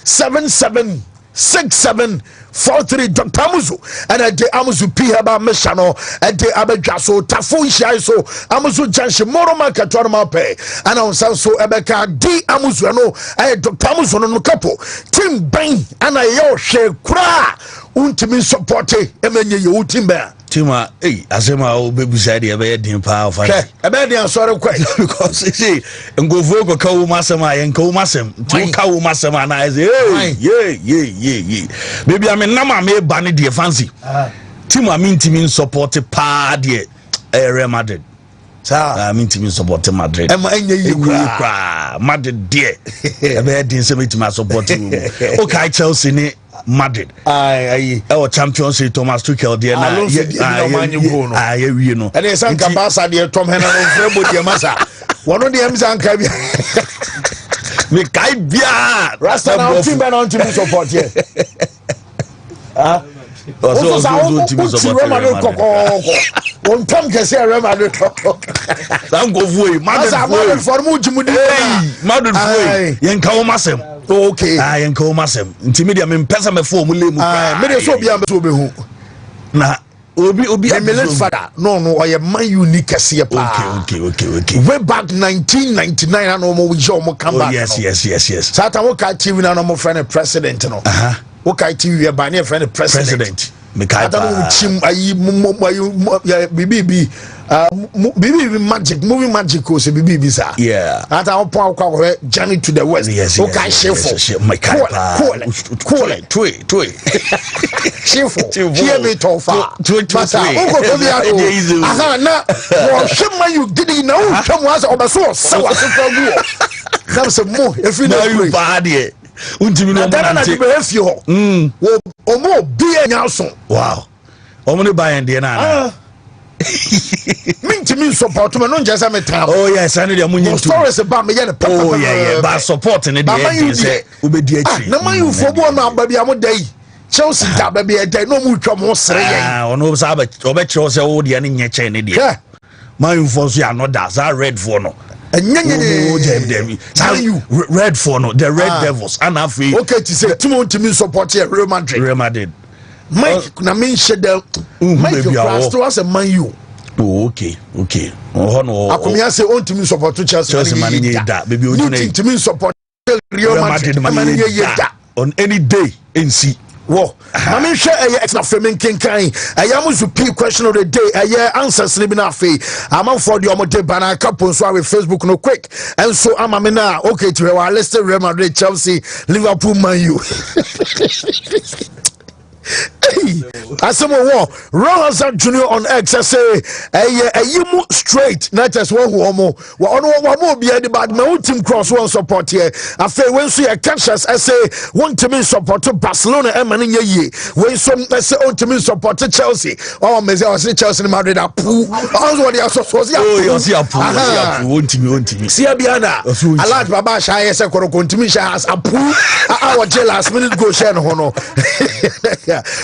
080776743 Dr. Amuzu and a de Amuzu Pihaba Meshano a de Abejaso Tafu Shaiso Amuzu Janshi Moro Market Pay and on Sanso Ebeka D Amuzuano a Dr. Amuzu no couple Tim Bain and a yo share cra Wontumi support emenye you timber Tima, asema obebusa de be din pa of e be dey sorry kwai because see ngofo ko ka wo masema yen ka wo masem tu ka wo masema na say yeah baby I mean na ma me ba ne de fancy Tima mintimi support pa de Real Madrid sa mintimi support Madrid e ma enye yi kra Madrid de e be din se mitima support o kai Chelsea ni Madrid our champions Thomas Tuchel there na we no and say nka Barca there Tom Henry no frebo there masa wono dey am say nka bia me kai bia Rasta na team na team support here also support on Tom can say Real Madrid dan go voy Madrid for mu jimudi Madrid voy yen ka wo masem okay yen ka wo masem nti media me pesa me fo mu le mu me dey so bia me so be hu na obi me late father no oye man unique kese pa okay way back 1999 and no we show mo come back yes satan wo ka TV na no mo friend president no wo ka TV e ba ne friend president me kai pa chim ayi bibi magic movie magic ko se bibi sa yeah ata wo pon akwa journey to the west wo kai shefo my kai pa cool shefo here me to fa masa wo ko to bia o aha na wo shema you gidi na wo twam asa obeso sawa so fa gu nam se mo efi na you bad here untimi no na na be efi ho wo omo bia nyaso wow omo ne buy and na Mintimi support me no njesa me tam. Oh yes, I need your money. Stories about me the papa. Oh yeah, but support in the say obedi achi. Na man you for bo na baby am dey. Chelsea da baby e dey no mu twam ho sere yen. Ono sa ba obekire say wo de ne nye che ne de. Man you for so another that red for no. You red for no the Red Devils and afi. Okay to say Timothy support here Real Madrid. Mike na men shede Mike Prasto as a man you. Oh, okay. Oh no. Akomia say on to support to Chelsea man da baby o to support Real Madrid man on any day in see. Wo mama hwe ex na femin kenkan ayam zu p question of the day answers ni bi na fe amam for the omote bana couple so we Facebook no quick and so amame na okay to we list Real Madrid, Chelsea, Liverpool, Man U. Asemo Rosa Junior on X say ayimu straight not just one who omo be the bad man team cross one support here afa when so your conscious say want to mean support to Barcelona e man ye when so say want to mean support to Chelsea me say Chelsea Madrid apu also what they so you see apu want me see abiana a lot baba sha say ko continue sha as apu our last minute go share no no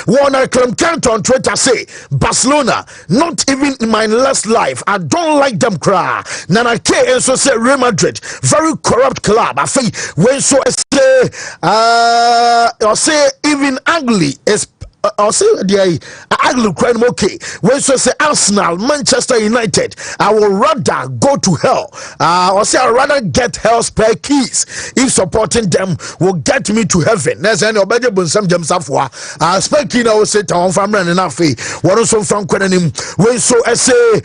Warner Clemcant on Twitter say Barcelona not even in my last life I don't like them cry Nana K and so say Real Madrid very corrupt club I think when so say or say even ugly is I'll say the ugly crime okay when so say Arsenal, Manchester United I will rather go to hell or say I'd rather get hell's spare keys if supporting them will get me to heaven next and obedi bunsam jam safwa spare key now say town family and enough what also from him when so I say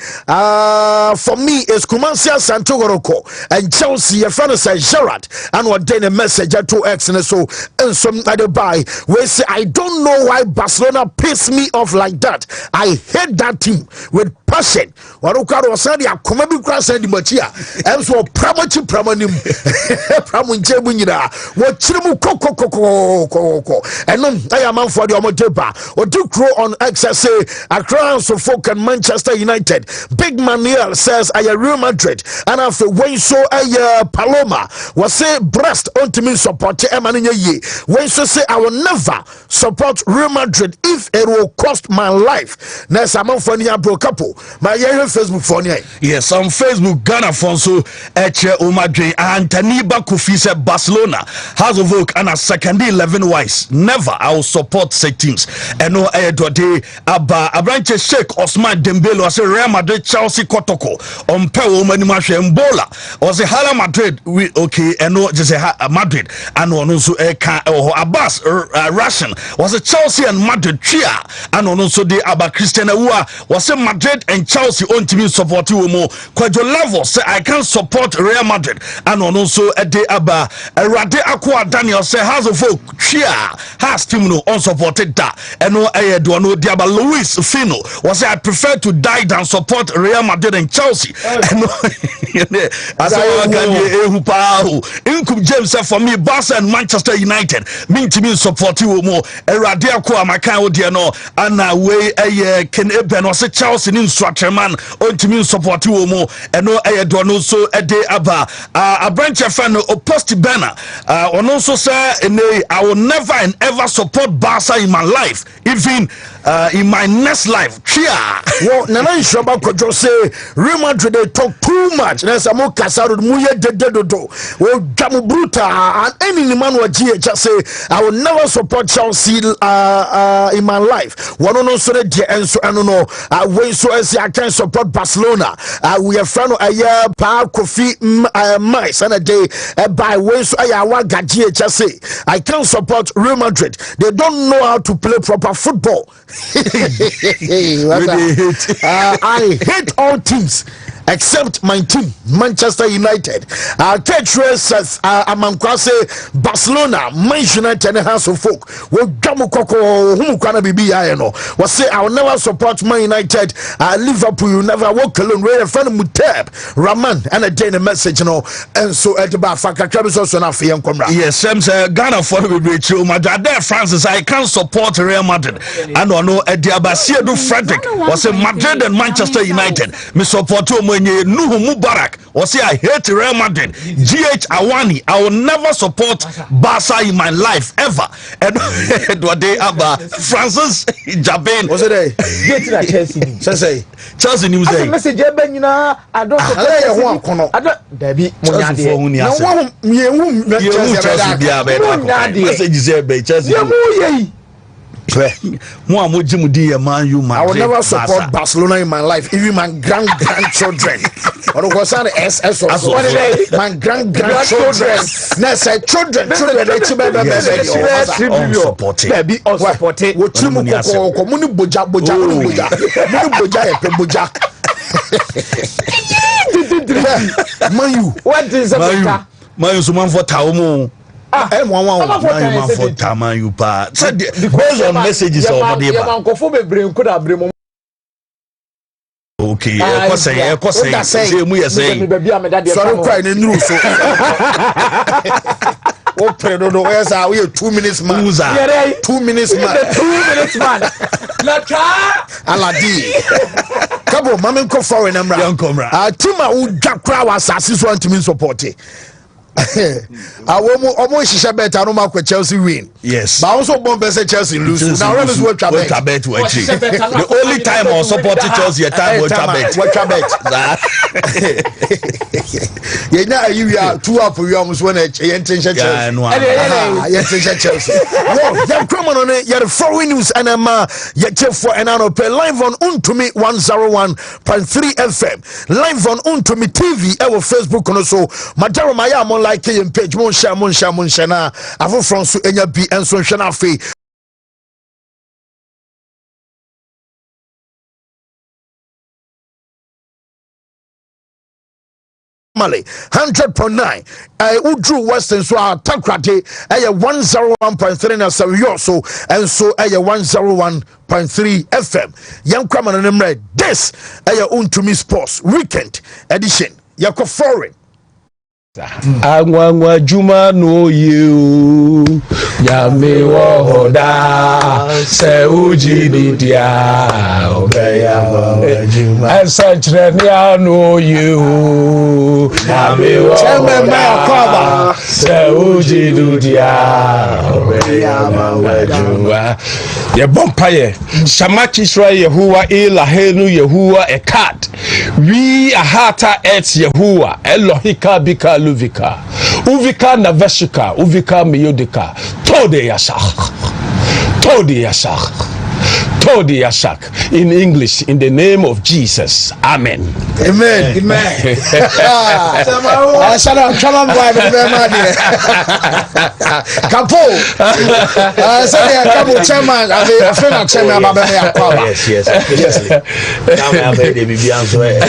for me is Kumansia Santogoroko and Chelsea a friend say Gerrard and what then a message to X and so and some other buy we say I don't know why Barcelona piss me off like that. I hate that team with passion. Waruka was saying, "I come every class and the machia." And so, pramachi pramanim, pramunche bunyida. What chimu ko. And then I am for the omotepa. Or do crow on XSA. Accra so folk and Manchester United. Big Manuel says I Real Madrid. And after when so I Paloma was say breast on to me support Emmanuel Ye. When so say I will never support Real Madrid. Madrid if it will cost my life. Next, I'm on funny bro couple. My Facebook funny. Yes, on Facebook, Ghana Fonso, Eche Omadre, Anthony Bakufi said Barcelona, House of Oak, and a second 11 wise. Never I will support say teams. And no Edward Abranche Sheikh Osman Dembele was a Real Madrid Chelsea Kotoko on Pewo Manimashe Mbola was a Hala Madrid. We okay, and no just a Madrid and no also Abbas Russian was a Chelsea and Madrid Chia and also the Abba Christian was a Madrid and Chelsea on team support you more Quadro level say I can support Real Madrid and also a day Abba Rade Aqua Daniel say has a folk Chia has team no unsupported that and no no Diaba Luis Fino was say I prefer to die than support Real Madrid and Chelsea. As I Inkum James said for me Barca and Manchester United mean to me support you more Rade Aqua my kind of no and way a Ken Eben was a Chelsea instructor man on to me support you more and no do no so a day Abba a branch of fan opposed banner on also say I will never and ever support Barca in my life even in my next life. Chia well Nana Shaba could just say Real Madrid they talk too much. There's a more Casado Muye Dedo well Jamu Bruta and any man will just say I will never support Chelsea in my life. One on so the and so I don't know when so as I can support Barcelona. We are friend a year pa coffee mice and a day by when so I want Gaji just say I can't support Real Madrid. They don't know how to play proper football. I hate all teams except my team, Manchester United. Tetre says Amankwase Barcelona, Manchester United and House of Folk. Well, Gamukoko, whom can be no. Was say I will never support Man United. Liverpool, you never walk alone. We're a friend of Mutab, Raman, and a day message, and so at the Bafaka Travis also not for young Comrade. Yes, Sam's Ghana for you, Madrid, Francis. I can't support Real Madrid. I don't know at the Abasia do Frederick was a Madrid and Manchester United. Me support Nuhu Mubarak or say I hate Real Madrid. GH Awani, I will never support Barca in my life ever. And Edward Abba Francis Jabin was it Chelsea Chelsea news day message I don't support Debbie I will never support Barcelona in my life, even my grandchildren. Or was an SS also my grandchildren. Next, children, baby, unsupported. What you what is a Mayu for Taumo? Based on messages of okay, sorry, crying in news. Open no where's our 2 minutes man. 2 minutes man. 2 minutes man. Aladi. Kabo mamen ko foreign number. Tima u jakra wa assassins want to mean support. Almost she better no mark Chelsea win. Yes. But also bomb Chelsea lose. Now let us work bet. The only time I support Chelsea time what bet. Yeah, now you are 2 up for you almost when intention Chelsea. Chelsea. Well, yeah, come on it. Yeah, the foreign news and yeah, for an hour pay live on Wontumi 101.3 FM. Live on Wontumi TV our Facebook and also Madara Maya like page mon share na avo from so enya bi enso hwe na afi Mali 100.9 Udru Western so Takrate 101.3 na Sario so and so 101.3 FM Yankwama na nemre this Wontumi Sports Weekend edition yako foreign Angwangwa juma no you Yami wohoda Se uji didia Obeya juma Ensachre no you Yami wohoda Se uji didia ye bompaye Shamak Israel Yehuwa Elahenu Yehuwa Ekat we ahata et Yehuwa Elohika bika luvika uvika naveshika uvika miyodika tode yashak in English in the name of Jesus. Amen. Amen. Amen. Shalom, shalom, boy. Kapo. Say, Kapo chairman. I feel chairman. Yes. Now I the answer.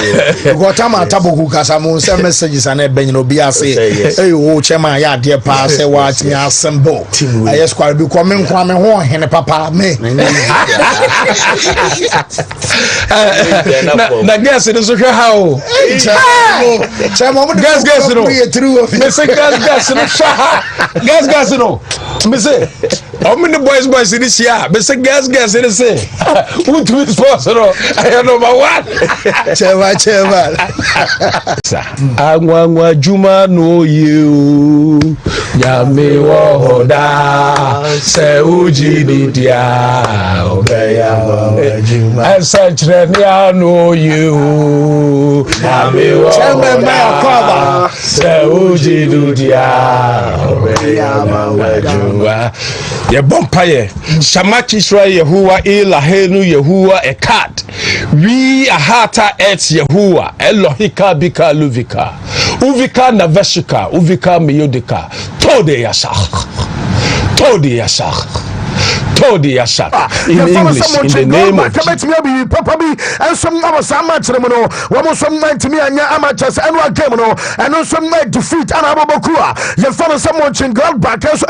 Go tama taboku kasa mo send messages and ben no bia say. Hey, oh chairman, ya dear pa say what me assemble. I just quite be coming kwame ho hene papa me. Na guess it is okay how guess no me say guess no me say how many boys in this year me say guess it is say who to be sponsor I number one cheva angwa juma no you nyame wo hoda se uji dia obeya I said, I know you. Ye bompaye Shamak Israel Yehuwa Elahenu Yehuwa Ekat we ahata et Yehuwa Elohika bika luvika uvika naveshika uvika miyodika tode yashak in English in the name of Papa B and some of us amateur no one some night to me and your amateurs and what game no and some night defeat and Abobokua you follow someone in God back as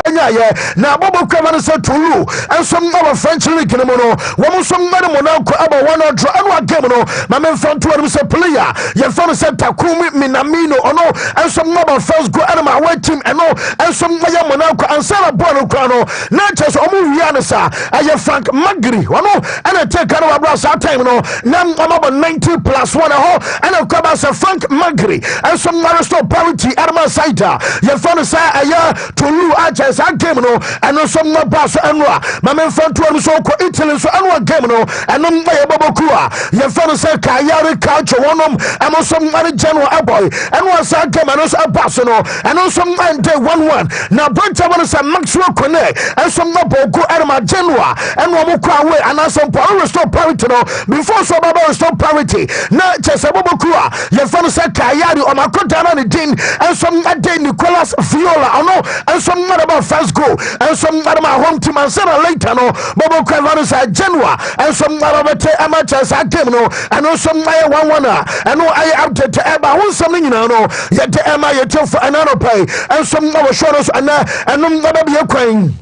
now Bobo said to you and some other French league no one some man about one or draw and what game no my man front to him say player you follow said Takumi Minamino or no and some other first go and my white team and no and some Monako and Sarah Bono Crono not just Omu I Frank Magri, one and I take care of brass our time, no, now I'm about 90 plus 1 and I'll come as a Frank Magri and some Maristo parity at my side. Your phone say a year to you, Archers, I came no, and no some more pass and my man front to him so Italy, so I want game no, and no by Babokua. Your phone say Kayari culture one and also money general boy, and once I came and also a personal, and also man day 1-1. Now, Brenton is a Maxwell Connect and some more Boku and my Genoa and one away and some power restore parity no before so Baba restore parity. Now just a Bobokua, your phone said Kayari or my Kotana Din and some day Nicolas Viola or no and some not about first goal and some not about home team and sooner later no Bobo Cavani said Genoa and some not about amateurs at game no and also some 1-1 and no I out to Emma who's something you know yet the Emma you tell for another pay and some other shoulders and no never be a queen.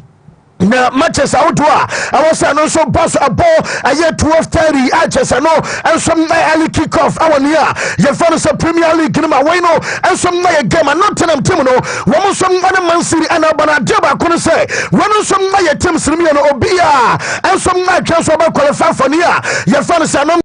Na matches outdoor I was an also pass a ball a year 12:30 Archers and no and some early kick off our near your father's a Premier League in my way no and some game and not them team no one some other Man City and Abana Deba couldn't say one some teams in Obia and some transfer qualify for near your father's a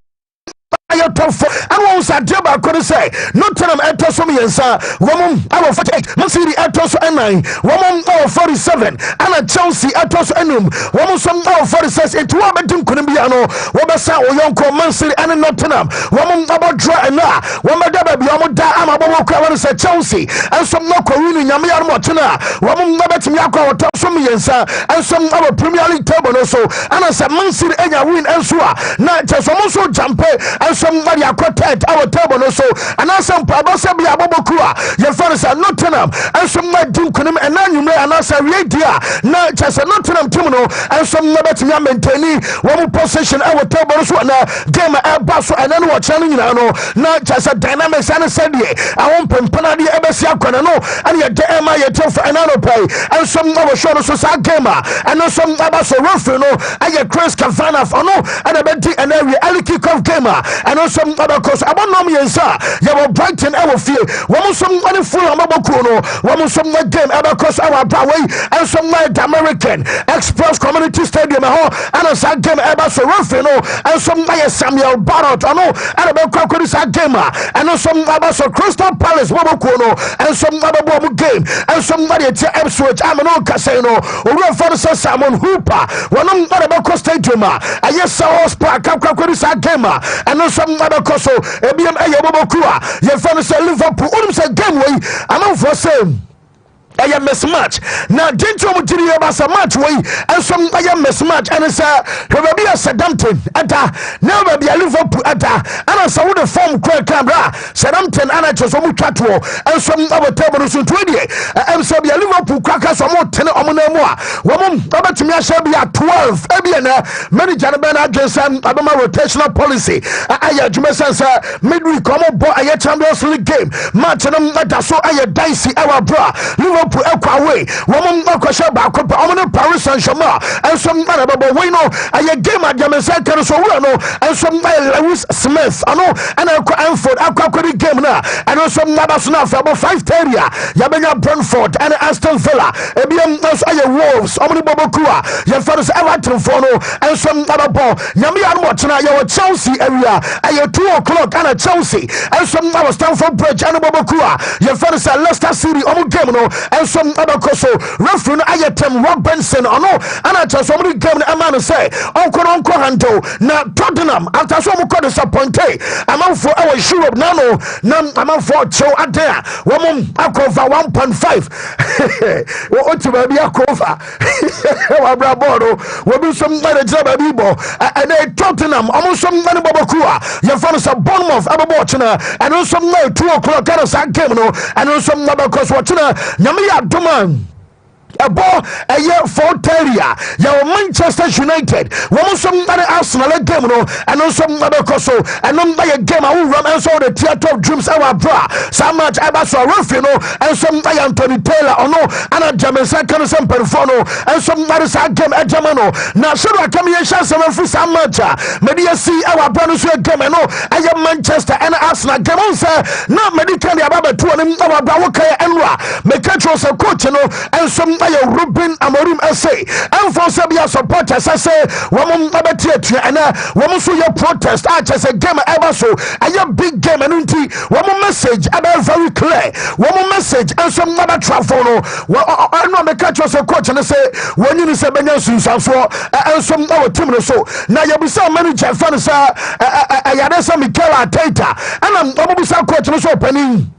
I tough and once I Deba couldn't say not tell them enter some yensa woman our 48 Man City atos and 9 woman our 47 and a Chelsea atos enum woman some our 46 it will be dim couldn't be ano wabasa or young Man City and Nottingham woman about draw and now woman Deba be almost da am about say Chelsea and some no Korean Yamia Motina woman Nabet Miako or some yensa and some our Premier League table also and as a Man City and win and so not just also jump and somebody a quartet our table also and some Pabasa be Abobokua your father's are Nottingham and some might do Kunim and then you may announce a radio not just a Nottingham Timono and some Nabet Yamenteni one possession our table also and game a basso and then what challenge you know not just a dynamics and a said I won't Pampanadi Ebesia Konano and your DMI your tough and another pay and some other shoulders was a gamer and no some Abaso Ruffino and your Chris Cavana for no and a Betty and every early kick off gamer and also because I want no yensa you will Brighton ever feel one some money full of Mabokuno one some game ever cause our Broadway and some night American Express Community Stadium and a sad game ever so Rufino and some Samuel Barrett and about Crocodile game and also some Crystal Palace Mabokuno and some other game and somebody at Ipswich Amano Casino or for Salmon Hooper one about Stadium I yes South Park Crocodile game and also some other Coso ABM Ayabokua your friend say Liverpool say game way I'm on for same I am mismatch. Now, didn't you want to hear about a match way and some I am mismatch and it's will be a Southampton at never be a Liverpool at and I saw the form Craig Cambra Southampton and I just want to and some other table is 20 and so be a Liverpool crackers or more 10 or more woman about to me I shall be at 12 many gentlemen against Abama rotational policy I had midweek come on boy I Champions League game match and I'm so I dicey our bra Liverpool away woman akosha ba ko on Paris Saint-Germain and some about we know a game at German second so we know and some Lewis Smith I know and Anfield akwa game na and some nabas na for about 5:30 ya Brentford and Aston Villa ebiem aye Wolves omni bobokua ya fans Everton for no and some other ball nyame ya mo tena ya Chelsea area aye 2:00 and Chelsea and some now Stamford Bridge and bobokua ya fans Leicester City omo game no and some other coso referee Ayatem Robinson no and I just somebody game a man say uncle handle na Tottenham after so mo disappointed I'm out for our Europe now no I'm out for show at there woman akova 1.5 wo otima bi akova wa brabo we be some manager bibo and Tottenham almost some many bobokua your fans are Bournemouth ababo china and some now 2:00 kind of game no and some number cause watching nyame ya doma a ball a year for Terrier, your Manchester United, one some other Arsenal game, no, and on some other coso, and on by a game I will run and so the theatre of dreams our bra, so much about so rough, you know, and some by Anthony Taylor, or no, and a German second some perforno, and some other side game at Germano. Now, should I come here, chance of free some much? Maybe I see our brothers game, and no, I am Manchester and Arsenal game on, sir, not medically about 2 and our Bawaka and Ra, make control some coach, you know, and some Ruben Amorim essay and for Sabia supporters I say woman abetia and woman so your protest I just a game ever so and your big game and woman message about very clear woman message and some other travel I know the catch was a coach and I say when you say Benjamin for and some our team so now you be so manager fans I had some Mikel Arteta and I'm almost coach so opening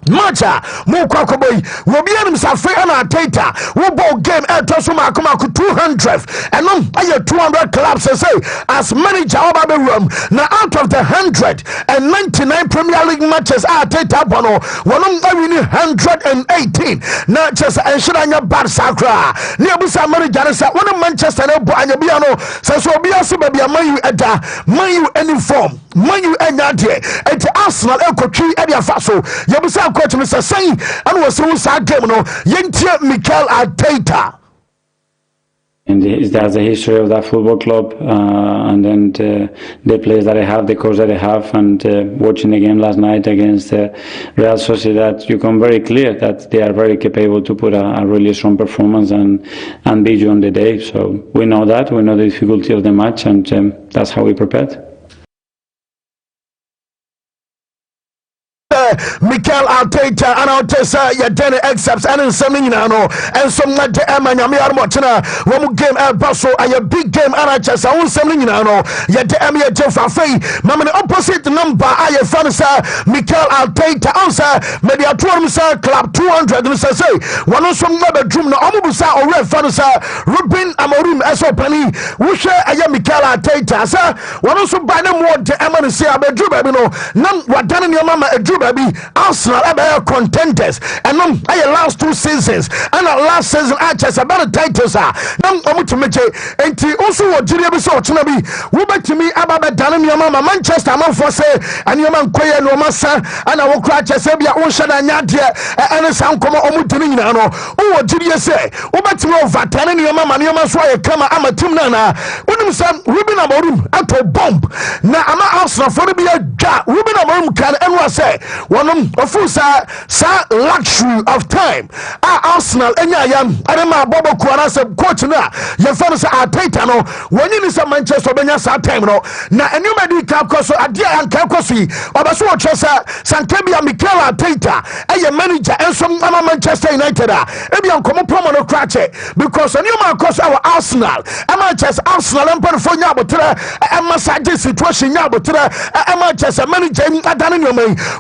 Macha, Mukako boy, will be an Safi and Arteta, who ball game at Tosuma 200 and non by 200 clubs say as many job room. Now out of the 199 Premier League matches Arteta Bono, one winning 118. Not just and should I not bad Sakra. Near Busa Manager, one of Manchester and Biano, says will be also baby a man you at man any form, man you and Nadia, at Arsenal Elko Tree Edia Faso, Yabusa. Coach Mr. Say and was so sad game no Yentia Mikel Arteta. And that's the history of that football club, and then the players that I have, the coach that I have, and watching the game last night against Real Sociedad, you come very clear that they are very capable to put a really strong performance and beat you on the day. So we know that, we know the difficulty of the match, and that's how we prepared. Mikel Arteta and Arteta ya dene excepts and something no and some not the Emmanuel Armotina one game El Paso a big game and I just own something no ya the Emia Jeffa Fay mamma opposite number I fans Mikel Arteta answer media tour club 200 and say one of some bedroom no omubusa or red fans Ruben Amorim Esopani we share a Mikel Arteta sir one of some by them what the Emmanuel say bedroom no nam wadane your mama a be Arsenal contenders and last 2 seasons and last season just about the titles are and also what Julia be so to be to me about Danny Manchester for say and your man Koya no massa and I will cry Chesabia Oshana Nadia and some come on oh Julia say to me over 10 and your mamma and your man sway come I'm a Timnana when some Ruben Amorum at a bomb now I'm Arsenal for to be a Ruben Amorum can and say one of Fusa luxury of time Arsenal and Adama Bobo Kwana said coach na your fans are Titano when you is a Manchester Benya time no na and you may cap cost adia and Kakosi or so Chesa Santabia Mikel Arteta a manager and some Manchester United ebian komo promo no crache because and you man cost our Arsenal Manchester Arsenal and for Yabotra and massage situation Yabotra and Manchester manager Adani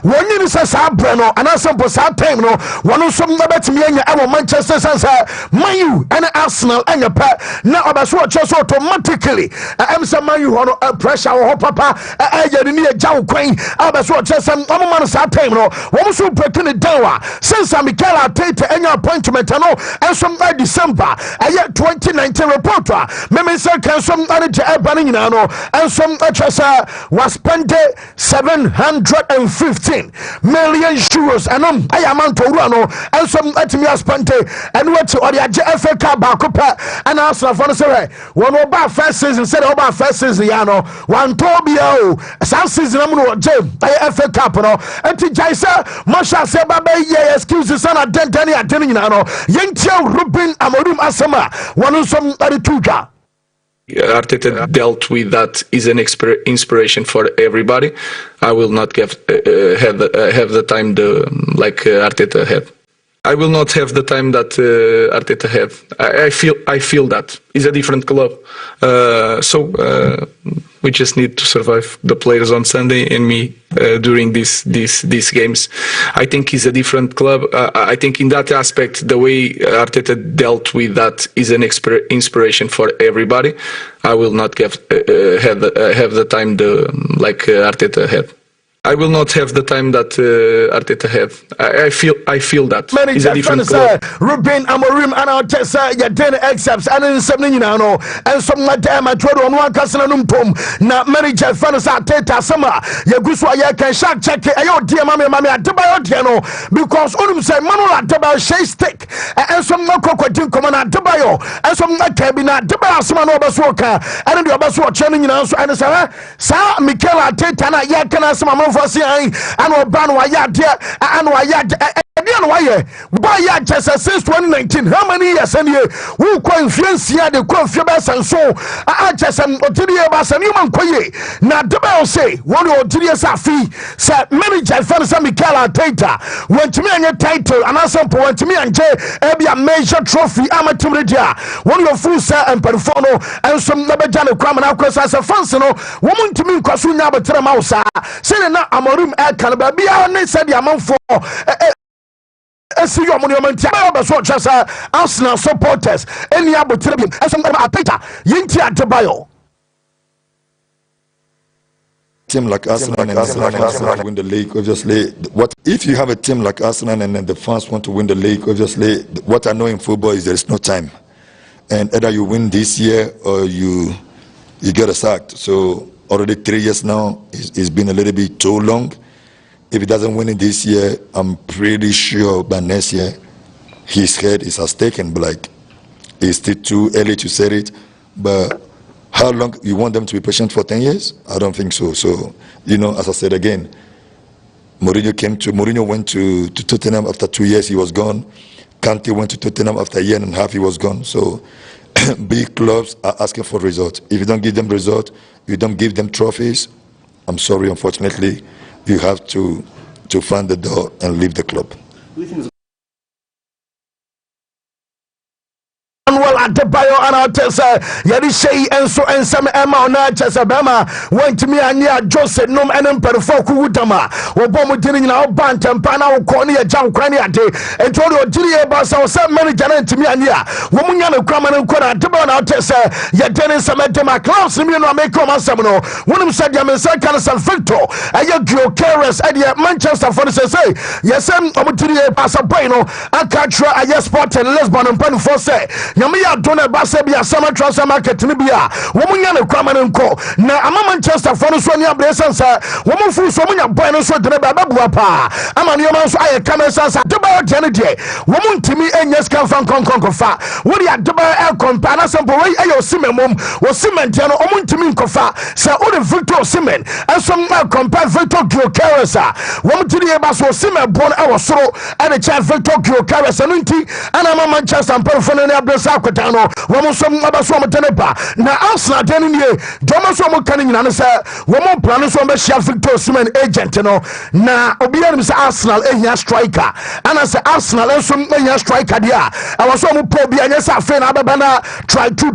when you is a Sabrano and some time no one some about me and Manchester Manu and Arsenal and your pet now about so just automatically I'm some Manu on pressure or papa you need a Jow Queen about so just some man time no one so breaking it down since I'm Mikel Arteta and your appointment and some December 2019 reporter me say can some manager banning now and some was spent 715 million euros and I am to run and some let me spent and what to the FA Cup back and Arsenal for say one over first season said over first season one Tobio some season I'm no FA Cup no and to Jaisa Masha say baba excuses and identity yentia Ruben Amorim Asama one some tuja Arteta dealt with that is an inspiration for everybody. I will not have the time Arteta had. I will not have the time that Arteta had. I feel that it's a different club. So we just need to survive the players on Sunday and me during these games. I think it's a different club. I think in that aspect, the way Arteta dealt with that is an inspiration for everybody. I will not have the time Arteta had. I will not have the time that Arteta had. I feel that it's a different club. Ruben Amorim and Arteta ya den excepts and in some no and some madam I told on one castle pom na manager fans Arteta sama ya guswa ya can shark check ayo dear mama Adebayo no because unum say Manuel Adebayo shake stick and some no crocodile come on Adebayo and some cabina Adebayo sama no basoka and the obaso channel so and sa Mikel Arteta na ya kana sama and Oban Wayad and Wayad and why just since 2019 how many years and you who influence here the confidence and so I just am Otidia and human quay now the bell say one of Otidia Safi said manager fans Mikel Arteta went to me and your title and I some point to me and Jay be a major trophy amateur media one of your full sir and performo and some Nabajana Cram and Alcos as a functional woman to me Kwasunya but Mausa saying now Amorim Canada be our said the amount for see your monument Arsenal supporters any abutribim and some Arteta Yinti Adebayo team like Arsenal and Arsenal win the league obviously what if you have a team like Arsenal and then the fans want to win the league obviously what I know in football is there is no time and either you win this year or you get sacked. So already 3 years now it's been a little bit too long. If he doesn't win it this year, I'm pretty sure by next year his head is at stake. But it's still too early to say it. But how long you want them to be patient for 10 years? I don't think so. So as I said again, Mourinho went to Tottenham after 2 years. He was gone. Kante went to Tottenham after a year and a half. He was gone. So big clubs are asking for results. If you don't give them results, you don't give them trophies. I'm sorry, unfortunately. You have to find the door and leave the club. Emmanuel Adebayo and our Tessa Yadishay and so and some Emma Chesa Bama went to me and near Joseph Nom and Emperor Fokudama or Bomudin now Bant and Pana Cornia Jam Crania Day and told you Julia Bassa some manager to me and near Woman Kraman and Kona Debon out Tessa Yaden Sametema Klaus Simino Makoma Samino one of said Yaman Kan San Victor Ayagio Keres at Manchester for the say yes Omutiri Passa Bueno Akatra Aya Sport and Lisbon and Pen for say Yamia Dona Basabia Summer Transfer Market Nibia Woman Kraman and Co. Now I'm a Manchester for the Sonia Blessansa Woman Fu Sonia Bueno so the Babuapa I'm a Yaman I come as a Dubai Janity Woman Timmy and yes come from Concofa what you Dubai El Compana Sample Ayo Simemum was Cementiano Omuntimi Kofa say all the Victor Simen and some compare Victor Giocaresa Woman to the Bass was Simen born our so and a child Victor Giocaresa and I'm a Manchester and Performing Abdesacotano Woman some Abasoma Tenepa now Arsenal telling you Thomas Woman Canning and say Woman Planos on the Chef Victor Simen agent now Obian is Arsenal a striker and I say Arsenal and some striker there I was on Pobi and yes I feel Ababana try to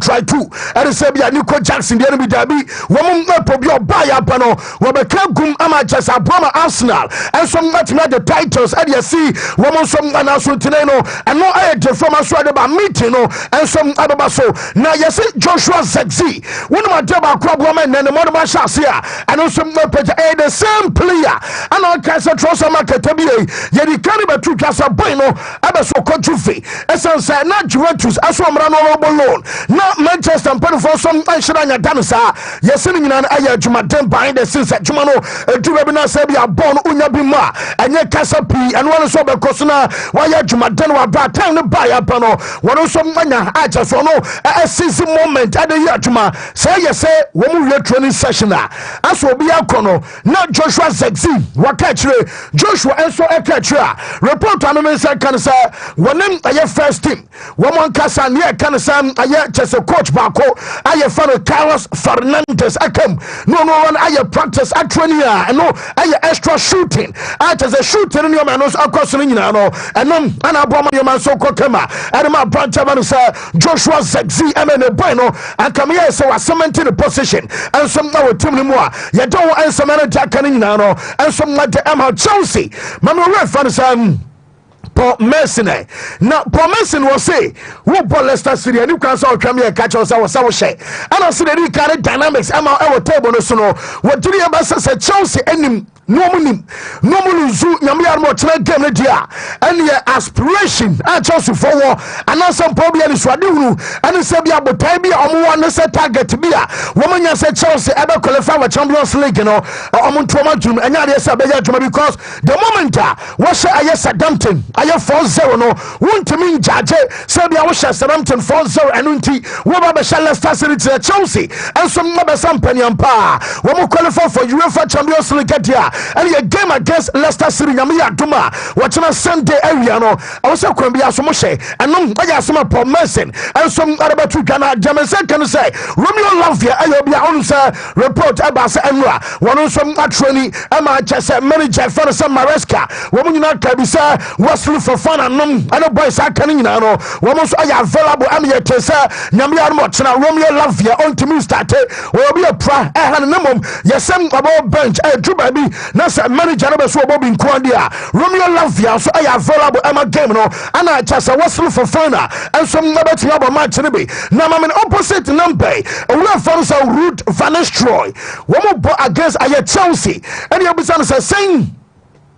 and say Nico Jackson the enemy derby Woman Pobi or buy up and Wabaka Gum Amachas Broma Arsenal and some much the titles and you see Woman some announcement and no I had from us right about meeting and some other basso now you see Joshua Zegzi one of my double club woman and the mother here and also the same player and all kinds of transfer market to be yet can't be two class of Bueno Abaso Kochufi essence not Juventus as well loan not Manchester and for some Shiranya Danisa yes in an aya Jumaden behind the scenes at Jumano to Webina Sabia born Unyabima and yet Casapi and one of Sober Cosuna why Jumaden were brought time to buy up on one of some mania I just don't know a season moment at the Yatuma say yes when we are training session as will be a kono not Joshua Zegzi Wakachre Joshua and so Ekatra report on the second cancer when I first team one casa near Canasam I just a coach Bako I follow Carlos Fernandez Akem no one I practice at training and no I extra shooting I just a shooting in your manos across and I bomb your man so kokema and my branch of Joshua Zegzi and Bueno and come here so I cemented the position and some now team more you don't answer manager canino and some like the Emma Chelsea Mama Refan Paul Merson now Paul Merson will say who bought Leicester City and you can saw come here catch us our share and I see the carry dynamics Emma our table no so what do you about say Chelsea and normally zoo nyamia mo tena game dia and your aspiration at Chelsea forward and some problem is wadi hunu and say bia botai bia omo wan say target bia woman ya say Chelsea ebe qualify for Champions League no omo ntoma dum enya dey say beja dum because the moment what say aye Southampton aye 4-0 no Wontumi judge say bia wo say Southampton 4-0 and unti wo ba be Leicester City to Chelsea and some no be sampani ampa wo mo qualify for UEFA Champions League dia and your game against Leicester City Yamiya Duma watching a Sunday area no I was a Kwambia Somoshe and no I some Paul Merson and some other two Ghana German can say Romeo Lavia Ayobia on report about Emra one some training Emma just manager for some Maresca woman you not Kabisa Wesley for fun and no boys are coming now woman so I available I'm here to say Yamiya Mochina Romeo Lavia on to me started will be a pra and minimum yes some about bench a baby Nasa manager no so Bobby Nkwandia Romeo Lavia so I available Emma game no and I just was for fun and some number to about match no be na man opposite number we have found some Ruud van Nistelrooy one more against Chelsea and you be saying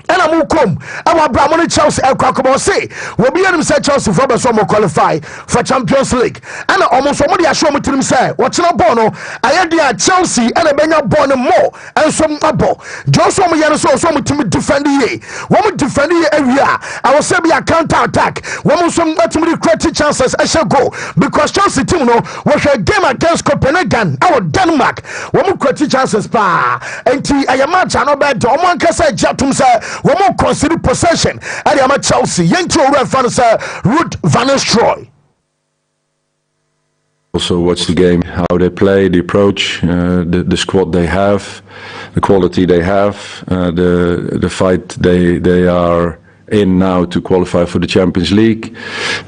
and I'm come. Our Bramoni Chelsea Elcrocobo say will be able to say Chelsea for some qualify for Champions League. And almost somebody has shown me to him say, watching a bono, I had the Chelsea and a Benya Bono more and some abo. Just so many so to defend the year. One would defend the area. I will say be a counter attack. One was some ultimately creative chances I shall go because Chelsea team no was a game against Copenhagen, our Denmark. One would creative chances pa and I am match and bad. One can say Jatumsa. We more consider possession at the Chelsea. Yentro reference Ruud van Nistelrooy. Also watch the game, how they play, the approach, the squad they have, the quality they have, the fight they are in now to qualify for the Champions League.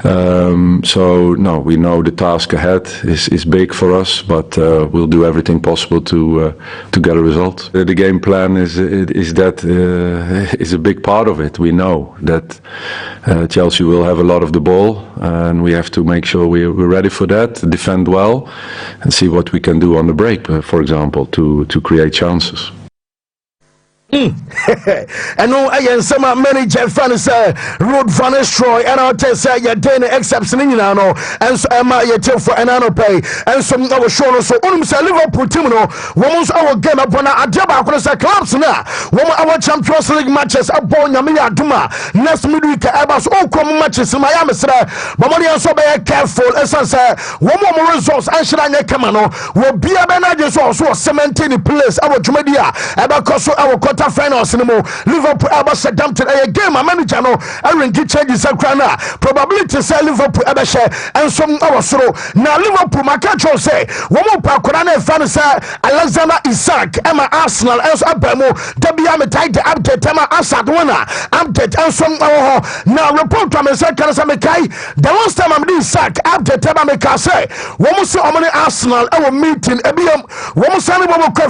So no, we know the task ahead is big for us, but we'll do everything possible to get a result. The game plan is a big part of it. We know that Chelsea will have a lot of the ball, and we have to make sure we're ready for that, defend well, and see what we can do on the break, for example, to create chances. And no, I am some manager fans road vanish Troy, and I'll tell say your day except in and so am I your for an anno pay, and some our show so say Liverpool team no women's our game upon a jaba clubs now woman our Champions League matches up on Yamia Duma next midweek Abbas all come matches in Miami but money so be careful as I say one more results and should I come on will be a managers also cementing the place our media about our quarter finals in Liverpool Southampton a game a manager no Aaron changes a probability say Liverpool share and some our so now Liverpool Makacho say one more Pakwana fan say Alexander Isak Emma Arsenal and so Abemo Dabia me tight update Emma Asad winner update and some now report to me say can say me kai the last time I'm Isak update Emma me ka say one more say Arsenal our meeting ebiam one more say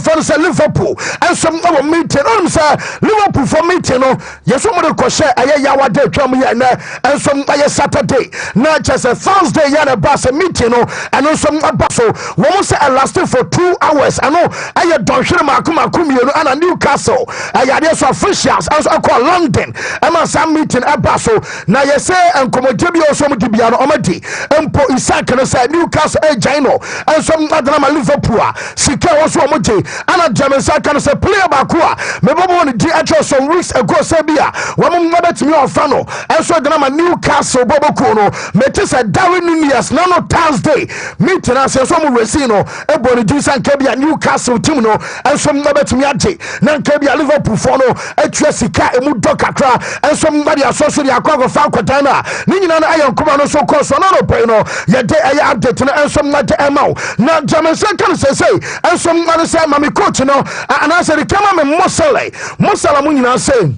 fan say Liverpool and some our meeting Liverpool for meeting no yes somebody ko share aye yawa day twam here na and some aye Saturday na just a Thursday ya na bus meeting no and some abaso we say lasted for 2 hours I know aye don hwere makomakom you and Newcastle aye dey so officials also call London and some meeting abaso na yes say enkomode bi also mo dibia no omadi empo Isak no say Newcastle agino and some adama Liverpool sika also omodi and German Saka say player back Mebobo di actual some weeks ago Sabia woman mabet me on fano and so the Newcastle Bobo Kono metis a Darwin Nunez no Thursday meeting as some resino ebony do san Kebia Newcastle team no and some mabet me ati nan Kebia Liverpool fono etwesika emu dokakra and somebody associate akwa fa kwatana ni nyina na ayan kuma no so course no pay no ye dey ayi update no and some not emau na German second say and some man say mami coach no and I said come me Mosala munyina say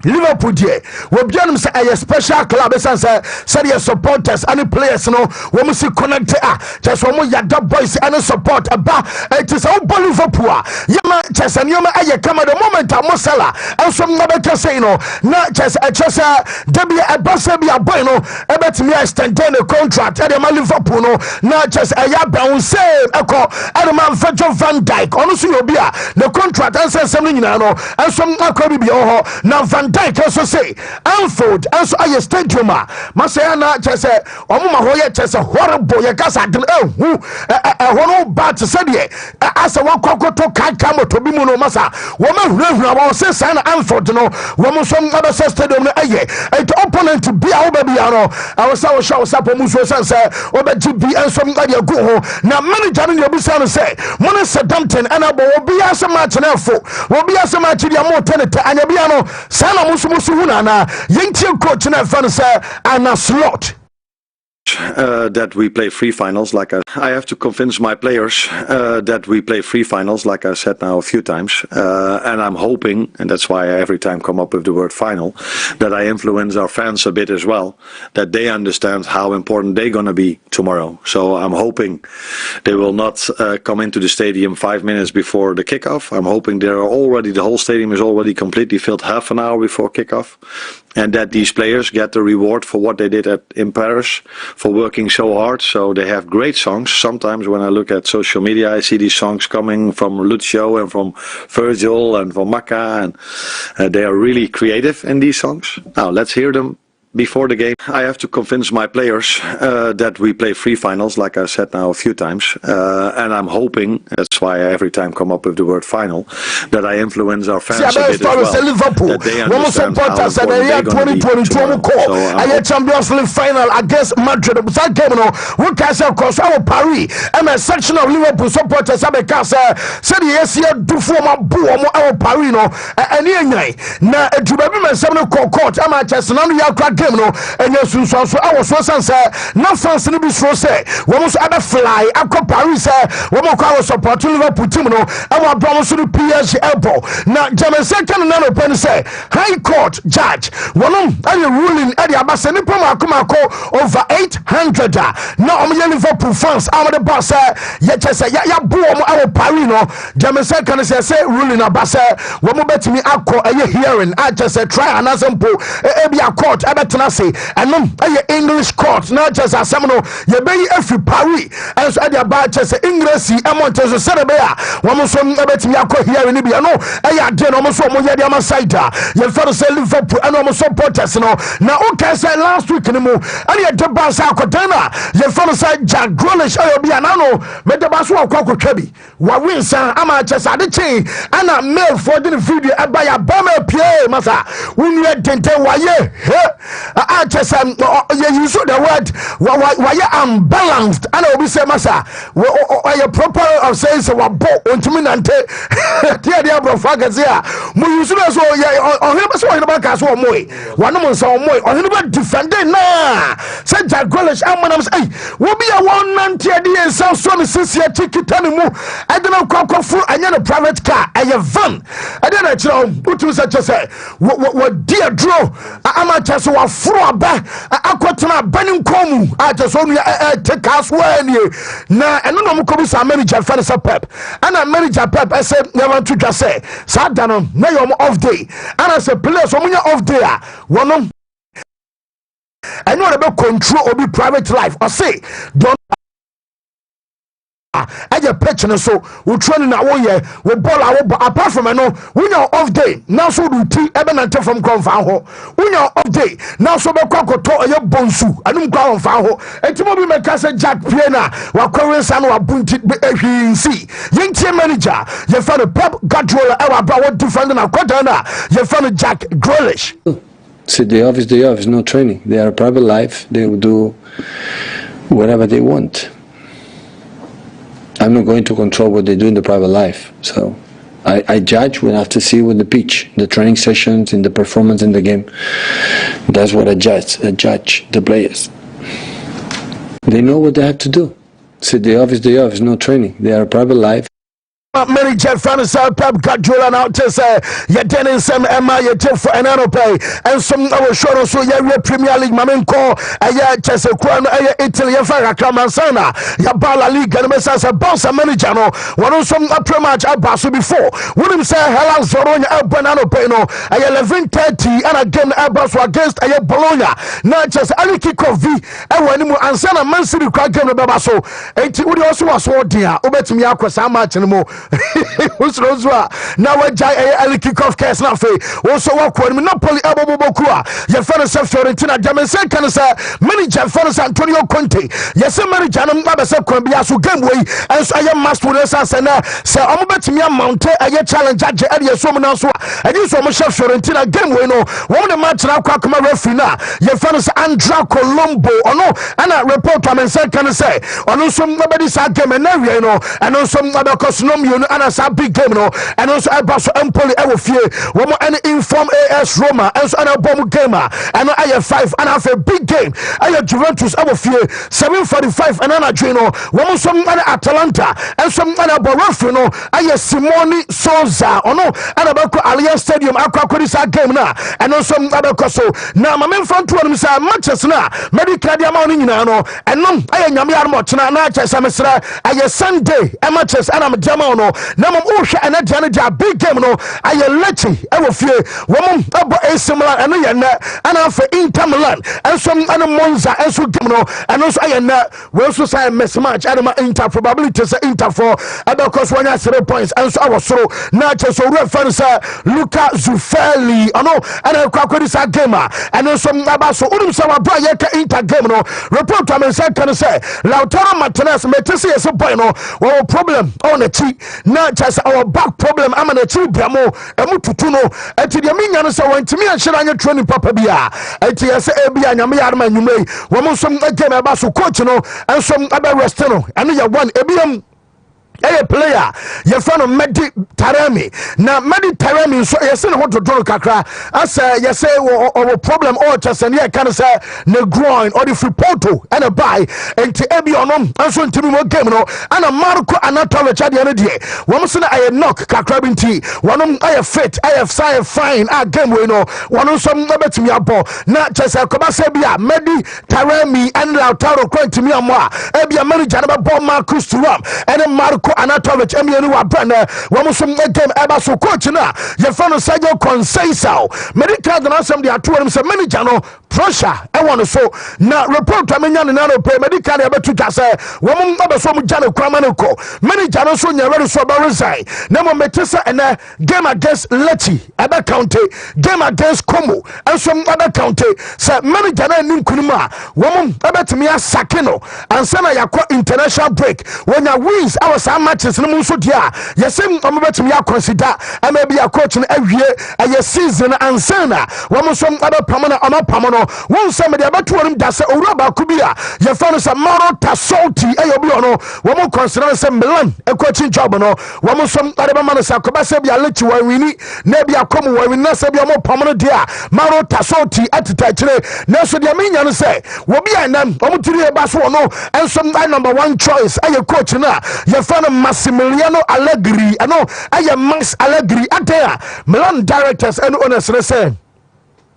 Liverpool dear we bianum say a special club say your supporters and players no we must connect just one yada boys and support aba it is all Liverpool yama just and yama aye come the moment Mosala and some nobody say no na just debi abasa bi aboy no ebet me extend the contract at the Liverpool no na just ayaba un say eko at man Virgil van Dijk ono so obi a the contract and say some nyina no and some akwa bi ho na Van Dijk also say Anfield and so aye stadium masayana just say omuma hoye just horrible ye kasa den hono bat say de asa wakokoto kanka moto bi mu no masa wo ma hurahura wo say sign Anfield no wo mo so ngaba stadium no aye it opponent bi a wo ba bia no I was so show support mu so say obeji bi and so ngaba go ho na manager no bi say no say mo Southampton and abo wo bia say match na fo wo bia say match dia mo tenete anya bia no say na musu hunana yentie coach na fan say ana slot that we play free finals like I have to convince my players that we play free finals like I said now a few times and I'm hoping, and that's why I every time come up with the word final, that I influence our fans a bit as well, that they understand how important they're going to be tomorrow. So I'm hoping they will not come into the stadium 5 minutes before the kickoff. I'm hoping the whole stadium is already completely filled half an hour before kickoff, and that these players get the reward for what they did in Paris, for working so hard. So they have great songs. Sometimes when I look at social media, I see these songs coming from Lucio and from Virgil and from Maka, and they are really creative in these songs. Now let's hear them before the game. I have to convince my players that we play free finals like I said now a few times, and I'm hoping, that's why I every time come up with the word final, that I influence our fans a bit as well, Liverpool. that they understand how important they're going to be tomorrow. So Champions League final against Madrid. That game no we can say cause our Paris and a section of Liverpool supporters have because said yes here do for my boo our Paris no and na edubabi men some no court am Manchester no ya game no enye sunsun so awo so sanse na fans no bi so say wo mo so ada fly akọ Paris wo mo kwa support Liverpool team no e mo abro so no PSG elbow na German second na no pen say High Court judge wonom any ruling e dey abase ni pom akomako over 800 na o mo Liverpool fans am the boss ye chese ya bo mo awo Paris no German second say ruling abase wo mo betimi akọ eye hearing a chese try an example e be a court e betena say enom eye English court na chese asem no ye be efi Paris and so dey ba chese English e monte so serebe a wo mo so e betimi akọ hearing ni bia no eye ade no mo so mo ye dey am side ye for say Liverpool and mo supporters no na o can say last week ni mo and ye dey ba say akotana ye for say Jack Grealish ayo bia na no me dey ba so akotwa bi wa win san ama chese ade chin ana mail for the video aba ya ba ma pie masa unwe tente waye a chese ye use the word waye unbalanced ana obi say masa ye proper of saying so wa bo ontimi nante tie dia bro fagase a mo use no so ye ohebe so ohebe ka so omoy wanu mo so omoy ohebe defending na say Jack Grealish amanam say wo bi a won nante de ensa so me sisi tikita ne mu edena kwakwafu anya no private car eye van edena chiro utu say chese wo dia draw ama chese wa furo aba akotena banin komu a chese onu take us when na eno no mo sa manager fan say Pep ana manager Pep say never to just say sadano na your off day ana say players o munya off day a wono and you be control obi private life or say don't aje pitch no so we training na wo ye we ball apart from no when you off day now so do ti ebe na nte from confan ho when you off day now so be kwakoto ye bonsu anum kwa confan ho entimo bi me ka say Jack pie na wa kwere san wa bunti ehwinsi yentie manager ye fa the Pep Guardiola e wa bra what defend na kwata na ye fa the Jack Grealish. So day off is day off, it's no training. They are a private life, they will do whatever they want. I'm not going to control what they do in the private life. So I judge when I have to see with the pitch, the training sessions, in the performance in the game. That's what I judge the players. They know what they have to do. So day off is day off, it's no training. They are a private life. Manager Francis Pep Guardiola now to say ye didn't some Emma ye tip for an pay and some our show so ye Premier League Mamenko a Chelsea Crown Italy Fara Cramansana ya Bala League and Messas a boss manager no one some a pre-match Abasu before wouldn't say Helen Zoronia Banano Peno a 11:30 and again Abasu against a Bologna not just any kick of V and when you answer Man City crack game Babaso 80 would also was what dear obet me akwa match anymore usrozwa na wajai ali kick off case na fe also wakwa ni Napoli abobobokua ye fere se Fiorentina Jamense kan se manager fere se Antonio Conte ye se manager no mba se kwan bia so game wey enso aye master ne se na se omo betimi amount aye challenge age ade so mo na so ade so mo chef Fiorentina game wey no wo de match na kwa koma referee na ye fere se Andra Colombo ono ana report Jamense kan se ono so mba di sa game na wie no eno so mba kosonom you know, and as a big game, no, and also I pass Empoli, I will fear. One more any inform AS Roma, and so a bomb gamer, and I have 5 and have a big game. I have Juventus, I will fear 7:45 and Anna Gino, one more some Atalanta, and some other Borofino, I have Simone Souza, or no, and about Allianz Stadium, Aquaquarisa game now, and also other Coso. Now, my men front to them say matches now, Medicadia morning now, and no, I am Yamia Mochana, Semester, I have Sunday, and matches, and I'm Jamano, Namam Usha and Janija big game no I lechi I will fear woman about a similar and I'm for Inter Milan and some other Monza and so game no and also I we also say mess match and my Inter probability say Inter for about course 1 0 points and so I was so not just so reference Luca Zuffelli no and I quack this gamer and also about so some Brian Inter game no report to me can say Lautaro Martinez metesi as a boy no problem on the cheek not just our back problem I'm an achieve biamo emu tutu no enti de minya no se wantimi a hira anya training papa bia enti yese ebia nyame yarma nyumei wo mo som game aba so coach no ensom aba rest no eno ya one ebiam player your friend of Medi Taremi. Now Medi Taremi so you say what to do kakra as you say or problem or just and yeah can say the groin or the free porto and a buy and to ebi onom and so ntimi mo game no and a Marco Anatovic at the end of the day one say I knock kakra binti one I fit I have say fine a game we know one some betimi abo na just akoba say bia Medi Taremi and Lautaro kwantimi amwa ebi manager na ball Marcus Thuram and Marco Anatovic emienu wa brand wo so game eba so coach na ye fa no Sergio Conceição medical na some dey ato am say manager no pressure e won so na report amenya ne na no pay medical e betu twa say wo mo eba so mo jane kwama ne ko manager no so nya ready so ba resign na mo metesa ene game against Lecce eba county game against Como and some other county say manager na nim kunuma wo mo ebetimi asake no ansa na yakwa international break when ya wins our some matches no so dia yesem omobetumi consider maybe a coach no awie a season ansana wo so abapamana amapamono won some de abeto rim da se owura ku bia ye fa no se Mauro Tassotti ayobi ono wo consider se Milan a coaching job no wo so adeba no se akoba se bia Lecce wa wini na bia komo wa wini na se bia mo pamono dia Mauro Tassotti atita kire na so de menya no se wo bia nam omutiri e ba so no enso number one choice aye coach na ye fa no Massimiliano Allegri ano aye Max Allegri atea Milan directors and owners say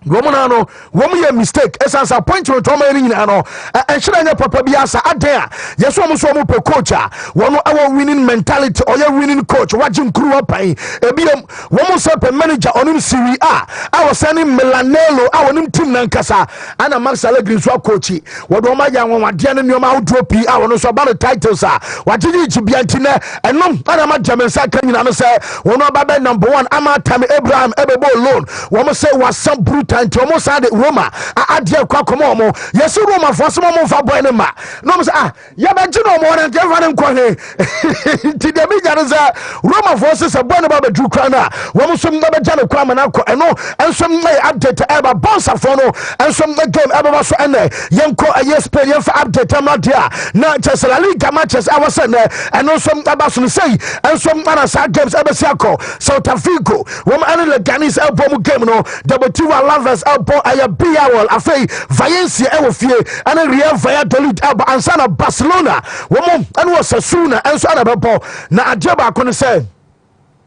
woman no woman ye mistake essence appointment to man nyina no enhira nya papa bi asa aden yeso mo so mo pe coach a wono our winning mentality or your winning coach wagin kruwa pan ebiem womo so pe manager onim Serie A our sending Milanello our nim team nankasa ana Max Allegri so coach wodo ma ya won wade ne nyoma awdro pi a wono so ba the titles a wagigi jibiantine enom ana ma jamensa kan nyina no say wono ba number 1 ama Tammy Abraham ebebo loan womo say wasam brute and almost had Roma adia kwa komo mo yes Roma for some mo fa boy ne ma no mo say ya ba gino mo na ke fa ne nkwa he ti de bi jare za Roma for se boy ne ba be du kra na wo mo so mo ba jane kwa ma na ko eno enso me update eba boss afo no enso me game eba so ene yenko Spain yen fa update am dia na Chelsea La Liga matches I was ene eno so eba so say enso na sa games eba si akọ South Africa wo mo ene Leganes eba mo game no Deportivo Alaves abo Biawal afei Valencia ewo fie ana Real Valladolid abo ansana Barcelona wo mo ene Osasuna enso ana bebo na adeba ko ne say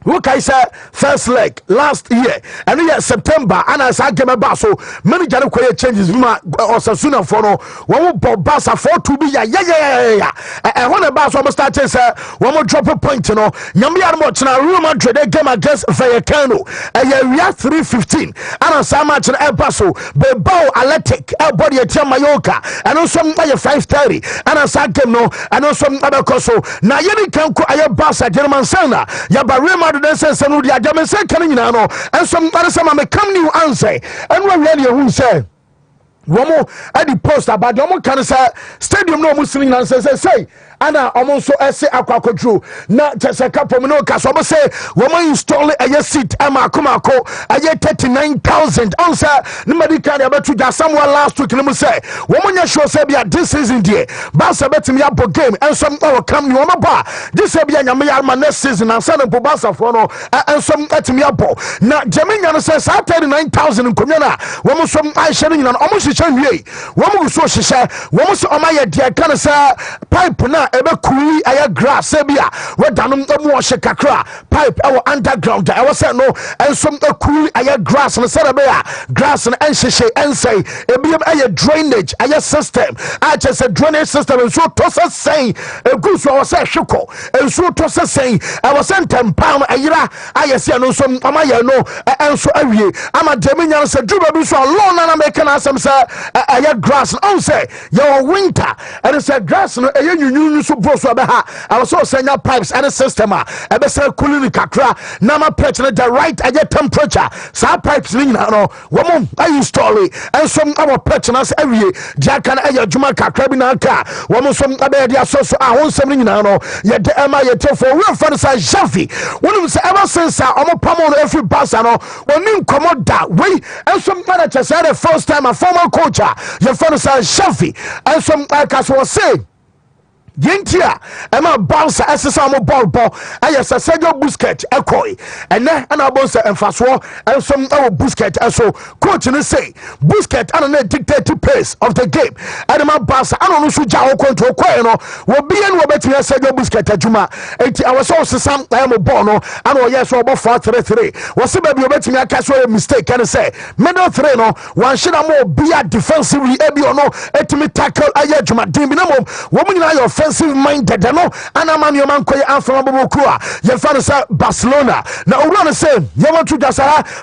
look, I said first leg last year, and yeah, September, and as I came about, so many changes. Osasuna for no one more Basa for to be yeah. And when about almost started, one more drop a point, you know. Yami much now. Real Madrid game against Vallecano, and yeah, we are 3:15, and as I match an El Paso, Bilbao Athletic, El Body at Mallorca, and also 5:30, and as I came no, and also other Coso. Now you can go a Basa German Sana, Yabarima. Then says no dia jam say kan nyina no and some me come new answer and we really who say womo at the post about womo kan say stadium no muslim nan say ana omo so ese akwakodru na tese kapom no ka so mo say womo install a seat ama akomako aye 39,000 answer no medical ya betu ja somewhere last week no say womo nya sure say bia this season there Barca betimi abo game and some come ni womo ba this say bia nyame ya ma next season and say no Barca for no and some betimi abo na Jamaica no say 39,000 nkomya na womo so I share ni na omo hihye wie womo so hihye womo so omaye dia kan say pipe na ebe kui aya grass ebia wedanu emu ohye kakra pipe our underground I was say no ensom kui aya grass no say ebia grass no enhyehe ensay ebiem aya drainage aya system I just a drainage system enso to say egu so was say hweko enso to say I was sent tempam ayira aya say no so amaye no enso awie ama deminya say juba bi so alone na make na asem say aya grass on say your winter and say grass no aya nyunyu so bros abeha I was so senya pipes and a system ebe say cooling kakra na ma patch the right aya temperature sa pipes ni na no wo mo I install it and some our patch na say awie dia kan aya juma kakra bi na ka wo mo some abe dia so ahon sem ni na no ye de ema ye tefo we fan say Javi wonu say ever since omo pamo no every Barca no oni nkomoda we and some manager say the first time a former coach ye fan say Javi and some like as was say yentia ema bouncer esesa mo ball ayesa Sergio Busquets ekoi ene ana bonsa emfaso ensom ewo Busquets eso coach ne say Busquets ana na dictate pace of the game adema bouncer ana no so ja wo control koi no wo bia no betimi Sergio Busquets adwuma enti awoso sesam mo ball no ana wo yes wo 4-3-3 wo se ba bi obetimi aka so a mistake can say middle 3 no one shina mo bia defensively ebi ono etimi tackle aye adwuma din bi na mo wo nyina your offensive minded no ana man yo man koy afro bobokua ye fa say Barcelona na owura no say ye want to just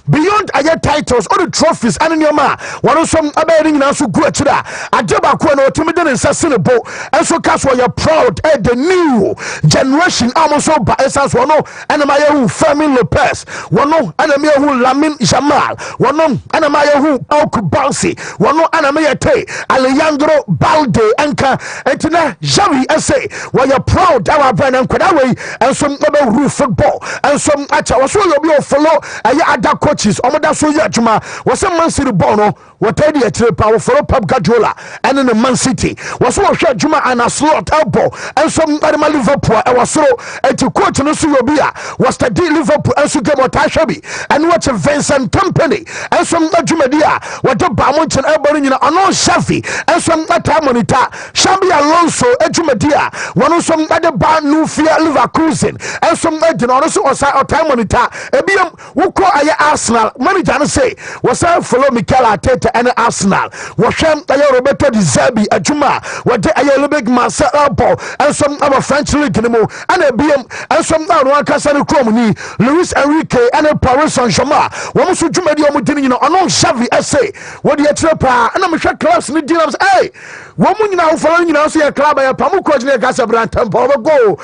beyond aye titles or the trophies and your ma one some aberi nyina so gu akira adeba ko na otimi de nsa senebo enso cast for you proud at the new generation almost ba essence one no ana ma yehu Fermin Lopez one no ana me yehu Lamine Yamal one no ana ma yehu Okubansi one no ana me yete Alejandro Balde enka etina Javi say well you're proud our brand and kwada way and some roof football and some acha was so you be follow other coaches omoda so you adwuma was Man City ball no what the atre power for Pep Guardiola and in the Man City was so hwe adwuma and a slot elbow and some Liverpool I was so to coach no so you be was the Liverpool and so game what Ashabi and watch Vincent Company and some adwuma dia what the Bamonton elbow you know on Shafi and some time monitor Xabi Alonso adwuma dia one some other bad new fear Leverkusen and some also was our time monitor ebiam woko aye Arsenal manager no say was follow Mikel Arteta and Arsenal was sham aye Roberto Di Zerbi adwuma what aye Lubeg Marcel Albo and some other French league no and ebiam and some now one kasa no krom ni Luis Enrique and Paris Saint-Germain one so dwuma di omudini no ono Xavi essay what the trepa and am hwe clubs ni di am hey wo mu nyina wo follow nyina so ye club ya pamu coach ne gasa brantam pa go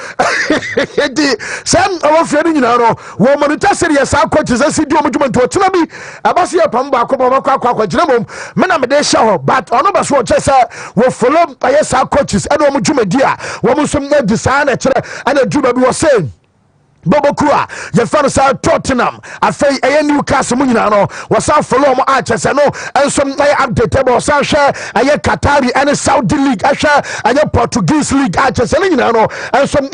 edi sam awo fiani nyina no wo monitor serious coaches asidi omudwuma to tena bi abase ya pam ba akọ akọ gina mom me na me de sha ho but ono ba so chese wo follow ayesa coaches and omudwuma di a wo mu so na design na kire ana dwuma bi wo say Bobokua, your father said Tottenham. I say a Newcastle Munano was out for Lomo Archers and some update about Sasha, a Qatari and a Saudi League, Asha, and a Portuguese League Archers and some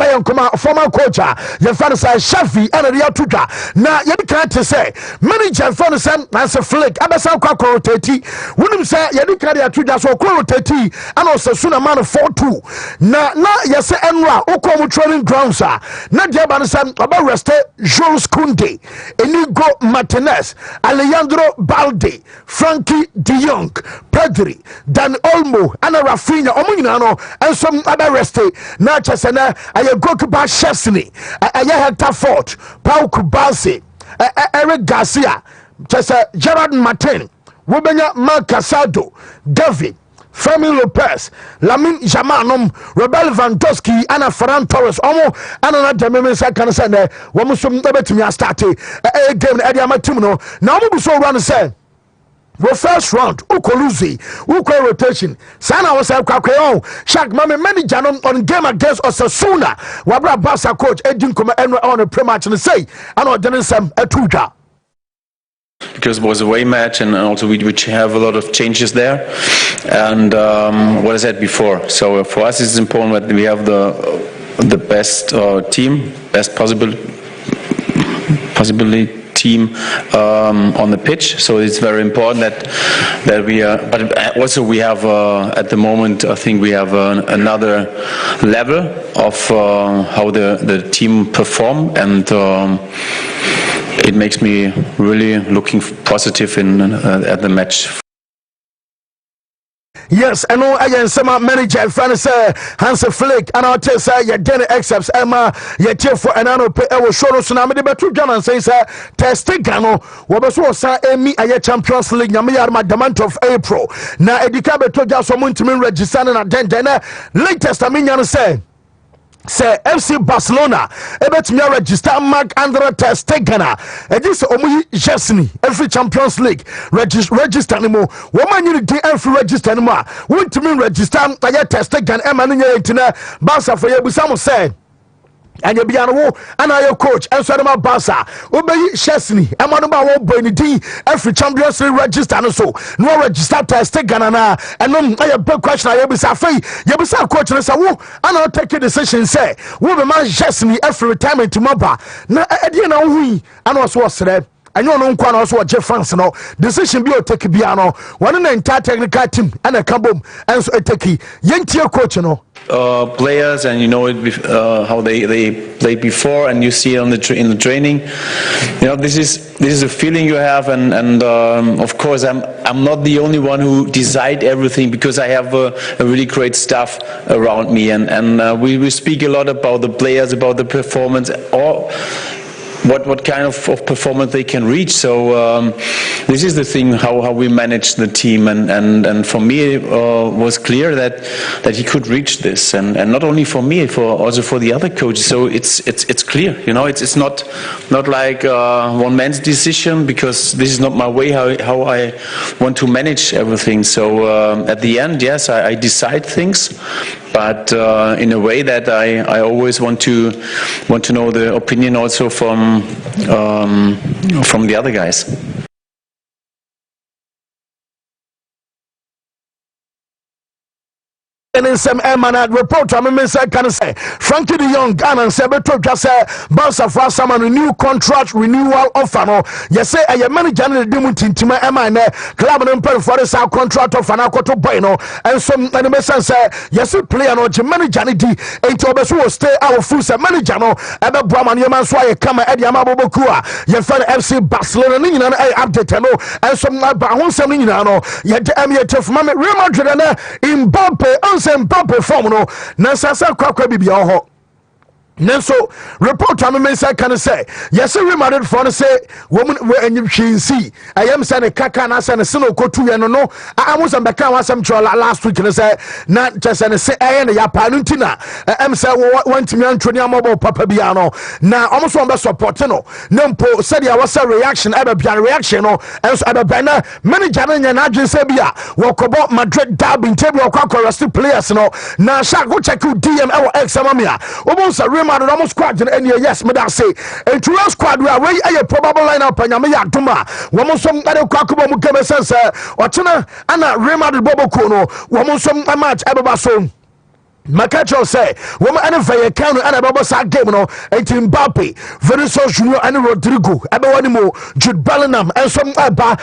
former coach. Your father said Shafi and a Riatuka. Now you can't say manager father son as a flick. Abasa Quaco Teti. Wouldn't say you can't Riatuka so Teti and also soon a man of 4-2. Now, yes, Enra, Okomo training grounds are not Jaban. About Reste, Jules Koundé, Inigo Martinez, Alejandro Balde, Frankie de Jong, Pedri, Dan Olmo, Ana Rafinha, Omunano, and some other Reste, Nachasana, Ayagokuba Chesney, Ayahata Fort, Pau Kubasi, Eric Garcia, Gerard Martin, Wubenya Marc Casado, David. Fermin Lopez, Lamine Yamal, Robert Lewandowski, and Ferran Torres. Omo, and another member say can say ne. Womu so mbeti mi start a game na dia matim no. Na omo so run say. We first round, ukoluzi, uko rotation. Sana was a kwakwe Shaq mame manager on game against Osasuna. Wabra Barca coach Edin Koma on a pre-match and say, I know didn't some etuja. Because it was a away match, and also we have a lot of changes there. And what I said before, so for us it's important that we have the best team, best possible team on the pitch. So it's very important that we are. But also we have at the moment I think we have another level of how the team perform and. It makes me really looking positive at the match. Yes, I know I am some manager friend say Hans Flick and I'll tell say your dinner excepts Emma your tier for an anno pay will show us now the better John and say Testigano was so Emmy a Champions League Yamia the month of April. Now Edikabe to just someone to me register and then latest I mean say say FC Barcelona ebetumi register Mark Andre ter Stegen this omu Chesney every Champions League register no mo woman you dey every register no mo want to register ter Stegen e ma no nya entina Barca for you some say and you be an wo and your coach and so my basa obey Chesney and one about one boy in every Champions League register and so no register test ganana and I big question I be say you be say coach and say wo and I'll take a decision say wo be man Chesney every retirement to maba na e na hu and also sere and you know nkwa also je France no decision be o take bia no one na entire technical team and a kabom and so take yentie coach no players, and you know it how they played before, and you see it on in the training. You know, this is a feeling you have, and of course I'm not the only one who decide everything, because I have a really great staff around me, and we speak a lot about the players, about the performance, or what kind of performance they can reach. So this is the thing, how we manage the team, and for me it was clear that he could reach this, and not only for me, also for the other coaches. So it's clear, you know, it's not like one man's decision, because this is not my way how I want to manage everything. So at the end, yes, I decide things, but in a way that I always want to know the opinion also from the other guys. And in some Emmanuel report, I mean, can say Frankie de Jong and Sebeto just say Barca for some new contract renewal offer. No, yes, say a manager in the Dimutintima Emmanuel club and pay for the contract of an Akoto Bueno, and some animation say yes, player no manager into Obesu stay our full manager no, Ebe Brahman Yaman Sway come at Yamabobo Kua, Yefan FC Barcelona, and I update no, and some Bahon Seminano, yet Emiat Mame Real Madrid in Mbappe. Mbappe form no na sasa kwakwa bibia ho Nenso report I mean say can say yes we married for say woman we anyim hwinsi ayam say ne kaka na say ne se no kotu ye no no amusa mbeka wasam chola last week ne say na just ne say aye ne ya pa no ntina am say wantimi antoni amobo papa bia no na omo be support no nempo said ya was reaction ebe bia reaction no enso ebe ba na manager na nya na adwen say bia wokobo Madrid derby ntable okwa rest players no na sha go check DM e wo X amamia obo man almost squad and yes me that say a true squad we are a probable lineup and ya duma woman some other kwakubo mu keme sense or china ana Real Bobo Kono woman some match ebaba so Makacho say woman and fair can and about sa game no 18 Mbappe Vinicius Junior and Rodrigo ebewani mo Jude Bellingham and some aba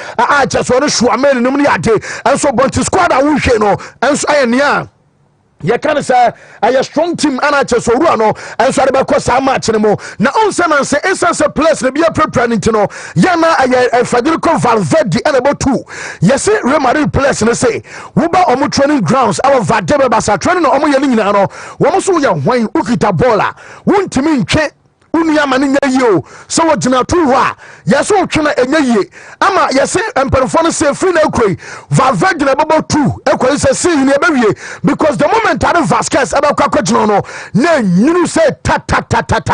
just want to show ameni no ade and so bunch squad a wo hwe no and so aye you can say a strong team and I just no and so because how much anymore now on say it's a place to be a preparing to know yana a Federico Valverde and about two yes Real Madrid place and say wuba omo training grounds our Vadebe basa training omo yeli nyina no wo so ya hwan ukita bola wontimi ntwe unia mani yo so what na tu wa yes o twena enye ama yes emperfor say free na ekoi Valverde na babo 2 ekoi say see ni ebewie because the moment Aaron Vasquez abakwa no na nyunu say ta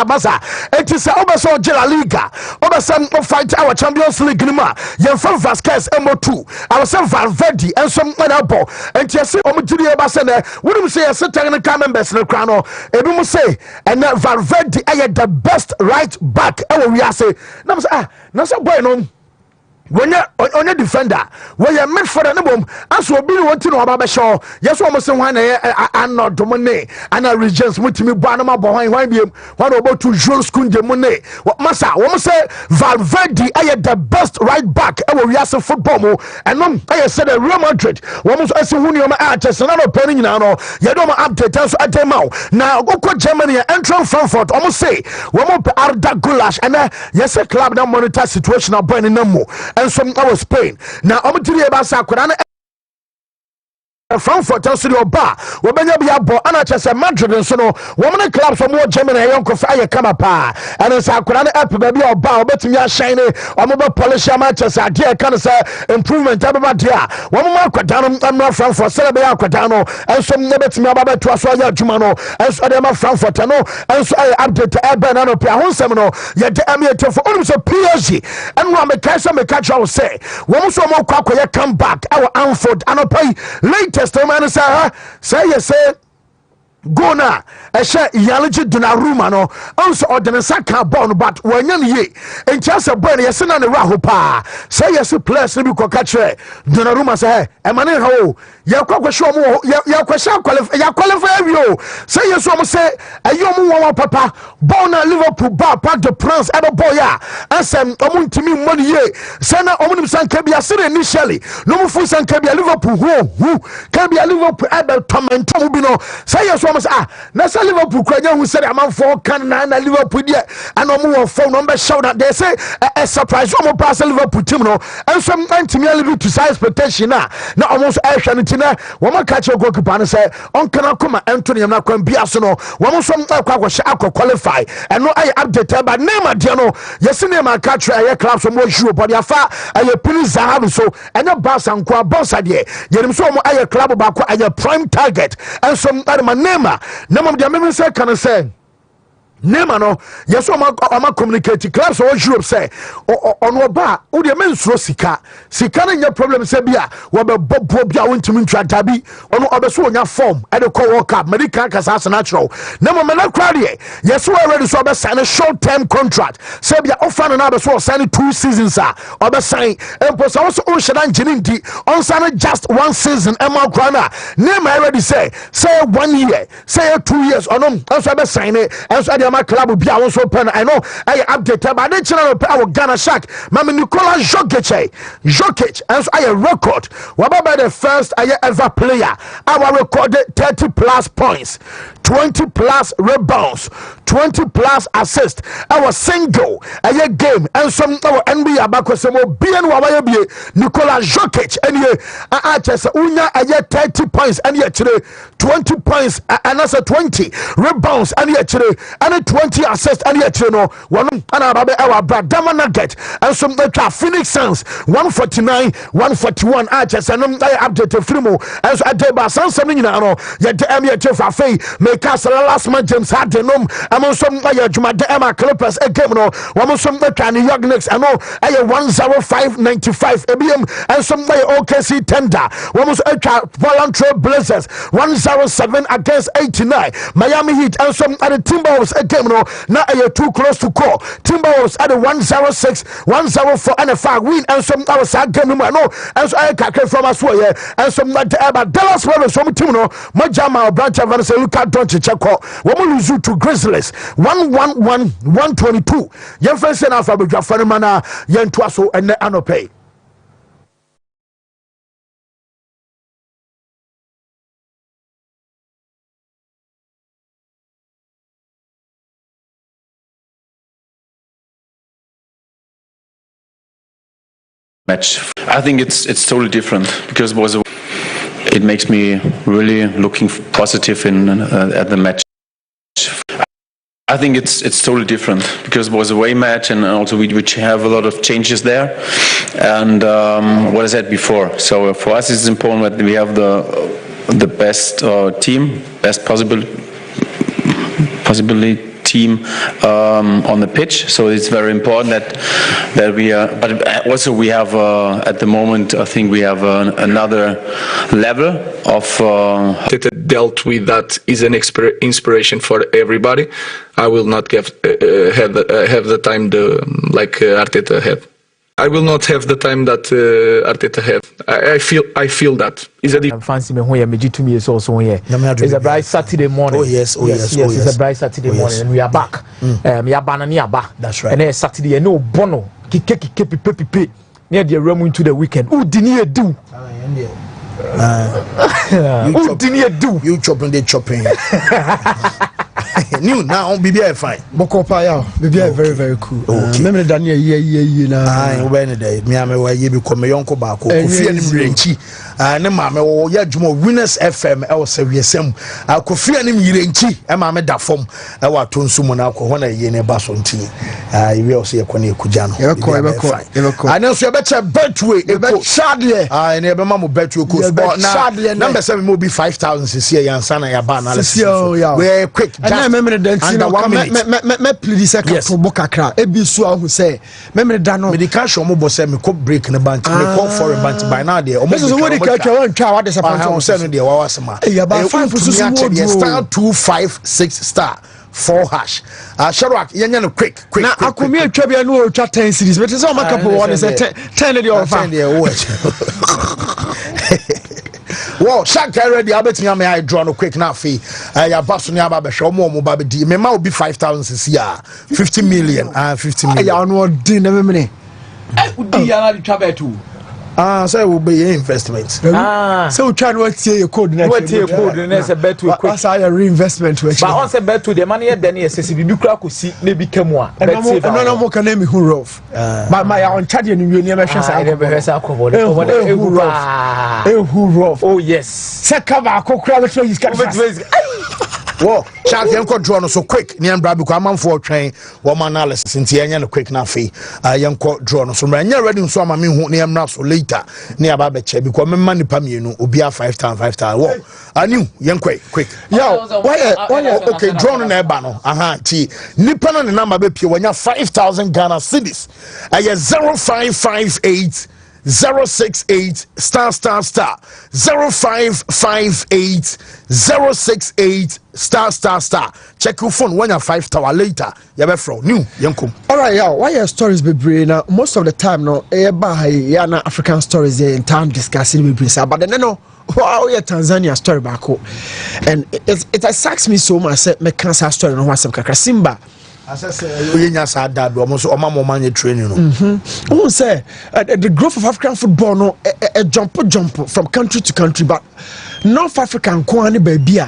basa enti say obeso La Liga obesam fight our Champions League ni ma yemfa Vasquez emo 2 I was say Valverde and some other ball enti yes omugiri e basa na wonum say yes technical members na kra no ebi mu say and Valverde aye the best right back we are say na say na say boy no when you on a defender where you midfielder no bom aso obi want to know about show yes we must say one and not domine and regions mutimi bo anama bo hwan biem one about to Jules Kunde Mone masa we must say Valverde are the best right back we are say football mo and no I said Real Madrid we must say who you ma just na no penny na no you don't update so atema now go Germany enter Frankfurt almost say we must Arda Güler and yes a club that monitor situation about in no and some our Spain now I'm to the Basa Quran Frankfurt also the bar wobenya bia bo ana chese Madrid nso no woman clubs from Germany yonko fa ye kama pa and so akura na app ba bia oba obetumi a shine omoba polish Manchester ade kan say improvement ababa dia woman akwada no amra Frankfurt sele be akwada no and so ne betumi ababa to aso ya adwuma no and so dem Frankfurt no and so update ebe na no pe ahonsem no ye de amiete for onum so PSG and no me kai say me catch you say woman so mo kwa ye come back our Anfield anopai late testament say yes say go na ehye Yaliji Donnarumma no also ordinance ka ball no but wanya ne ye entiasa boy no yese na ne raho pa say yes players no bi ko ka kire Donnarumma say e mane ha o ya kwakwahwe omo ya kwahwe qualify awie say yes omo say ayom won papa ball na Liverpool bar Parc de Prince ebe boy ya asem omo ntimi mmoni ye say na omo nim san ka bia sere initially no mo fu san ka bia Liverpool hu ka bia Liverpool ebe tomentom bi no say yes omo say na say Liverpool kwanya hu say amanfo kan na Liverpool die and omo phone no be shout that they say a surprise omo pass Liverpool team no and some ntimi alibi to size expectation na omo so ehwe no tina woman catch your goalkeeper and say on kana kuma Anthony na kwan bia so no woman so akwa qualify and no I update but name ade no yes name catch your club so mo show but afa aye piniza have so and your boss and kwa boss ade yerim so mo aye club ba kwa aye prime target and some my name de me say can say Nema no yes o communicate clubs or Europe say ono ba wo de mensuro sika na nya problem say bia wo be bobo bia wontimi ntwata bi ono obeso onya form e de call World Cup medical kasa natural nema me na crowd yes we already so be sign a short term contract say bia offer no na be so sign 2 seasons obe sign empo so on sheda ngini ndi on sign just 1 season e ma krana nema already say 1 year say 2 years ono so be sign e so my club be I so pen I know I update but I channel our Ghana Shark mama Nikola Jokic and so I record what about the first I ever player I recorded 30 plus points 20 plus rebounds 20 plus assists our single a game and some our NBA back some bien wa be Nikola Jokic and I just unya 30 points and yet 20 points and that's 20 rebounds and yet and 20 assists and yet no one and our Bradama Nugget and some Phoenix Suns 149 141 just and I update Frimo as I did by something no yet for Faye make us last month James Harden among some Emma Clippers a game no one some New York Knicks and no 105.95 ABM and some OKC Thunder one was voluntary Blazers 107 against 89 Miami Heat and some other Timberwolves a game no now too close to call Timberwolves at the 106 104 and a 5 win and some other side game no and so I can from us way and some like Dallas Mavericks some team no Majama branch of say look at don't check woman lose to Grizzlies 111 122 your friends and alpha be mana yen twaso and anope match. I think it's totally different because it makes me really looking positive at the match. I think it's totally different because it was a away match and also we have a lot of changes there and what I said before. So for us it's important that we have the best team, best possibility team on the pitch, so it's very important that we are. But also we have at the moment I think we have another level of dealt with that is an inspiration for everybody. I will not have the time like Arteta had. I will not have the time that Arteta had. I feel that. Fancy me when you to me is also here. It's a bright Saturday morning. Oh yes. It's a bright Saturday morning, and we are back. We are banana. That's right. And then Saturday, no bono. Kiki. Near the room into the weekend. Who didn't do? Who didn't do? You chopping, they chopping. New now, BBI fine. Mokopa ya, BBI very very cool. Okay. Remember Daniel ye na. Ah, when day. Me ame wa ye bi come yonko ba ko. Kofi anim renchi. Ne mame wo ya dwuma Winners FM e wo sawiesem. Kofi anim yirenchi e mame da fom e wa tonsu mu na ko hona ye ne ba so ntini. Iwe o se ye ko na ekuja no. Ebeko. Anan so ye be che betway e be chadle. Ne be ma mo betway ko sport na. Number 7 mo be 5,000 cc yansa na ya ba analysis. We quick. And I memory under 1 minute. Me please say to boka kra. Ebi so ahu say memory da no. Me the cash omo bo say me ko break ne bank, me ko foreign bank by now there. Omo so what the cash one twa what the I say no there wa wasema. E about 5 so star 256 star 4 hash. Sharak yenya no quick. Na akomi atwa bia no twa 10 series. But say o maka po one say 10 dey offer. 10 dey Well, Shank already. I bet me I draw no quick now fee. Ya basu ni aba be show mo ba be di. Me ma obi 5,000 this year. 50 million. 50 million. Ya no din na me. Udi ya na di travel too. So it will be investment. So we try to work your code next. What your code next bet to quick. That's our reinvestment. But on say bet to the money then yes CCB kura ko si na bi kemwa. No more can name who rough. But my on charge you near me say who rough. Oh yes. Say cover akokura be try his Whoa, Shank yanko draw no so quick. Ni ambra because am for train one analysis nti enya no quick na fe. Yanko draw no so nya ready so am me hu ni amra so later. Ni aba be che because me man nipa mienu obi a 5,000. Whoa. Anu yanko quick. Yo, why okay draw no na eba no. Ti nipa no number be pie wanya 5,000 Ghana cedis. 0558 068 star 0558 068 star. Check your phone when you're 5 tower later. You be from new yankum. All right, yo. Why your stories be brain? Most of the time, no. Na African stories in time discussing with Prince. But then no. Wow, yeah, Tanzania story back home, and it excites me so much. Me cancer story no was some Simba. As I say, you nyasa dad almost omamomanye training. Who say the growth of African football no a jump from country to country, but North African kwani baby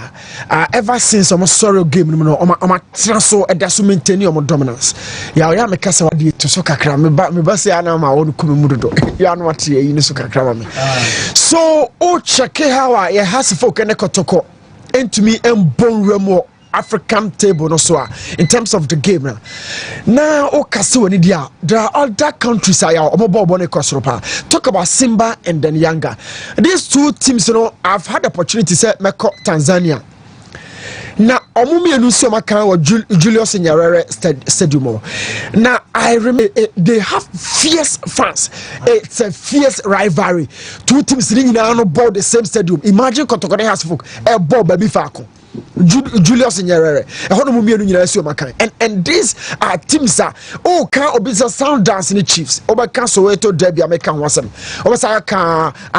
ever since almost sorrow game no oma transfer edaso maintain your dominance. Ya me kasa wadi to so kakra me ba say ana ma wonu kumi mudodo. Ya no wate yi ni so kakra me. So o check how ya has folk ene kotoko into me embonwemo African table no so in terms of the game now there are other countries talk about Simba and then Yanga. These two teams, I've had the opportunity to say Meko Tanzania. Now omumi enusi omaka wa Julius Nyerere Stadium. Now I remember they have fierce fans. It's a fierce rivalry. Two teams ringing on board the same stadium. Imagine Kotokone has folk a ball baby fako. Julius Nyerere and these are teams can obisa sound dance in the Chiefs Obaka Soweto Derby American wasem Obasa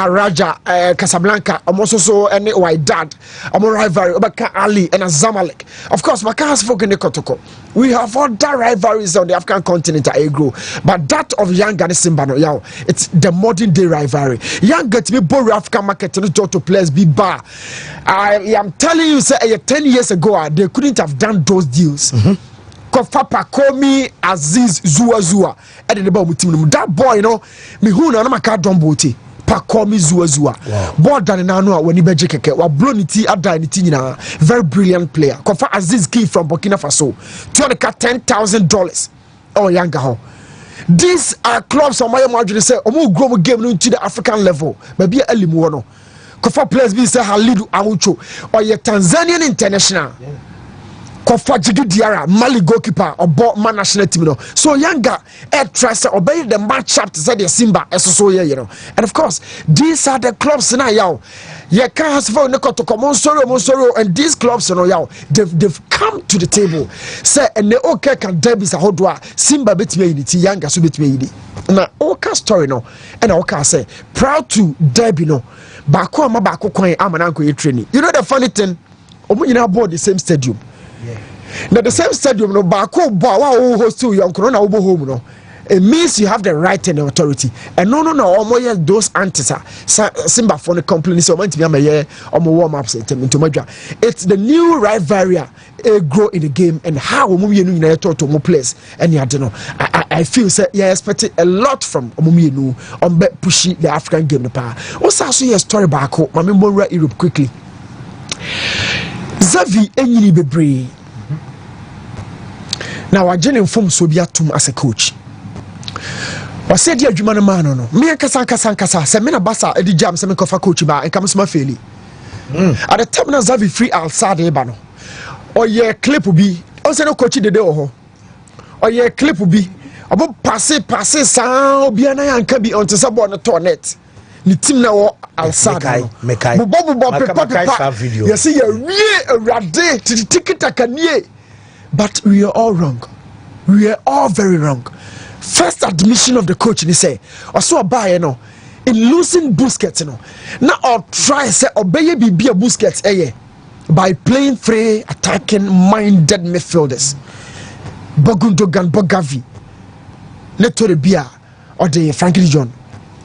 Raja Casablanca almost so any Wydad rivalry Obaka Ali and Zamalek. Of course Maka has spoken the Kotoko. We have other rivalries on the African continent I grow, but that of Yanga and Simba no it's the modern day rivalry. Yanga to be born African market to players be bar. I am telling you, say 10 years ago, they couldn't have done those deals. Kofa Pakomi Aziz Zua at the ball team. That boy, me who na maka domboti. Pakomi Zua. Board than an when he be jeke wa blonity ada anything na very brilliant player. Kofa Aziz Key from Burkina Faso. $10,000. Oh Yanga ho. These are clubs on my margin say omo grow game into the African level. Maybe elimu no. Kofa players be say Halidu Awucho or ye Tanzanian international. Kofa Jigi Diarra, Mali goalkeeper or man national team. So Yanga trust obey the match up to say the Simba so and of course these are the clubs now. Ye can't have for to come on sorrow and these clubs they've come to the table. Say and the okay can derbis a hodwa Simba bet me Yanga so bet me na oka story no and oka say proud to derby no bako ama bako kwan amananko ye training. You know the funny thing omo nyina board the same stadium. Now the same stadium no bako bo host to young corona obo home no. It means you have the right and the authority. And no almost those antis Simba for the complaints so meant to be warm ups into Madra. It's the new rivalry grow in the game and how we to more players and I don't know. I feel expected a lot from Omuminu on pushing the African game the power. What's also a story back home? I remember Europe quickly. Xavi Enyini Bebre. Now I genuine form Sobiatum as a coach. Was said ya Jumano Mano no. Me kasa semina basa edi jam semina coach ba and come fairly. At the time na Xavi free outside Ebano. ɔyɛ clip bi ɔsɛ no coach dede wɔ hɔ ɔyɛ clip bi ɔbɔ passe saa obiara na yanka bi ɔnte sɛ bɔɔl no tɔɔ net ne team na wɔ alsad no bobɔ pepa yɛsɛ yɛwie awurade tiki-taka nie but we are all wrong. We are all very wrong. First admission of the coach ni say also buy no in losing Busquets no now or try say obey be a Busquets by playing three attacking minded midfielders Bogundogan Bogavi Neto Bia or the Frankie John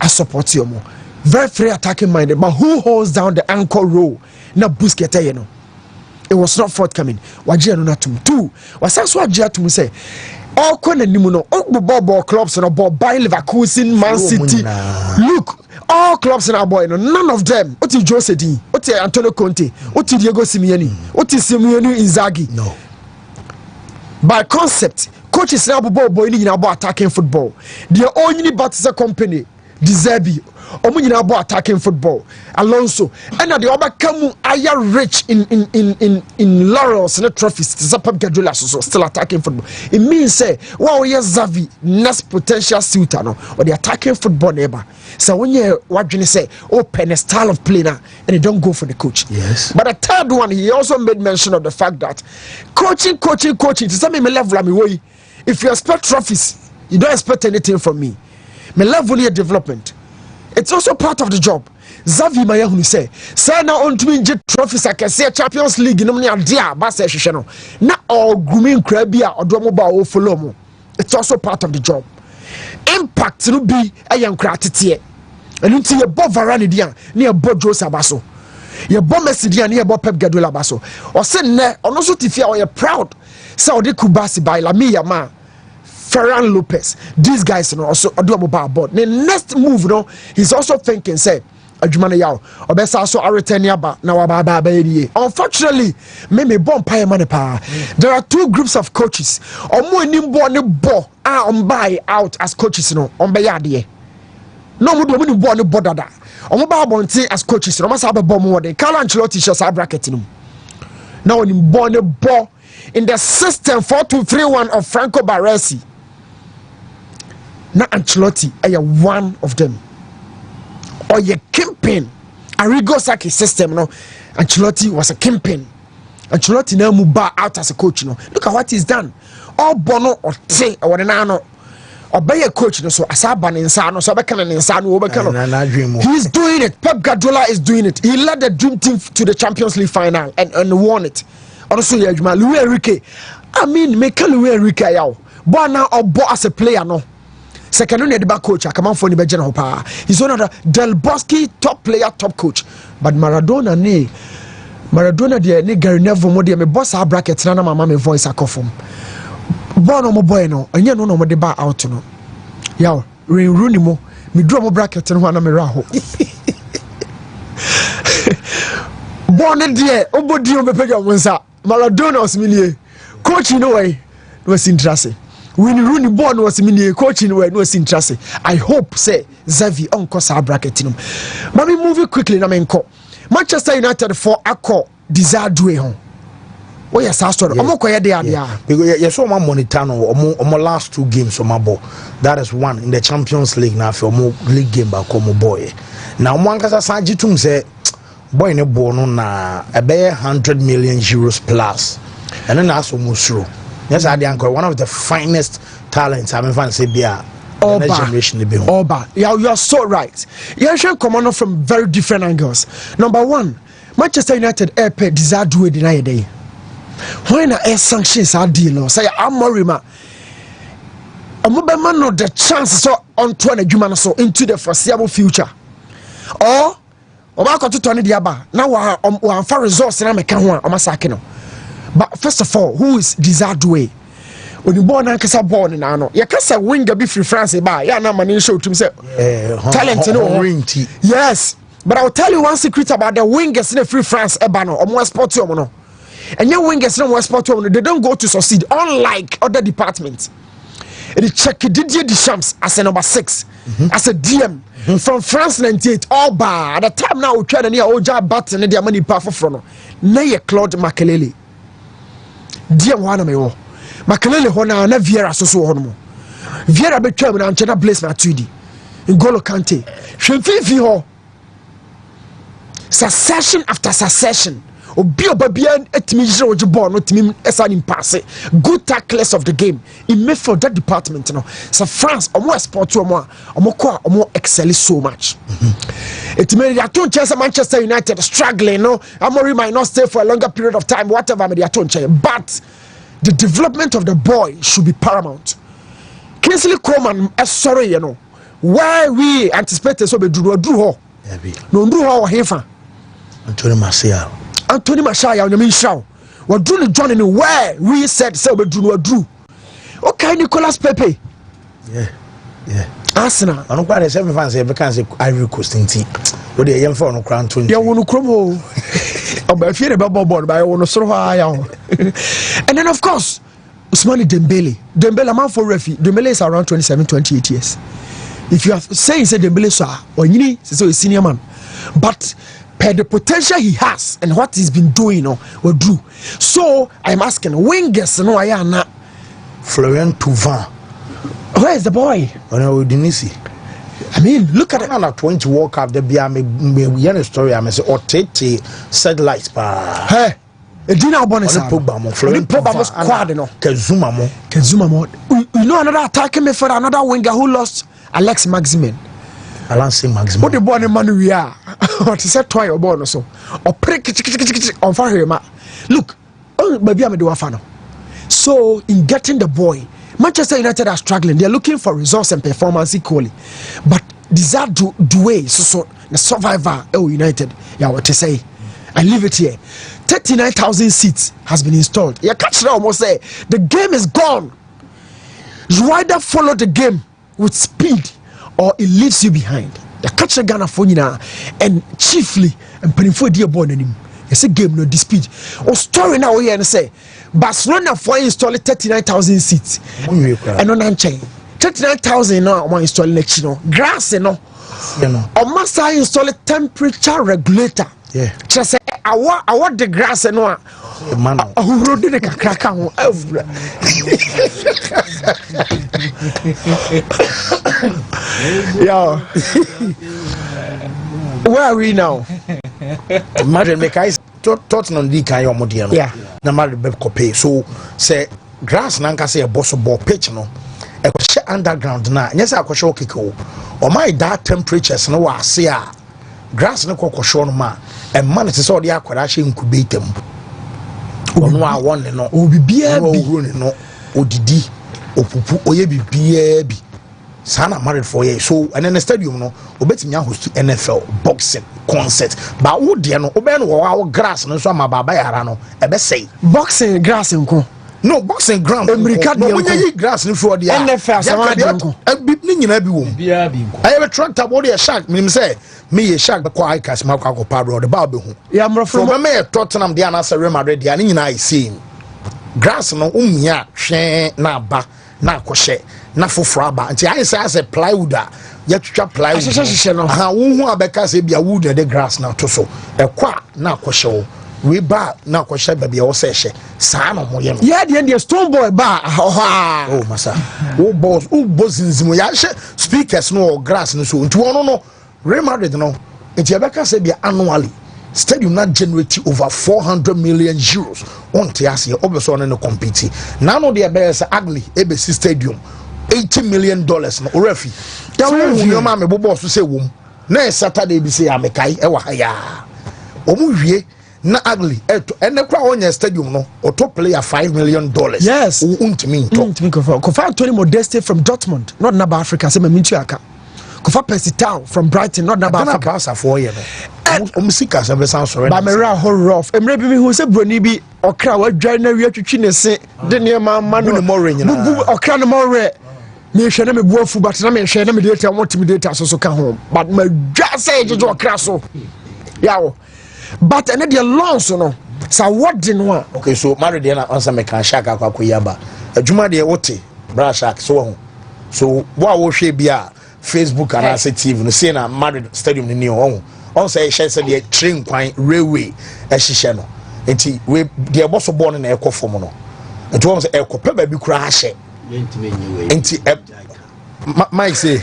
I support you more very free attacking minded but who holds down the anchor role na Busquets no it was not forthcoming. Wajia no natum. Two, wasanso wajia to say all kona nimu no ball clubs no ball by Leverkusen, Man City. Look, all clubs in our boy no none of them. Oti Jose Di, Oti Antonio Conte, Oti Diego Simeone, Oti Simeone Inzaghi. No. By concept, coaches now ball boy ni about attacking football. The only Batista company, Deserbi. Omo nyina bo attacking football Alonso and the other come aya rich in laurels and trophies Pep Guardiola so still attacking football. It means say wow yes Xavi next potential suitor no or the attacking football neighbor so when you wadwene say open a style of play now and they don't go for the coach. Yes, but the third one he also made mention of the fact that coaching to some me level me way if you expect trophies you don't expect anything from me level your development. It's also part of the job. Xavi Mayahunu say now on to get trophies I can say Champions League no money idea but say no na all grooming crabia or domo ba follow mo. It's also part of the job. Impact no be a young gratitude. And until you both Varane dia near Bob Jose Abaso. You bomb Messi dia near Bob Pep Guardiola Baso. Or say ne or also tifia or you're proud. Saudi Kubasi by Lamia Ma. Ferran Lopez, these guys you know, also do about board. The next move, you know, he's also thinking, say, Ajumane Yao, or best also a return yaba now about baby. Unfortunately, maybe bomb pie money power. There are two groups of coaches. Or more nimbo bo are on buy out as coaches, you know, on bayadie. No more do born border that. On mobile bonty as coaches, no must have a bomb more than Carlo Ancelotti shows a bracket in him. Now in born bo in the system 4-2-3-1 of Franco Baresi. Na Ancelotti are one of them. Or your kingpin. Arrigo Saki system, no. Ancelotti was a kingpin. Ancelotti now move out as a coach, no. Look at what he's done. All Bono or Tay or Nano or by a coach, no. So Asaban insano, so Bekan insano, he's doing it. Pep Guardiola is doing it. He led the dream team to the Champions League final and won it. Also, Yajma Luis Enrique. I mean, make Luis Enrique yaw. Boy now or bo as a player, no. Second on the back coach, I come on for the general power. He's one of the Del Bosque top player, top coach. But Maradona the ne Gary Neville modi me boss our bracket na mama me voice akofom. Born no boy no, anya no mo de ba out no. Yaw, Rain Rooney mo, me draw mo bracket no na me ra ho. Born there, obodi o be pega mo nsa. Maradona osmilie. Coach no way. Was interesting. When Rooney born was mini coaching where no interest. I hope say Xavi unko sa bracket no. But me move quickly na menko. Manchester United for akọ desired way hon. Oh yes, I story. Omo koye dey there. Because you saw my monitor no omo last two games on my ball. That is one in the Champions League now for omo league game back omo boy. Now one kasa sanjitum say boy ne ball no na about 100 million euros plus. And then that's almost true. Yes, I did one of the finest talents I'm fan say bia the generation be home. Oba. Yeah, you are so right. You should come on from very different angles. Number one, Manchester United airpay desire do it deny day. When air sanctions are deal, say I'm Morima. Man no the chance so on to an human so into the foreseeable future. Or Obako to Tony Diaba. Now we for resource and I make one on my sakino. But first of all, who is desired way? When you born and kasa born in ano, you can say winger be free France ba. Ya na mani show to say talent no. Yes, but I will tell you one secret about the wingers in the free France eba no. Omo sport you no. And your wingers no sport you no. They don't go to succeed unlike other departments. They check Didier Deschamps as a number 6, as a DM from France 98 all bar. At the time now we try to near Oja Batten and their money powerful from. Now you Claude Makelele. deɛ wa na me wo makelele ho na Vieira so ho no mo Vieira betwa na nche na Blaise Matuidi N'Golo Kante hwemfifi ho succession after succession obi obabia etimi yire oje ball no timi esa ni pass good tacklers of the game in midfield that department no so France omo export to omo excel so much etimi ya ton chance Manchester United struggling no Amorim might not stay for a longer period of time whatever me ya ton chance but the development of the boy should be paramount. Kingsley Coman sorry you know where we anticipated so be drew ho no drew ho hefa Anthony Martial on the show. What drew the Johnny where we said so we drew. Okay, Nicolas Pepe. Yeah. Arsenal. I don't quite 7 fans ever can say Ivory Coast in tea. What they young for no crown 20. You want to crumble. Oh, but I fear about board by one so high. And then of course Ousmane Dembele man for referee. Dembele is around 27-28 years. If you are saying say Dembele or you need so a senior man. But per the potential he has and what he's been doing or do. So I'm asking wingers no I am not Florian Thauvin. Where is the boy? I mean, look at it. On a 20 World Cup, there be a story. I say, or Tete satellite pa. Hey, a dinner bonus. Florian Thauvin squad no. Kezuma mo. You know another attacking me for another winger who lost Alex Maximin. What the boy man we are? What is that toy or bonus so? Or prick on fire. Look, oh baby I'm do a fan. So in getting the boy, Manchester United are struggling. They're looking for results and performance equally. But desire do way so the survivor United. Yeah, what to say? I leave it here. 39,000 seats has been installed. You catch that almost say the game is gone. You either follow the game with speed or it leaves you behind. The catch Ghana for you now, and chiefly and penny for dear born him. It's a game no dispute. Or story now here and say Barcelona for install 39,000 seats. And on unchain 39,000 now one install next grass no. Or must I install a temperature regulator? Yeah. Just say I want the grass and no man. Who rode the crack on yeah. Where are we now? Imagine make I Tottenham di kan your model. Yeah. Na mari be pay. So say grass na nka say a boss ball pitch no. E ko she underground na. Nya say akosho kiko. O my that temperatures no wa say a grass no kokosho no ma. E man se so dey akwara she incubator mu. Ono a won no. Obibia bi. No. Odidi. Opupu oye bibia bi. Sana married for years. So and in the stadium no obetimi host NFL boxing concert but wo de no obe no wo grass no so ma baba yara no ebe say boxing grass nko no boxing ground America no money grass no for de NFL sama de nko ni nyina bi wom bia bi nko aye be tractor body a shark minim say me ye shark be kwa ikas ma kwa pa bro de ba be hu ya mro from me Tottenham de ana say Real Madrid de ani nyina I same grass no umia hwe na ba na akɔhye na foforo aba nti I say as a plywood a yɛtwitwa plywood no ha wo hu abɛka sɛ bia wood de grass na to so ɛkɔ na akɔhye wo we ba na akɔhye ba bia wo sɛ hye saa no mo yɛ no yeah the stone boy ba oh masa wo boss zinzimo ya hye speakers no grass no so nti wono no Real Madrid no nti abɛka sɛ bia annually stadium not generate over 400 million euros on tiasi obeso on no compete now no the best ugly ABC stadium $80 million no refi you ma me bobo so say wom na Saturday bi say amekai e wa haya omu wie na ugly ene kwa onya stadium no auto player $5 million yes untimi kofa Anthony Modeste from Dortmund not Naba Africa say memintu aka kofa Percy Tau from Brighton not Naba Africa Barca for you Musika se sound sorry ba me ra ho rough emre bi hu se broni bi okra wa dwan na wi atwitwi ne se de ne ma no more nyina bu okra no more me hwe na me buafu but na me hwe na me data want me data so ka ho but ma dwa se jeje okra so yawo but ene de loans no sa what no a okay so marry de na answer me kan shaka kwa koyaba adwuma de wote bra shark so ho so wo hwe bia Facebook and as TV no say na Madrid stadium ni ho on say she say the train kwan railway e hihye no enti we the boss born na ekɔ fom no It was a copper baby crash. Enti Mike say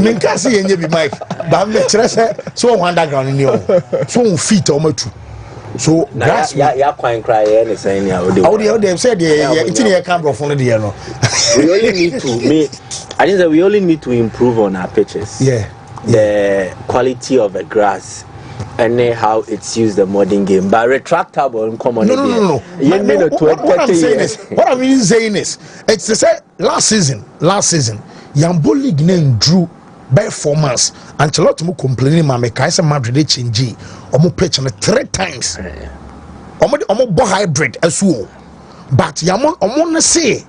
me can see any be Mike but me trust so underground in your so feet or two. So grass ya quite cry any saying ya they said it's in a camera phone the no. We only need to I think that we only need to improve on our pitches. Yeah. The quality of the grass and how it's used the modern game. But retractable and common. No. What I'm saying is, it's to say last season, Yambo League name drew by 4 months. Ancelotti mo complaining ma Kaisa Madrid change omo pitch on 3 times. Omo bo hybrid as well. But omo na say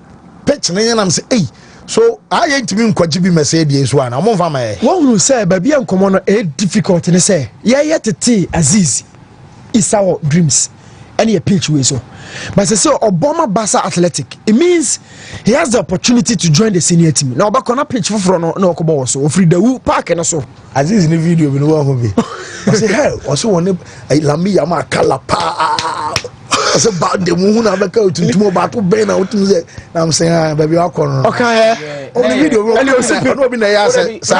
pitch na yanam say hey. So I ain't to be kwajibi Mercedes one. I'm over my. What will say, baby, and come on a difficult and say, yeah, to Aziz is our dreams. Any pitch way so. But I say Obama Bassa Athletic. It means he has the opportunity to join the senior team. Now back on a pitch for no Kobo so free the Woo Park and so. Aziz in the video we know of me. I say hell, also one Lami Yama Kalapa. I said about the moon I go to tomorrow battle Ben out to say I'm saying baby I'll call. Okay. On the video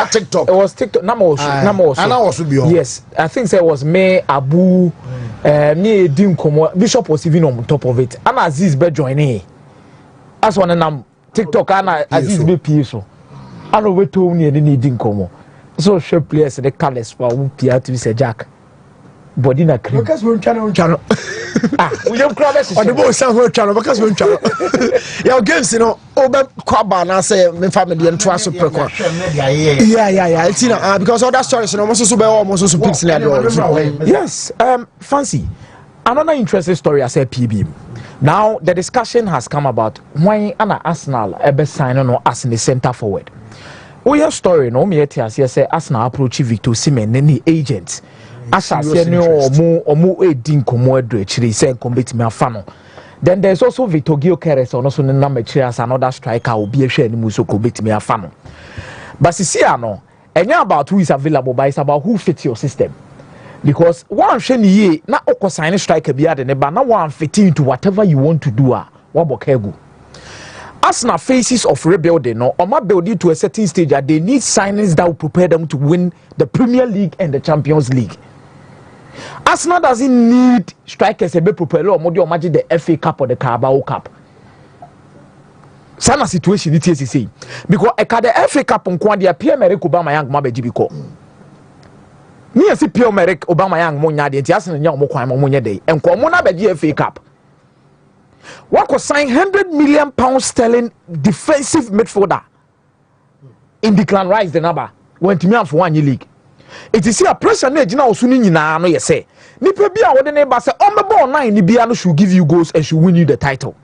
TikTok. It was TikTok Namos. And I was be on. Yes, I think it was me Abu me Dim Komo Bishop was even on top of it. And Aziz be joining. As one and TikTok and Aziz be peaceful. I know we told me any Dim Komo. So show players the colors for Pia to say Jack. Body na cream. Because we're channel. We don't crowd us on the boat sound channel because we're channel. Your games, you know, over Kwaba and say my family and twice super. Yeah. It's because all that stories, you know, almost so picks. Yes, Fancy. Another interesting story I said PB. Now the discussion has come about why Anna Arsenal ever sign on us in the centre forward. We have story no me say Arsenal approach Victor Osimhen any agents. Asase no omo edin komo adre chiri say combat me afano. Then there's also Victor Gyökeres on also number chiri as another striker obi ehwe ani mu so combat me afano. But see no enya about who is available but it's about who fits your system. Because one hwe ni ye na okọ sign striker bia de ne ba na one fit into whatever you want to do wa bokegu. Arsenal faces of rebuilding no or building to a certain stage that they need signings that will prepare them to win the Premier League and the Champions League. Arsenal doesn't need strikers to be prepared or imagine the FA Cup or the Carabao Cup. Sana situation it is say because the FA Cup on Kwandia Pierre-Emerick Aubameyang mabeji biko. Me see Pierre-Emerick Aubameyang mo nya de nti Arsenal nya mo kwan mo nya dey enko mo na beji FA Cup. What could sign £100 million sterling defensive midfielder in Declan Rice the number went to me for 1 year league. It is a pressure na jina osuni nyina no ye say. Nipa bia wo de ne ba say on the ball 9 ni bia no should give you goals and should win you the title.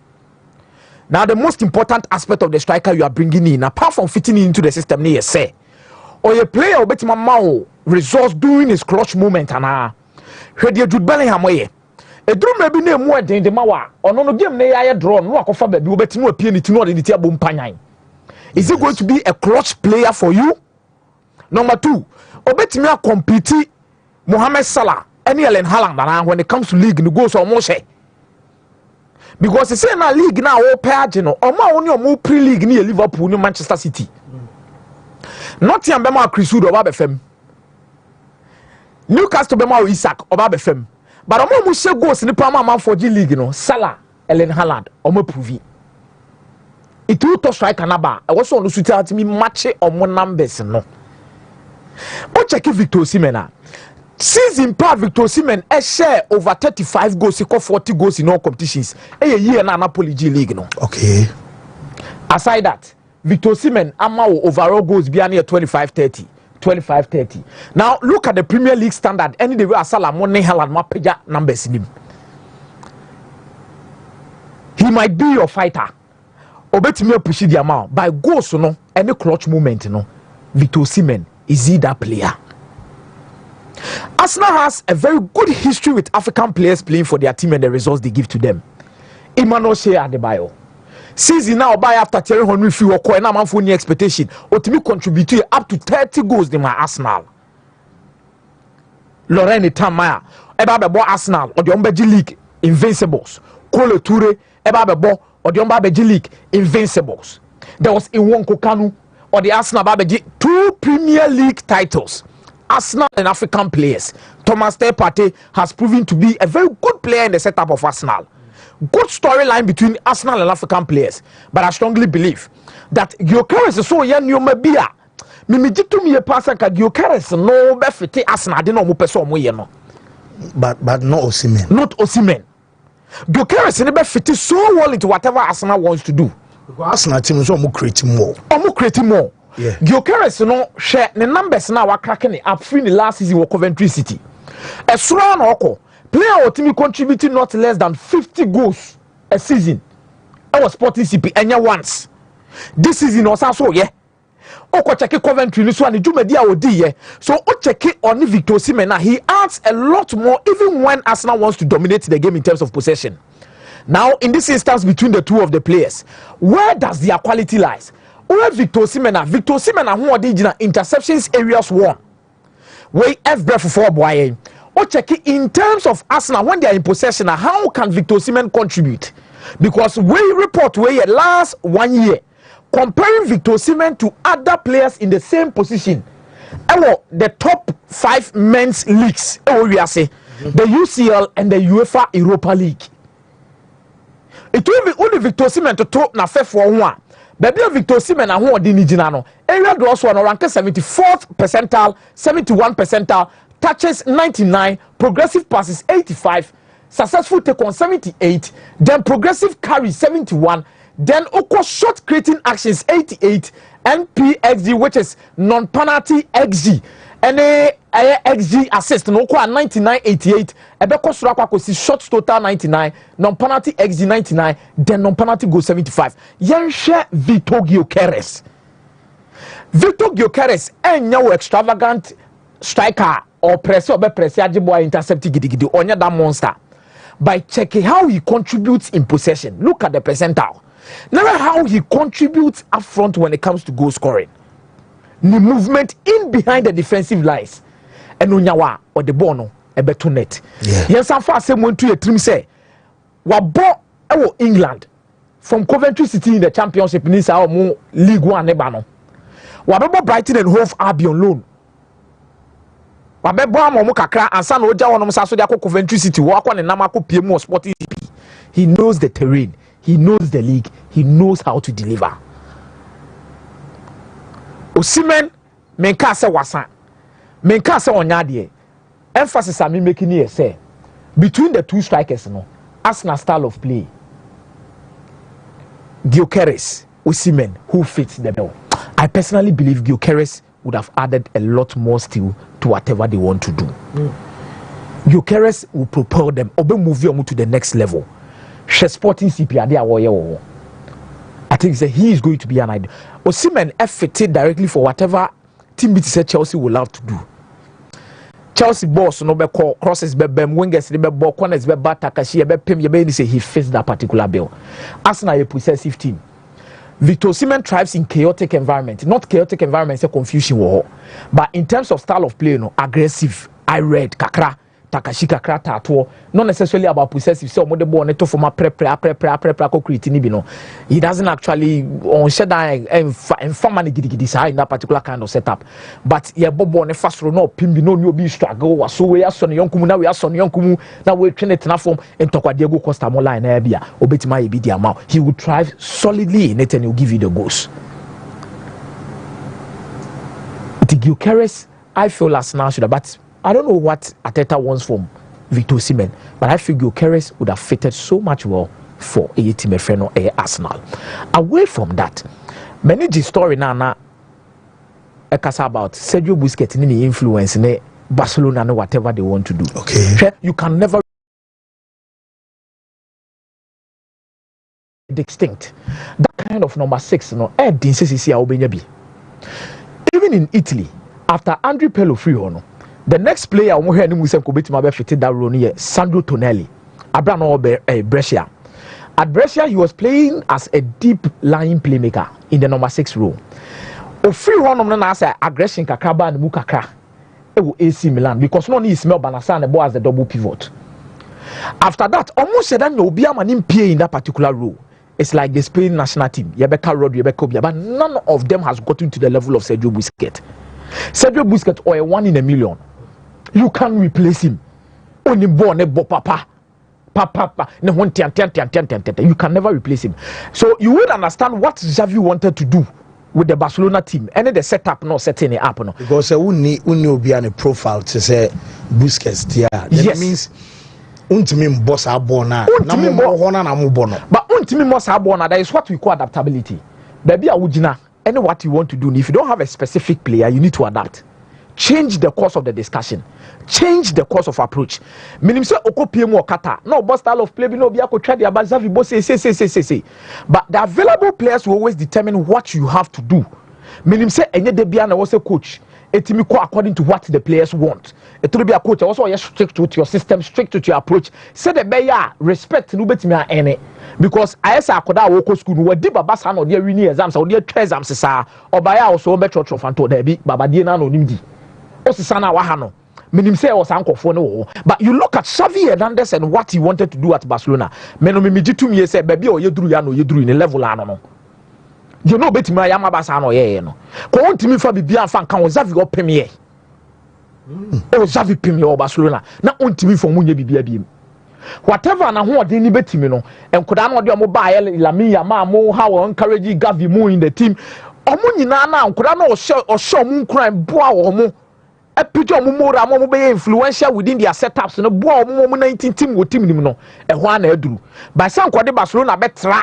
Now the most important aspect of the striker you are bringing in apart from fitting into the system ni ye say or a player obetima ma results during his clutch moment ana. Hwe de Jude Bellingham ye. Edru maybe na emu eden de mawa ono no game na ya draw no akofa ba bi obetinu apie ni tinu ode ti abom panyan. Is it going to be a clutch player for you? Number 2, obetimi a compete Mohamed Salah any Erling Haaland when it comes to league no goals almost share. Because they say na league na o page no omo oni omo pre-league ni Liverpool ni Manchester City. Nottingham be ma Chris Wood oba be fam. Newcastle be ma Isak oba be fam. But omo mu she goals ni pa ma for G League no Salah Erling Haaland omo prove. It will to strike anaba. I was on the suit to me match omo numbers no. But check Victor Osimhen. Season part Victor Osimhen share over 35 goals, he 40 goals in all competitions. A year na Napoli G League no. Okay. Aside that, Victor Osimhen ama overall goals be near 25-30. Now look at the Premier League standard. Any the way Asala Money Haaland ma peja numbers in him. He might be your fighter. Obetimi push the amount by goals no any clutch moment no. Victor Osimhen is he that player? Arsenal has a very good history with African players playing for their team and the results they give to them. Emmanuel Shea Adebayo. Season now by after Thierry Henry free or na man for any expectation. Otimi contribute up to 30 goals in my Arsenal. Laurent Tamaya eba bebo Arsenal or the Umbeji League Invincibles. Kolo Toure eba bebo or the Ombabeji League invincibles. There was Iwonko Kanu or the Arsenal Babeji 2 Premier League titles. Arsenal and African players. Thomas Partey has proven to be a very good player in the setup of Arsenal. Good storyline between Arsenal and African players. But I strongly believe that Gyökeres is so young, you may be a Mimijitu me a person ka Gyökeres no befiti Arsenal de no mo person mo ye no. But not Osimhen. Not Osimhen. Gyökeres ne befiti so well into whatever Arsenal wants to do. Because Arsenal team so mo create more. Mo create more. Yeah. Gyökeres no share the numbers now were cracking up free the last season with Coventry City. A strong oko player or team contributing not less than 50 goals a season. I was Sporting CP and once. This season also so yeah. Oko check Coventry this one Jumedia odi yeah. So o check on Victor Osimhen, he adds a lot more even when Arsenal wants to dominate the game in terms of possession. Now in this instance between the two of the players, where does their quality lies? Where Victor Osimhen who are interceptions areas one. Where F breath for boy. O check it in terms of Arsenal when they are in possession. How can Victor Osimhen contribute? Because we report where last 1 year comparing Victor Osimhen to other players in the same position. The top 5 men's leagues. We are say the UCL and the UEFA Europa League. It will be only Victor Osimhen to talk na fair for one. Baby Victor Osimhen na who odi ni gina no. Area draws one rank 74th percentile, 71 percentile, touches 99, progressive passes 85, successful take on 78, then progressive carry 71, then Oko shot creating actions 88, NPXG which is non-penalty XG. And XG assist no kwa 99.88 ebeko sura kwa kosi shot total 99 non penalty XG 99 then non penalty goal 75 yenhwe Victor Gyökeres enye extravagant striker or press or be press ajibo intercept gidigidi onya that monster by checking how he contributes in possession. Look at the percentile. Never how he contributes up front when it comes to goal scoring. The movement in behind the defensive lines and onyawa or the bono a better net. Yes, so far same went to a trim say wabo England from Coventry City in the Championship in our League One nebano. Wabebo Brighton and Hove Albion loan. Wabebo amomo kakra ansa na oja wonom saso de akọ Coventry City wo akọ ne nam akọ PM Sporting CP. He knows the terrain, he knows the league, he knows how to deliver. Osimhen menka se wasan menka se onyade emphasis am making here say between the two strikers no Arsenal style of play Gyökeres Osimhen who fits the bill. I personally believe Gyökeres would have added a lot more skill to whatever they want to do. Gyökeres will propel them or move them to the next level. She Sporting CP ade awoye. I think that he is going to be an idea. Osimhen fitted directly for whatever team said Chelsea will love to do. Chelsea boss no be call crosses be wingers be ball corners be takashi be pim be say he fits that particular bill. Arsenal a possessive team. Victor Osimhen thrives in chaotic environment. Not chaotic environment, say confusion war. But in terms of style of play, no aggressive, irate, kakra. Takashi kakra tato, not necessarily about possessive. So mo de bo neto for my prep creating no. He doesn't actually on sheda and farm gidi in that particular kind of setup. But yeah, bobo ne fast no pimbi no obi struggle so we are son yonkumu na we are son yonkumu na we train it na form and Tokwa Diego Costa mo line na bia obetima e bi di amount. He will thrive solidly in it and he will give you the goals. The Gyökeres, I feel Arsenal should have, but I don't know what Arteta wants from Victor Osimhen, but I feel Gyökeres would have fitted so much well for a team friend or Arsenal. Away from that, many story now about Sergio Busquets and the influence in Barcelona and whatever they want to do. Okay, you can never distinct that kind of number 6. No, even in Italy, after Andrea Pirlo free no. The next player we hear him say Kobetima fitted that role here, Sandro Tonelli. Abrano Brescia. At Brescia, he was playing as a deep lying playmaker in the number 6 role. O free one na say aggression kakaba and mukaka. E wo AC Milan because no need smell Banasa and the ball as the double pivot. After that, almost said that no be a man in in that particular role. it's like the Spain national team. Rebecca Rodri, Rebecca Obia, but none of them has gotten to the level of Sergio Busquets. Sergio Busquets or a 1 in a million. You can't replace him. Only born a papa. You can never replace him. So you would understand what Xavi wanted to do with the Barcelona team, and the setup not setting it up. No. Because we need be on a profile to say Busquets. That means Wontumi boss abona. But Wontumi boss abona, that is what we call adaptability. Baby awujina, any what you want to do. If you don't have a specific player, you need to adapt. Change the course of the discussion. Change the course of approach. Meaning say okopie mu okata. No boss style of play no be akotwa dia ba Xavi boss say. But the available players will always determine what you have to do. Meaning say enye de bia na was a coach. Etimi ko according to what the players want. Etoro be a coach also you strict to your system, strict to your approach. Say the beya respect no betimi ene. Because ayesa akoda wo ko school no wadi baba sa na odi win exams odi twa exams sa obaya also be church of anto da bi baba die na no nimdi. Osisana wahano. Meaning say was uncle for no. But you look at Xavi Hernandez and what he wanted to do at Barcelona. Meno mimiji to me say baby or yedru ya no yedru in level ano. You know beti ma yama basa no ye no. Ko ontimi fa bibia fa kan Xavi go premier. Xavi premier Barcelona. Na ontimi for munye bibia biem. Whatever na ho odin ni betimi no. Enkoda na ode omo ba ye Lamine Yamal mo how encourage Gavi mo in the team. Omo nyina na enkoda na o mu nkran boa omo. A picture of Mumora be influential within their setups. No, boy, 19 team with team no. A one edu. By some quad Barcelona betra.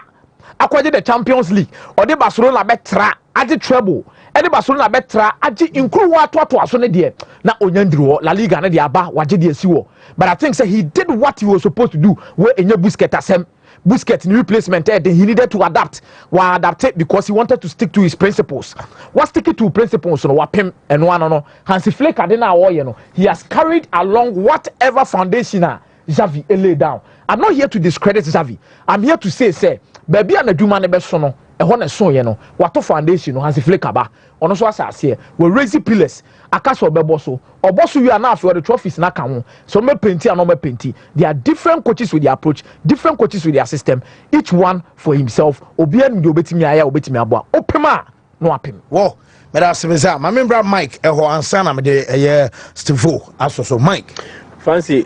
According the Champions League or the Barcelona betra. At the treble. And the Barcelona betra. At the include what was on the dear. Now Onyandro La Liga and the Aba Wajidi Siwo. But I think so he did what he was supposed to do. Where in your Busquets Busquets new replacement he needed to adapt. Why adapt it? Because he wanted to stick to his principles. What sticking to principles no wapim and one no Hansi Flick adena or you know he has carried along whatever foundation Xavi laid down. I'm not here to discredit Xavi. I'm here to say baby and aduma ne beso no ehon ne so ye no wato foundation no Hansi Flick aba ono so asase we raise pillars akaso bebo so oboso wi ana afo the trophies na ka ho so me penti and no me penti. There are different coaches with their approach, different coaches with their system, each one for himself. Obi an di obetimi aya obetimi aboa opema no apem wo me da semeza my member Mike eho ansa na me de Steve aso Mike Fancy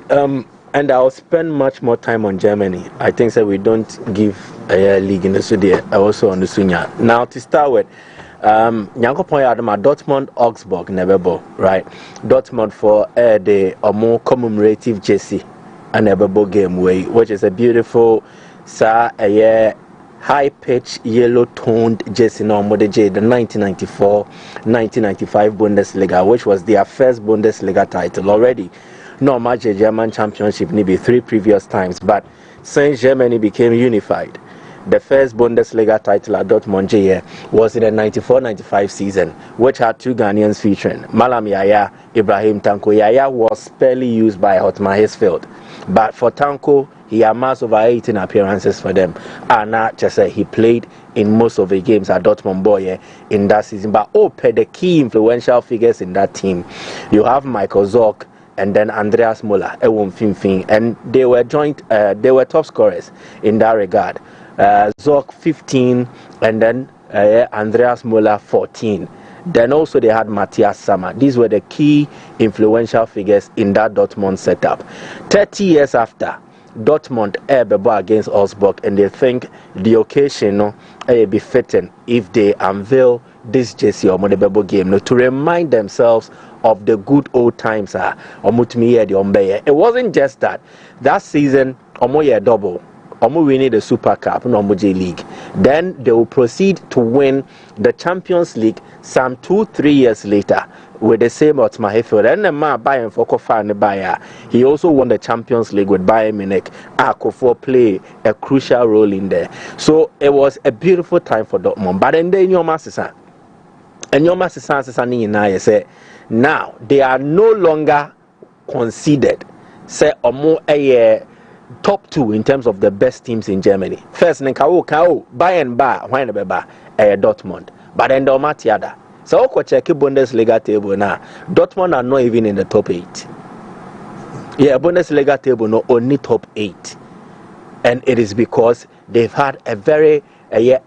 and I'll spend much more time on Germany. I think that we don't give a league in the Sudia also on the Sunya. Now to start with, Nyanko Poyadama Dortmund Augsburg Nebebo, right? Dortmund for the more commemorative jersey and Nebebo game way, which is a beautiful high pitch yellow toned jersey no the 1994-1995 Bundesliga, which was their first Bundesliga title already. No match a German championship maybe 3 previous times, but since Germany became unified, the first Bundesliga title at Dortmund was in the 94-95 season, which had 2 Ghanaians featuring. Malam Yaya, Ibrahim Tanko. Yaya was sparely used by Hotman Hirsfeld, but for Tanko, he amassed over 18 appearances for them. And just he played in most of the games at Dortmund boy in that season. But the key influential figures in that team, you have Michael Zorc, and then Andreas Müller, and they were they were top scorers in that regard. Zorc 15, and then Andreas Müller 14. Then also they had Matthias Sammer. These were the key influential figures in that Dortmund setup. 30 years after, Dortmund bebo against Augsburg, and they think the occasion be fitting if they unveil this jersey or Modebebo game to remind themselves of the good old times. It wasn't just that. That season, Omoye double. Omo winning the Super Cup, no J League. Then they will proceed to win the Champions League some 2-3 years later with the same Otmar Hirsfeld. And the man Bayern for Bayer, he also won the Champions League with Bayern Munich. Akofo play a crucial role in there. So it was a beautiful time for Dortmund. But then your master and your master say now they are no longer considered say a top 2 in terms of the best teams in Germany. First, Bayern Dortmund, but then the Matiada. So, check Bundesliga table now. Dortmund are not even in the top 8. Yeah, Bundesliga table no only top 8, and it is because they've had a very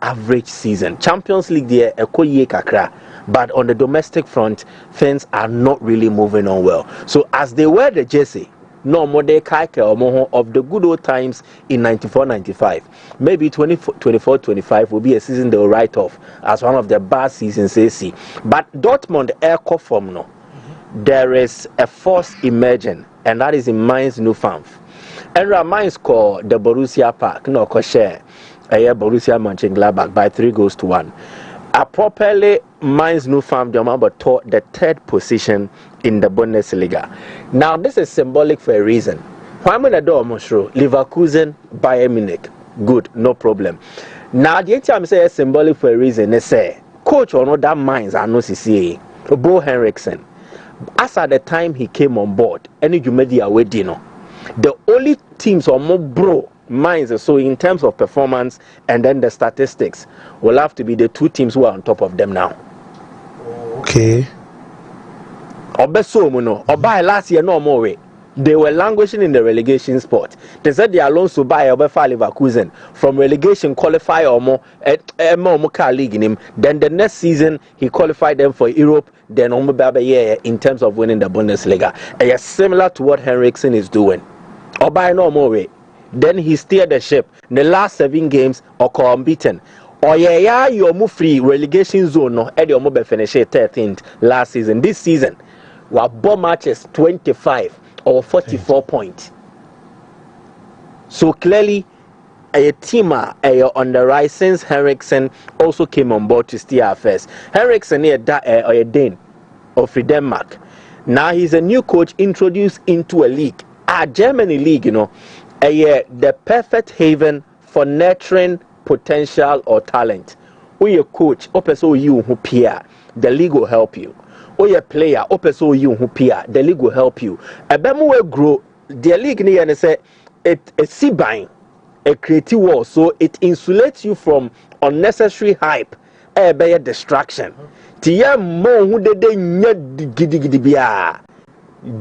average season. Champions League there ekoye kakra, but on the domestic front things are not really moving on well. So as they wear the jersey, no more they of the good old times in 94-95. Maybe 24-25 will be a season they will write off as one of the bad seasons they see. But Dortmund airco form no. There is a force emerging, and that is in Mainz Newfoundland. And Mainz called the Borussia Park, no share Borussia Mönchengladbach by 3-1. A properly Mainz Newfoundland but taught the third position in the Bundesliga. Now this is symbolic for a reason. Why am I Leverkusen, Bayern Munich, good, no problem. Now the time say symbolic for a reason. They say coach or not that Mainz are no CCA, Bo Henriksen. As at the time he came on board, any media away dino. The only teams are more bro Mainz. So in terms of performance and then the statistics, will have to be the two teams who are on top of them now. Okay. Obai last year no more way. They were languishing in the relegation spot. They said they are loans to buy Obefa Leverkusen from relegation qualify or more league in him. Then the next season he qualified them for Europe. Then in terms of winning the Bundesliga, similar to what Henriksen is doing. Obai no more way. Then he steered the ship. The last 7 games are unbeaten. You're move free relegation zone. No, Eddie Omobe finished 13th last season. This season, we bomb matches 25 or 44 points. So clearly, a team on the rise since Henriksen also came on board to steer affairs. Henriksen is a Dane of Denmark. Now he's a new coach introduced into a league, a Germany league, you know, the perfect haven for nurturing potential or talent. Or your coach, opeso you who peer, the league will help you. Or your player, opeso you who peer, the league will help you. A bemu will grow the league near and say it see buying a creative wall, so it insulates you from unnecessary hype, a distraction. Tia mo who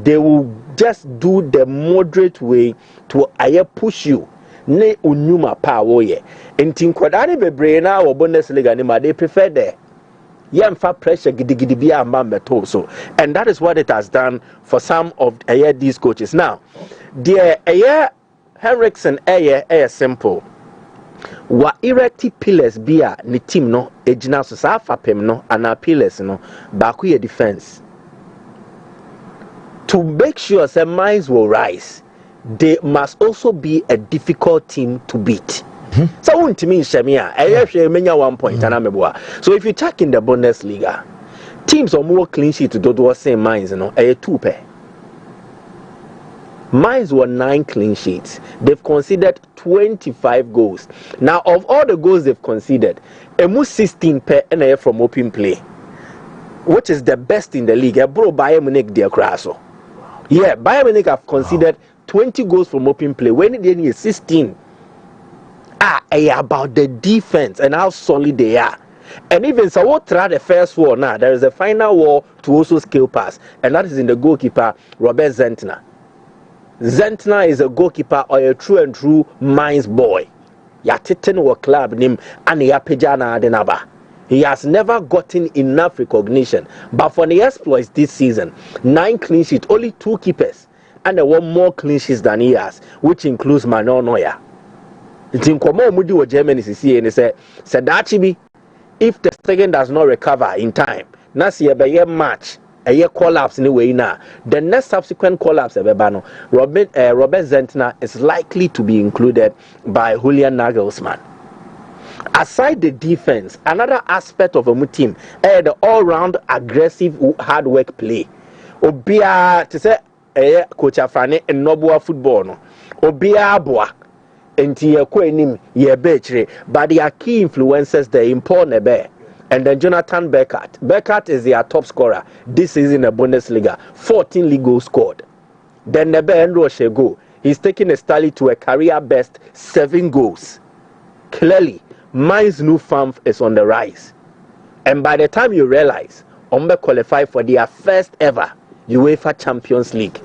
they will just do the moderate way to push you. Ne unuma power ye. Enti nkwadane bebre na wo Bundesliga ni ma they prefer there. Yemfa pressure gidi bia mambeto so. And that is what it has done for some of these coaches. Now, the Henriksen simple. Wa erecti pillars bia ni team no ejina so sa fapem no ana pillars no ba ku ye defense. To make sure that Mainz will rise, they must also be a difficult team to beat. So Wontumi Shemia, 1 point. So if you check in the Bundesliga, teams are more clean sheet to do the same Mainz, you know, a 2 pair. Mainz were 9 clean sheets. They've conceded 25 goals. Now, of all the goals they've conceded, a 16 pair and from open play, which is the best in the league. Bro, Bayern Munich their crasso. Yeah, Bayern Munich have considered 20 goals from open play. When they need 16, about the defense and how solid they are. And even so, what try the first war now? There is a final war to also skill pass, and that is in the goalkeeper Robert Zentner. Zentner is a goalkeeper or a true and true Mainz boy. Yatiten wa club name and yapejana adenaba. He has never gotten enough recognition. But for the exploits this season, 9 clean sheets, only 2 keepers, and there were more clean sheets than he has, which includes Manuel Neuer. It's in Mudi with Germany, and they said that if the second does not recover in time, next year by year match, a year collapse anyway now, the next subsequent collapse of Robert Zentner is likely to be included by Julian Nagelsmann. Aside the defense, another aspect of a team, the all-round aggressive hard work play. Obia to say coach Afrane and Nobua football no. Obia boa enti ye ko enim ye betray, but their key influences the important nebe. And then Jonathan Beckert. Beckert is their top scorer this season in the Bundesliga, 14 league goals scored. Then Nebe Enro Shego, he's taking a tally to a career best 7 goals. Clearly, Mainz Newfoundland is on the rise. And by the time you realize, Ombe qualified for their first ever UEFA Champions League.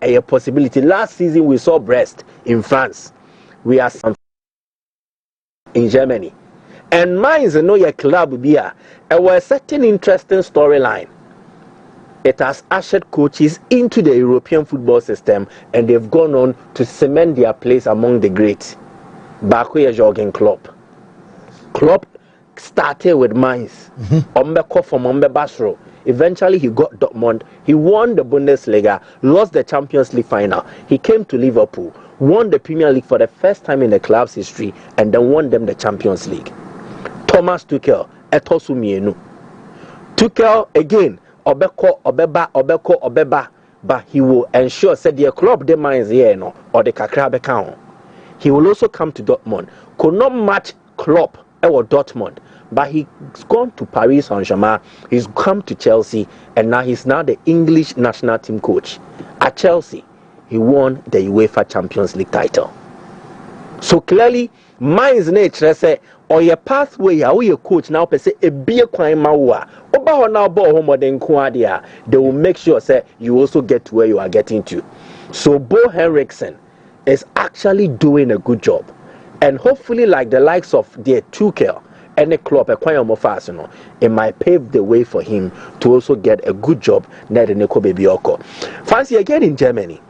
A possibility. Last season we saw Brest in France. We are some in Germany. And Mainz no your club beer. There was a certain interesting storyline. It has ushered coaches into the European football system, and they've gone on to cement their place among the greats. Back here, Jürgen Klopp. Klopp started with Mainz. Ombeko from Ombe Basro. Eventually, he got Dortmund. He won the Bundesliga, lost the Champions League final. He came to Liverpool, won the Premier League for the first time in the club's history, and then won them the Champions League. Thomas Tuchel, Etosu Mienu. Tuchel again. Obeba, but he will ensure said the club the Mainz here no or the kakra beka. He will also come to Dortmund. Could not match Klopp or Dortmund, but he's gone to Paris Saint-Germain. He's come to Chelsea, and now he's the English national team coach. At Chelsea, he won the UEFA Champions League title. So clearly, Mainz nature say or your pathway, how your coach now per se a beer crime mawa. Oba now ball home than Quadia. They will make sure say you also get to where you are getting to. So Bo Henriksen is actually doing a good job, and hopefully, like the likes of the Tuchel and the club, it might pave the way for him to also get a good job. Fancy again in Germany.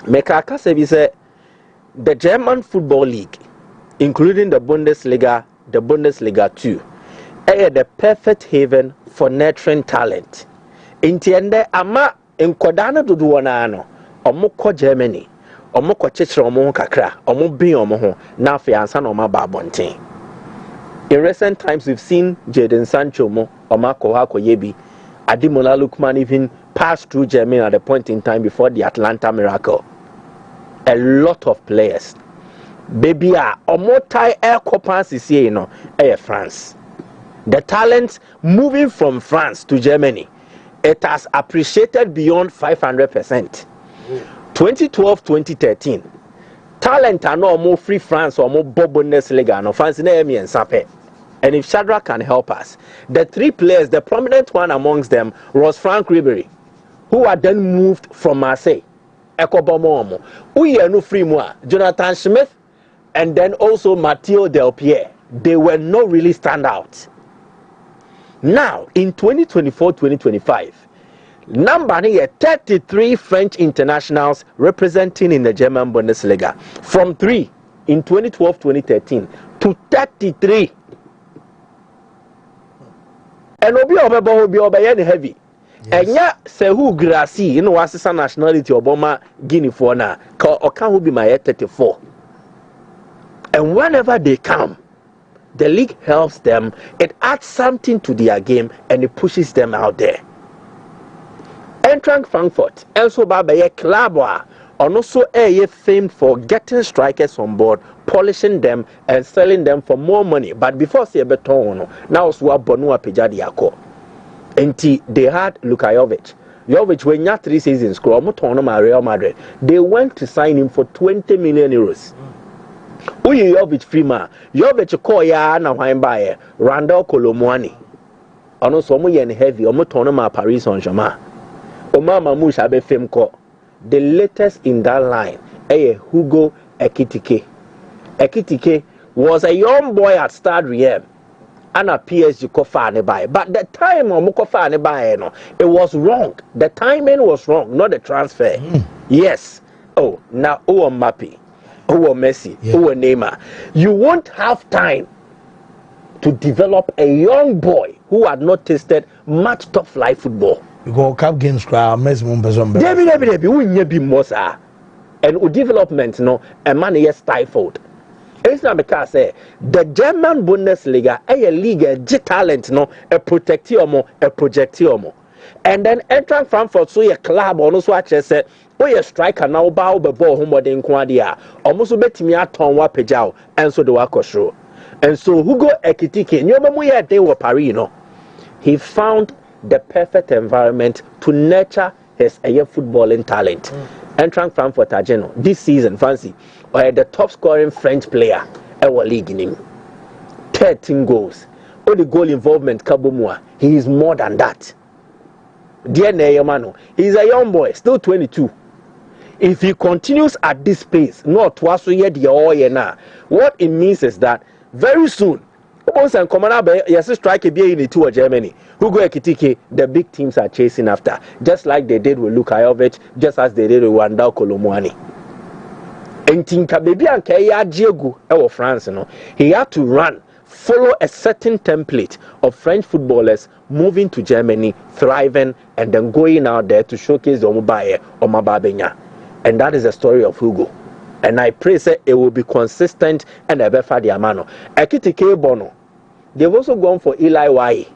Mekaka say the German Football League, including the Bundesliga 2, is the perfect haven for nurturing talent. Intiende ama enkodana duduwana ano, omoko Germany, omoko chichira omo kakra, omo bin omo ho, na afi ansa na oma babonten. In recent times, we've seen Jadon Sancho mo, omako hako yebi, Ademola Lookman even passed through Germany at a point in time before the Atlanta Miracle. A lot of players. Baby, omotai air coupons is here, France. The talent moving from France to Germany, it has appreciated beyond 500%. 2012-2013, talent are no more free France or more Bundesliga, no France name and Sape. And if Shadrach can help us, the three players, the prominent one amongst them was Frank Ribery, who had then moved from Marseille. Ekobomomo, Uyenu Frimoa, Jonathan Smith, and then also Matteo Del Pier. They were not really standouts. Now, in 2024-2025, number 33 French internationals representing in the German Bundesliga. From 3 in 2012-2013 to 33. And obi obey heavy. And yeah, say who Grassi, you know, what's the nationality Obama Guinea for now, or can who be my 34. And whenever they come, the league helps them, it adds something to their game, and it pushes them out there. Eintracht Frankfurt, also by a club, and also famed for getting strikers on board, polishing them, and selling them for more money. But before say beton, now Swa Bonua Pejadiako. And they had Luka Jovic when you 3 seasons, Real Madrid. They went to sign him for 20 million euros. Uyi Jovic Frima, Jovic call ya na wine buyer, Randall Colomwani. Ono so mo yen heavy, omo tono ma Paris Saint-Germain. Oma Mamouche abe fame call. The latest in that line, Hugo Ekitike. Ekitike was a young boy at Stade Riem. And a PSG Kofane buy. But the time of Mukofane buy, it was wrong. The timing was wrong, not the transfer. Yes. Oh, now Mappy. Messi, Neymar. You won't have time to develop a young boy who had not tasted much top flight football. You go cup games crowd, Messi Mumbazombe. Debbie, we need be Mosa. And development, a man is stifled. It's not because the German Bundesliga a league a talent a protectiomo, a projectiomo. And then Eintracht Frankfurt so a club on also said, oh, a striker now bow the ball home in Quadia, almost bet me at Tom Wapejao, and so the Wakosho. And so Hugo Ekitike, you they were Parino. He found the perfect environment to nurture his footballing talent. Eintracht Frankfurt Ageno this season, fancy, or the top scoring French player ever league in him. 13 goals. All the goal involvement, Kabumua, he is more than that. Dear Neyamano, he's a young boy, still 22. If he continues at this pace, not twice a year, what it means is that very soon. Once and Commander, yes, strike a beer in the two of Germany. Hugo Ekitike, the big teams are chasing after, just like they did with Luka Jovic, just as they did with Wanda Kolomwani. And Tinka Baby and Kaya Diego of France, he had to follow a certain template of French footballers moving to Germany, thriving, and then going out there to showcase the Omubaye or Mababenya. And that is the story of Hugo. And I pray that it will be consistent and ever for the Amano. Ekitike Bono. They've also gone for Eli Wai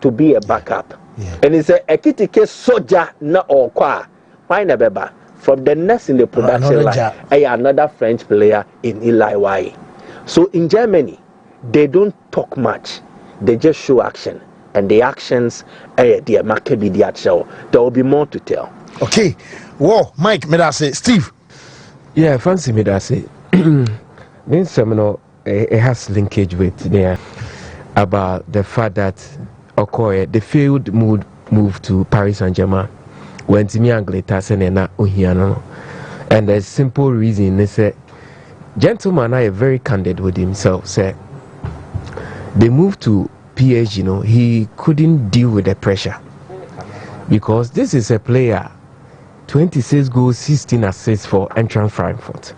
to be a backup. Yeah. And it's a Ekitike soldier na or kwa. Why never? From the next in the production line, another French player in Eli Wai. So in Germany, they don't talk much. They just show action. And the actions, the market be the show. There will be more to tell. Okay. Whoa, Mike, me that say, Steve. Yeah, fancy me that say. This seminar, it has linkage with there about the fact that Okoye, the failed move to Paris Saint-Germain, when Timi Angleta Senena Ohiano. And the simple reason is that gentleman are very candid with himself. Say they moved to PSG, he couldn't deal with the pressure because this is a player 26 goals, 16 assists for Eintracht Frankfurt.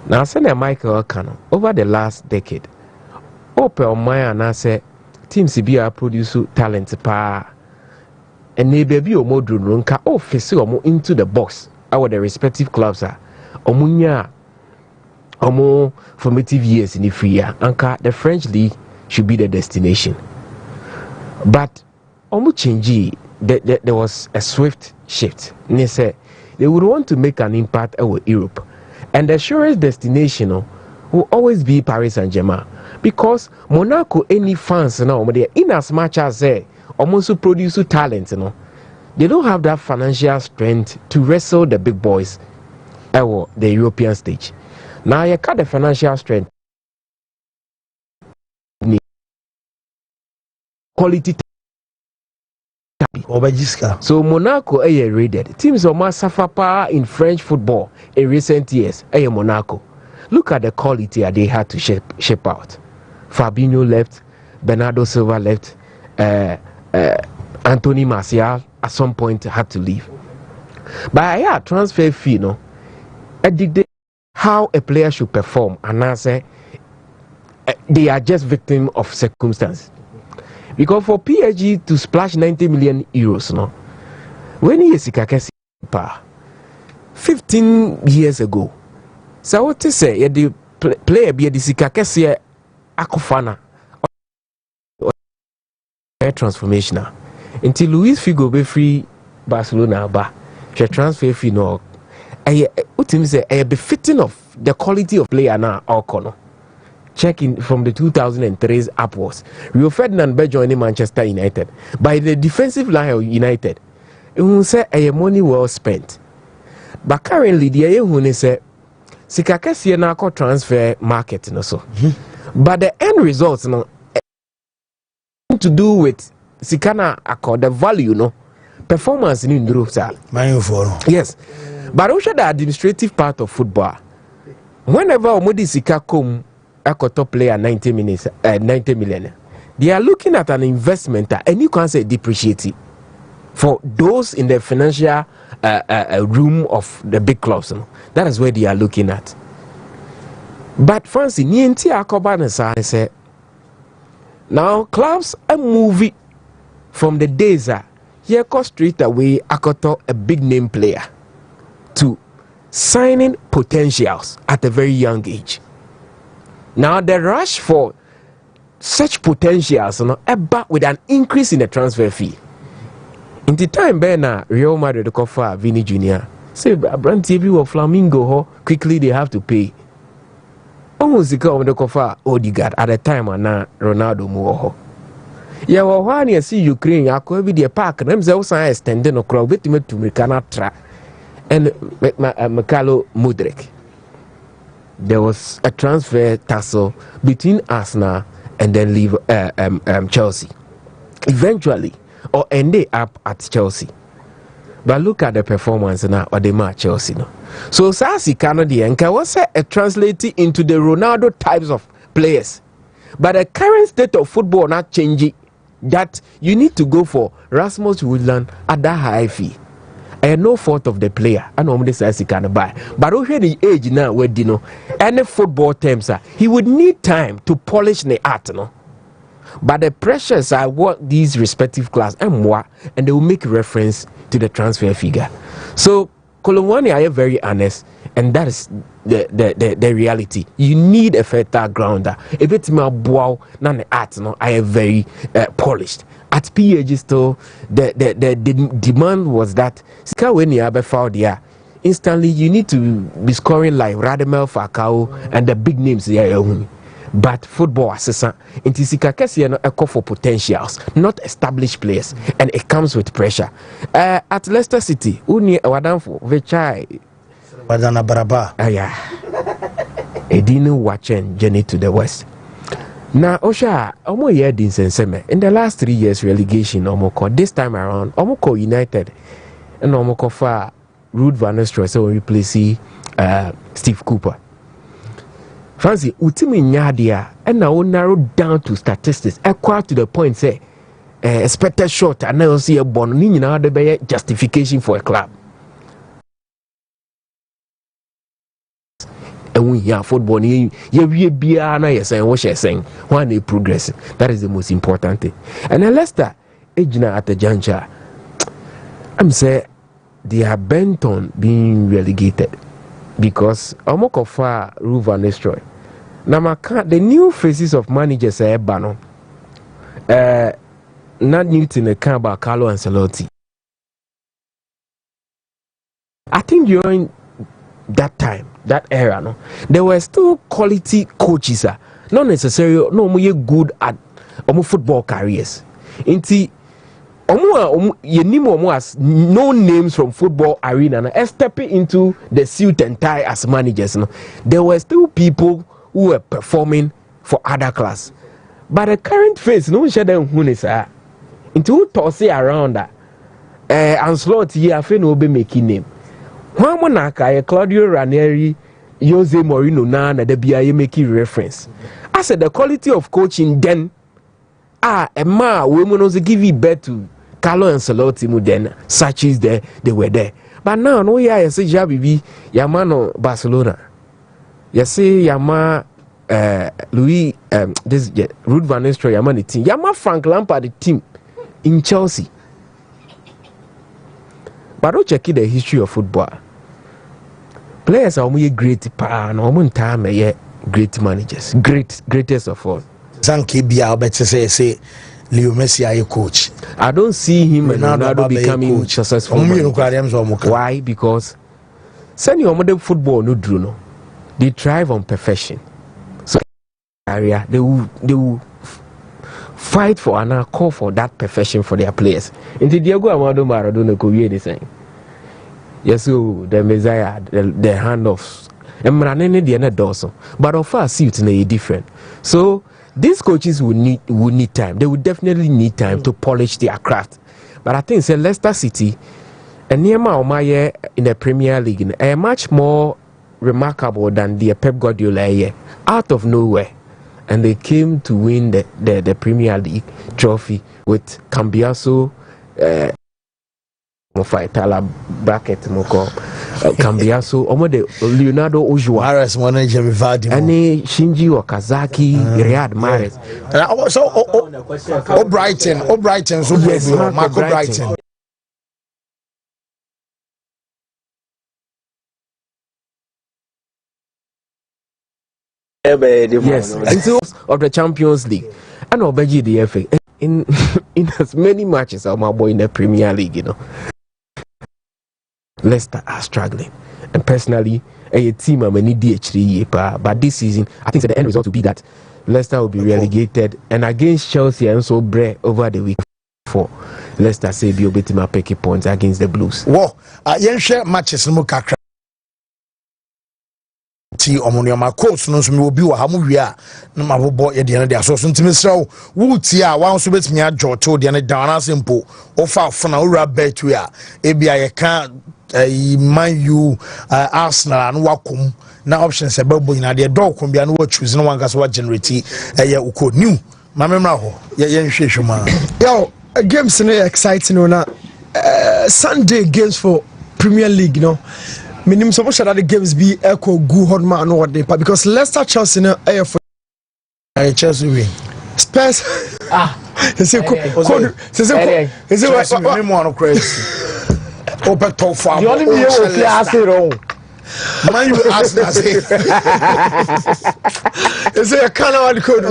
Now, Senator Michael Okano over the last decade, Opel Maya and I say Team CBR produce talent pa and they baby or more drunka or face into the box our the respective clubs are Omunya or formative years in the free year. Anka the French league should be the destination. But Omu Chinji, there was a swift shift. They said they would want to make an impact over Europe. And the surest destination will always be Paris Saint-Germain. Because Monaco, any fans now, in as much as they almost produce talent, they don't have that financial strength to wrestle the big boys at the European stage. Now you cut the financial strength. Quality. So Monaco raided. Teams of suffer power in French football in recent years. Monaco. Look at the quality that they had to shape out. Fabinho left, Bernardo Silva left, Anthony Martial at some point had to leave. But transfer fee, it dictates how a player should perform, and I say they are just victims of circumstance. Because for PSG to splash 90 million euros, when he is 15 years ago, so what to say, the player be the Sikakesi Akufana transformational until Luis Figo be free Barcelona, but she transfer fee no. What him say? A befitting of the quality of player now, Okono. Checking from the 2003s upwards. Rio Ferdinand be joining Manchester United. By the defensive line of United, it will say a money well spent. But currently, the Ayahune say, Sikakesi na transfer market no so. But the end results to do with Sikana accord the value performance in Europe. Yes. But also the administrative part of football. Whenever Omodi Sika come a top player 90 million, they are looking at an investment and you can say depreciate for those in the financial room of the big clubs. That is where they are looking at. But fancy Nienti Akobana say now clubs are moving from the days here cost straight away Akoto a big name player to signing potentials at a very young age. Now the rush for such potentials with an increase in the transfer fee. In the time Bena Real Madrid offer Vini Jr. Say brand TV or Flamingo quickly they have to pay. Almost the come the offer Odegaard at the time and now Ronaldo Muoho. Yeah, well, when you see Ukraine, I could be the park and them also extending a crowd with me to Mekanatra and Mikhailo Mudryk. There was a transfer tussle between Arsenal and then Chelsea. Eventually, or ended up at Chelsea. But look at the performance now or the match Chelsea. So Sasi Canadian can was translated into the Ronaldo types of players But the current state of football not changing. That you need to go for Rasmus Woodland at that high fee. And no fault of the player. I know this he can buy. But over the age now where you know any football terms he would need time to polish the art, no. But the pressures are what these respective class and more, and they will make reference to the transfer figure. So Kolonwani are very honest, and that is the reality. You need a fertile grounder. A bit more wow, none the art, no, I am very polished. At PAG still the demand was that when you have found there, instantly you need to be scoring like Radamel Falcao and the big names there. But football assistant into Sikakesi no echo for potentials, not established players, and it comes with pressure. At Leicester City, uni wadanfo vechai Badana Baraba. Yeah. Edino watching journey to the west. Now, Osha, Omo Yedin Senseme, in the last 3 years relegation, Omoko, this time around, Omoko United, and Omoko for Ruud van Nistelrooy, so replace Steve Cooper. Fancy, Wontumi Nyadia, and now narrow down to statistics, equal to the point, say, expected shot, and now see a bond, now the justification for a club. And we hear football, you be saying what she's saying, when they progress. That is the most important thing. And then Leicester, at the juncture, I'm saying they are bent on being relegated because Omokofa Ruud van Nistelrooy. Now, the new faces of managers are Bano, not Newton, about Carlo Ancelotti. I think during that time, that era, no, there were still quality coaches, not necessarily no good at football careers. Inti Yenimo has no names from football arena and stepping into the suit and tie as managers. No, there were still people who were performing for other class. But the current phase, no share them who is into tossy around that. Ancelotti here, I feel no be making name. One monaka, Claudio Ranieri, Jose Mourinho, na the BIA making reference. I said the quality of coaching then, women also give it back to Carlo Ancelotti then, such as they were there. But now, no, yeah, I say Jabibi, Yamano Barcelona. You say Yama Louis, this Ruud van Nistelrooy, Yama the team. Yama Frank Lampard the team in Chelsea. But don't check the history of football. Players are great and time great managers, greatest of all. Zanke Bia say Leo Messi are a coach. I don't see him and Ronaldo becoming successful. Why? Because send your modern football no Bruno. They thrive on perfection. So area they will fight for and call for that perfection for their players. Into Diego Armando Maradona could be anything. Yes, so the Messiah, the hand of but of us see it different. So these coaches will need time. They will definitely need time to polish their craft. But I think say Leicester City and Niema Omaye in the Premier League are much more remarkable than the Pep Guardiola out of nowhere. And they came to win the Premier League trophy with Cambiaso Tala bracket moko Cambiaso de Leonardo Ojua Mahrez manager Vivaldi and Shinji Okazaki Riyad Mahrez. So Brighton so yes, Marco Brighton. Yes, of the Champions League and Obeji the FA in as many matches of my boy in the Premier League, you know. Leicester are struggling, and personally, a team I'm any DH3 but this season, I think the end result will be that Leicester will be relegated, and against Chelsea and so Bre over the week for Leicester say be obetima peki points against the Blues. Whoa, share matches no kakra. Ti omonoma coach no so me obi wa hamu wi a na mabobo ye de na de aso so ntimi sraw wo ti a wan so betimi adjo to de na down asempo ofa fona owura betu a e bia ye kan Man U Arsenal no wakom na options ebe bo ina de dog ko bia no wa choose no one gas wa generate uko new ma memra ho ye nhwehwe ma yo games no exciting na Sunday games for Premier League, minimum so much that the games be echo good hot man or they because Leicester Chelsea no for Chelsea win Spurs is it open top 4 the only way we class it wrong man you ask us is it a kind of code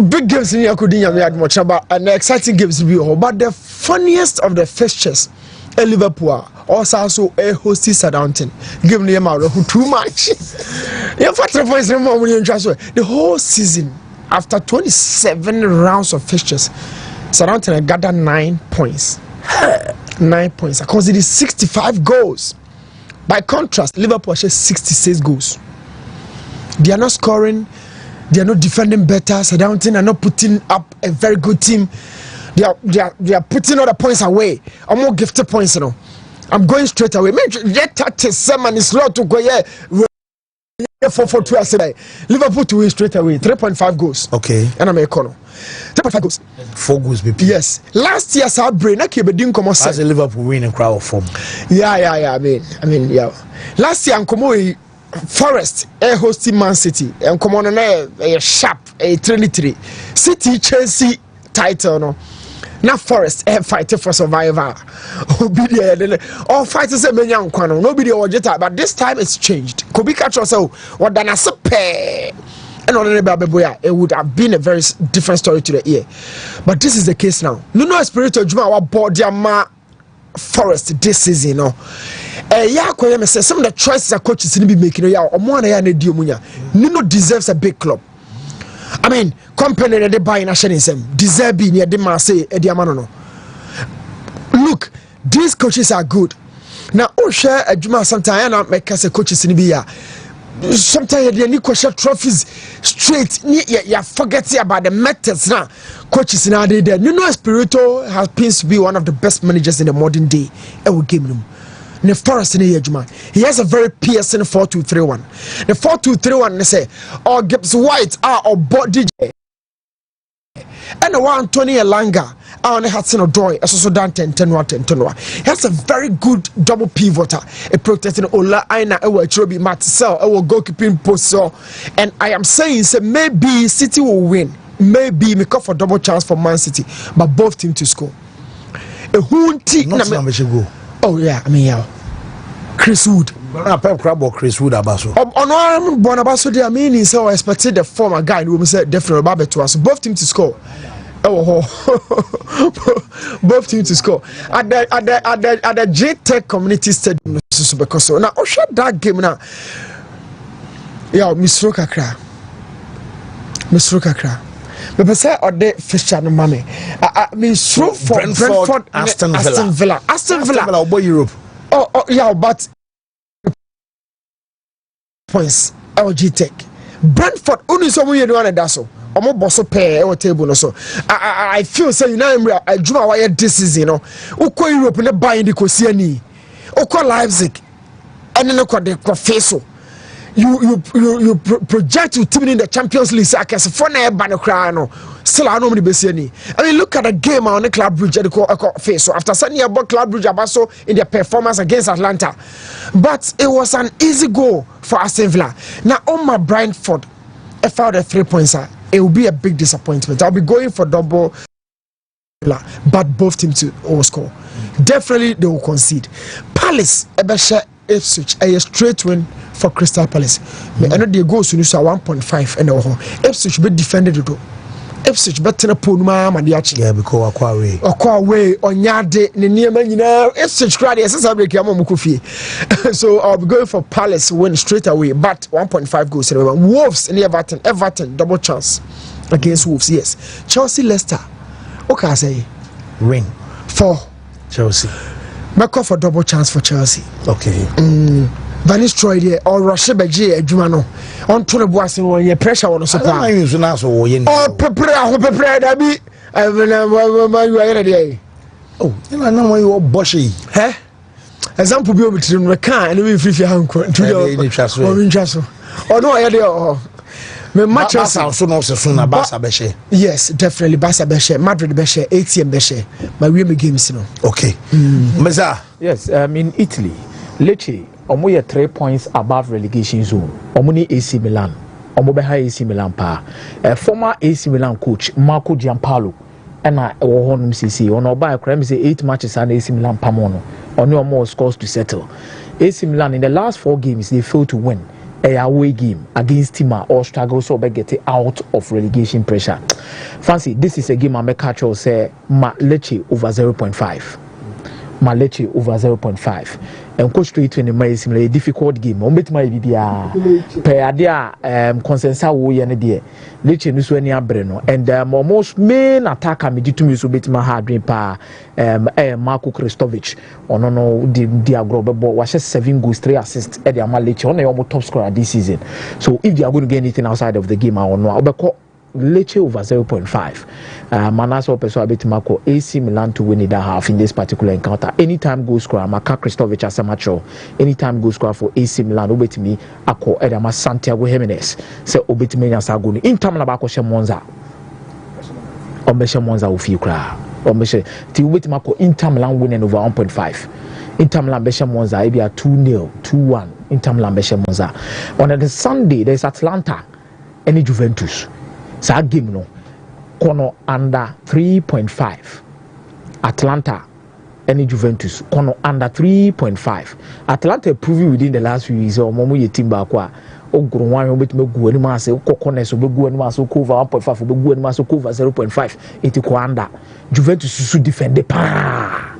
big games in Yakudin we had much about and exciting games be all but the funniest of the fixtures Liverpool also a hosty Southampton give me a too much you for 3 points the whole season after 27 rounds of fixtures Southampton gathered 9 points 9 points because it is 65 goals. By contrast, Liverpool has 66 goals. They are not scoring, they are not defending better. Southampton are not putting up a very good team. They are putting all the points away. I'm more gifted points, I'm going straight away. Is slow to go 4-4-2 Liverpool to win straight away. 3.5 goals. Okay. And I'm a corner. 3.5 goals. 4 goals, baby. Yes. Last year, our brain, I keep a come as a Liverpool winning crowd form. Yeah. I mean, yeah. Last year, I'm Forest, hosting Man City, and come on a sharp, a Trinity. City, Chelsea title, Now Forest fighting for survival. All fighters say many young kwano. Nobody ojeta, but this time it's changed. Kobi catch also what than a sepe. And on it would have been a very different story to the ear. But this is the case now. No Espirito Juma our board ma Forest this season, some of the choices that coaches be making Nuno deserves a big club. I mean, company that they buy in a deserve being near the Marseille, Ediamano. Look, these coaches are good. Now, share a Juma sometimes I make us a coaches in the sometimes they need to trophies straight. You forget about the methods now. Coaches now they there. Nuno Espirito happens to be one of the best managers in the modern day. I will give him. The Forest in the Juma. He has a very piercing 4-2-3-1. The 4-2-3-1 they say or Gibbs White or body and the one Tony Elanga on the Hudson Odoi also done 10-10. He has a very good double pivoter, a protecting Ola Aina Trobi Matisel, our goalkeeping post. And I am saying say maybe City will win. Maybe make up for double chance for Man City, but both teams to score. A whole team go. Oh yeah, I mean Chris Wood. Pep Crab or Chris Wood abaso. On Bonabaso they meaning so I expected the former guy who said definitely Babe to us. Both teams to score. Both teams to score. At the J-Tech Community Stadium because so now shut that game now. Yeah, Miss Kakra. But say or the fixture no mame. I mean through for Brentford Aston Villa over Europe. Oh yeah, but points LG Tech. Brentford only so we do one that so. Omo bosso pay or table no so. I feel say you know I Juma why this season Uko Europe ne buy the Kosiani. Uko Leipzig. And then uko the face you project your team in the Champions League. I can say for na ban cry no. Still I know me be I mean look at the game on the Club Bridge the face. So after sending about Club Bridge also in their performance against Atlanta. But it was an easy goal for Aston Villa. Now on my Brentford if I had 3 points it will be a big disappointment. I'll be going for double but both teams will score. Definitely they will concede. Palace Ebesha Ipswich a straight win for Crystal Palace. I know they go to 1.5 and Ipswich be defended though. Ipswich better pon ma Madiachi. Yeah, because Akwa way Onyade ne niema nyina Ipswich crowd yes break am mukufie. So I'll be going for Palace win straight away but 1.5 goals. Wolves in Everton double chance against Wolves. Yes. Chelsea Leicester. Okay, I say win for Chelsea. Back off for double chance for Chelsea. Okay. Vanis Troy there or Russia Beji Jumano on to the boss in your pressure on the supply. Oh, prepare that be. I will you are day. Oh, you know why you are bushy. Huh? example bi o bitrim no kan ene me free hanko ntudo o no ya de me match Barca so no so na Barca be share. Yes, definitely Barca be share, Madrid be share, ATM be share. My we games no. Okay. Meza. Yes, in Italy, Lecce omo ye 3 points above relegation zone. Omo ni AC Milan. Omo be high AC Milan pa. Former AC Milan coach Marco Giampaolo na ewo honum CC ono ba kra me say 8 matches and AC Milan pa mo no. Ono more scores to settle. AC Milan in the last 4 games they failed to win. A away game against Tima or struggle so be get out of relegation pressure. Fancy, this is a game I make catch or say Lecce over 0.5. Lecce over 0.5. And coach straight to the similar difficult game. On bet my bibia per idea consensus wo ye ne de Lecce no so ani abreno and almost main attacker me to me so bet my hard dream pa Marko Kristovic ono no di agrobebo was 7 goals 3 assists e dey am Lecce on your top scorer this season. So if they are going to get anything outside of the game I know obeko Lecce over 0.5. Manaso Peso Abetimako AC Milan to win it that half in this particular encounter. Anytime goal scorer, Maka Kristovic as a macho. Anytime goal scorer for AC Milan, Obetimi Ako Edama Santiago Jimenez. Say Obetimi Nasaguni. In time Labako Shemonza. Ombeshe Monza Ufikra. Ombeshe. Ti Obetimako Inter Milan winning over 1.5. Inter Milan Beshe Monza, maybe a 2-0, 2-1. Inter Milan Beshe Monza. On the Sunday, there's Atlanta and Juventus. So that game no kono under 3.5. Atlanta and Juventus kono under 3.5. Atlanta proving within the last few years or momo ye team back wa ogro wan obetime gu ani ma se kokone so be gu ani ma so cover 1.5 be gu ani ma so cover 0.5 eti ko under. Juventus su defend pa.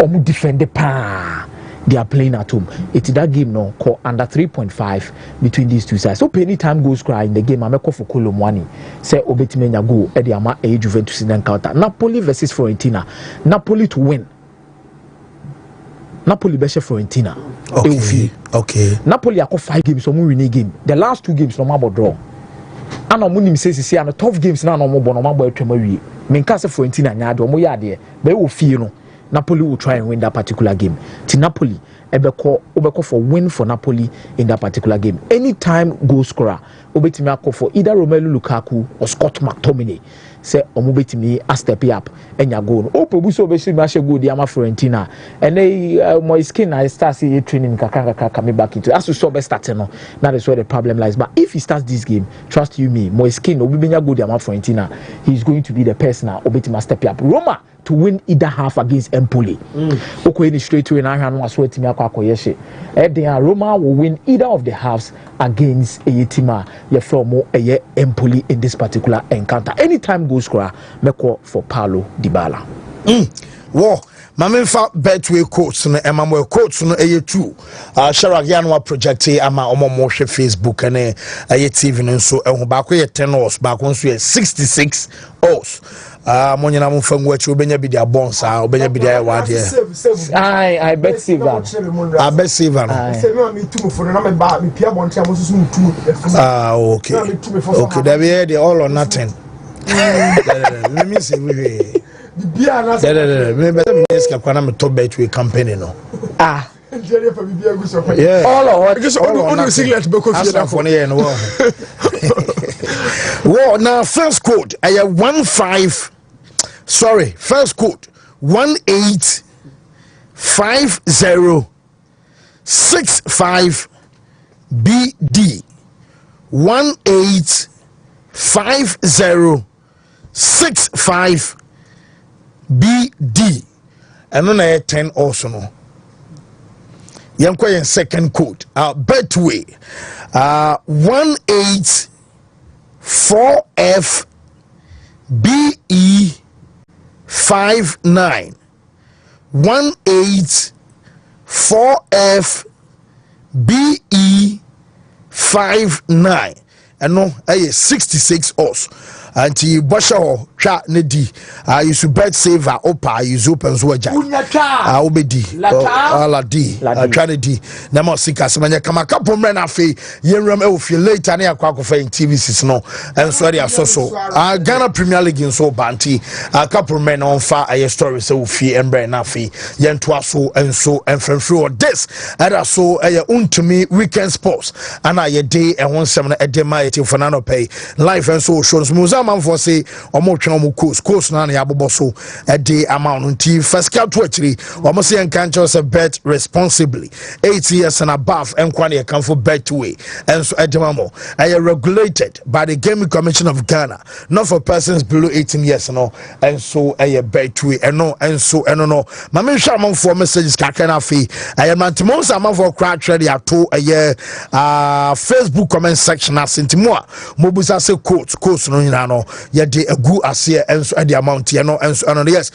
Omu defend pa. They are playing at home. It's that game no called under 3.5 between these two sides. So any time goes cry in the game, I'm a call for Colomwani. Say Obetimenya go at the Ama a Juventus in encounter. Napoli versus Fiorentina. Napoli to win. Napoli versus Fiorentina. Okay. Napoli are 5 games so winning game. The last 2 games no more draw. And I'm winning says and the tough games now no more bono tremawi. Menkase Fiorentina nyado mo yade. Be wo fie no. Napoli will try and win that particular game. To Napoli, Obeko for win for Napoli in that particular game. Anytime goal scorer, Obetimi for either Romelu Lukaku or Scott McTominay. Say Omubetimi a step up and ya go. Oh, Pebuso Beshi Masha go the Ama Fiorentina. And they my skin I start see training Kaka coming back into as you saw best starting no. That is where the problem lies. But if he starts this game, trust you me, my skin Obibenya go the Ama Fiorentina. He's going to be the person now Obetimi step up. Roma to win either half against Empoli. Okay, in straight to an iron was waiting Roma will win either of the halves against a Yetima Yefromo a Empoli in this particular encounter. Anytime goal scorer, Meko for Paulo Dybala. Wo Mamemfa Betway coach no Emmanuel coach no eye2 Sharagianwa project ama omo hwe Facebook ne TV no so ehun ba ko ye 10 hours ba ko so ye 66 hours monyina mo fangu achi obenya bi dia bonsa obenya bi dia wa de I bet Sivan say me tumu for na me ba me pia bontia mo so tumu okay that be all or nothing let me see we me better meska kwana me top bet we campaign no yeah all or what all siglet be ko fi da for no well now first code I 15 sorry first code 185065 BD 185065 BD and then 10 also no yanko second code Betway 184F BE 59 184F BE 59 and no 66 us anti Basha twa ne di you should bet saver opa you open so agya obedi ala di twa ne di na mo sika semanya kama kapo mre na afi yenram e ofie later na yakwa akofa in TV6 no enso dey asoso Ghana Premier League nso banti kapo mre na onfa aye story se ofie embre na afi yento aso enso enfremfre this era so Wontumi weekend sports ana ye day e ho nsem na edema yeti fanano pay life enso show no muzaman for say omo twen omo course na ya bobo so edi amount nti first cap to actually omo say encourage us bet responsibly 8 years and above enkwa na can for bet way enso edema mo regulated by the Gaming Commission of Ghana, not for persons below 18 years no enso bet way eno no mama shama for messages kakana fi mantimo sama for crack ready ato Facebook comment section asintimo mobusa say quotes no nyina no ye de agu ase enso the amount ye no enso yes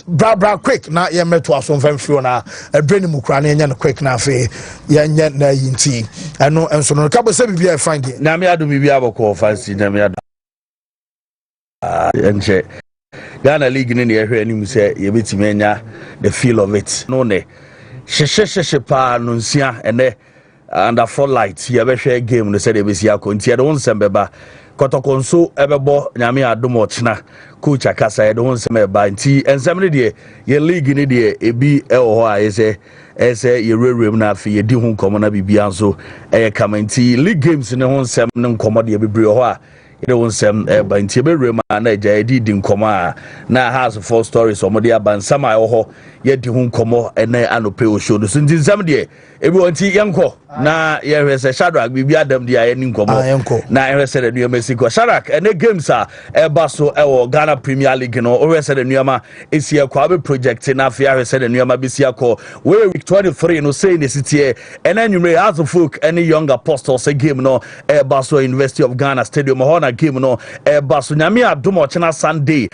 bra quick na ye meto aso mfamfio na ebreni mukra na nya no quick na afi ye nya na yinti eno enso no ka bo se bibia e find na me ado bibia boko fancy na me ado enche Ghana League ni ye hwe anim se ye betime nya the feel of it no ne hye pa no nsia ene under for light ye be hwe game no se de besi akonti ye do nsembeba kotokonso ebebo nyame adomo china coach akasa ye do nsembeba nti ensem ne de ye league ni de ebi ewo ho a ese ye rerem na afi ye di hu nkomo na bibia nso kamanti league games ne ho nsem ne nkomo de bebre ho a ye do nsem ba nti be rerem na eja di nkomo a na has four stories omode abansam a ho ye di hu nkomo ene anope o show so nti nsem de ebi wonti yenko na ye hwese Shadrack bibia adam de aye ni nkomo na ye hwese de nuama siko Shadrack ene games a eba so ewo Ghana Premier League no o hwese de nuama esi akwa be project na afia hwese de nuama besi akọ we week 23 no say ne sitie ene anwumre as folk ene young apostles game no eba so University of Ghana Stadium ho na game no eba so nyame adom ochena Sunday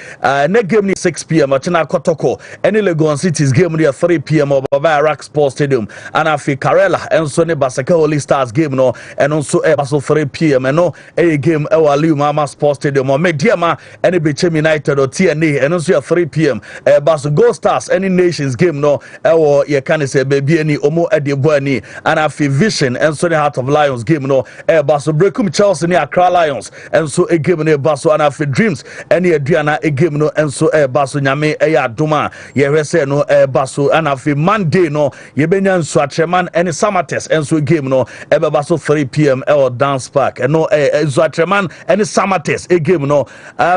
ne game ni 6 p.m. ochena Kotoko ene Legon Cities game ni 3 p.m. over Iraq Sports Stadium and afi Karela enso ne Basaka Holy Stars game no and also baso 3 p.m. and no a game Aliu Mama Sports Stadium or Mediama any Bechem United or TNA and also 3 p.m. Baso Gold Stars any nations game no or ye can say baby any omo Edibuani and afi Vision and so the Heart of Lions game no baso Brekum Chelsea ni Accra Lions and so a game ne baso and afi Dreams any Adriana a game no and so baso nyame duma ye rese no baso and afi Monday no ye benya nso Atreman any Samates and so game no ebeba so 3 p.m. or dance park and no so Atreman any Samates a game no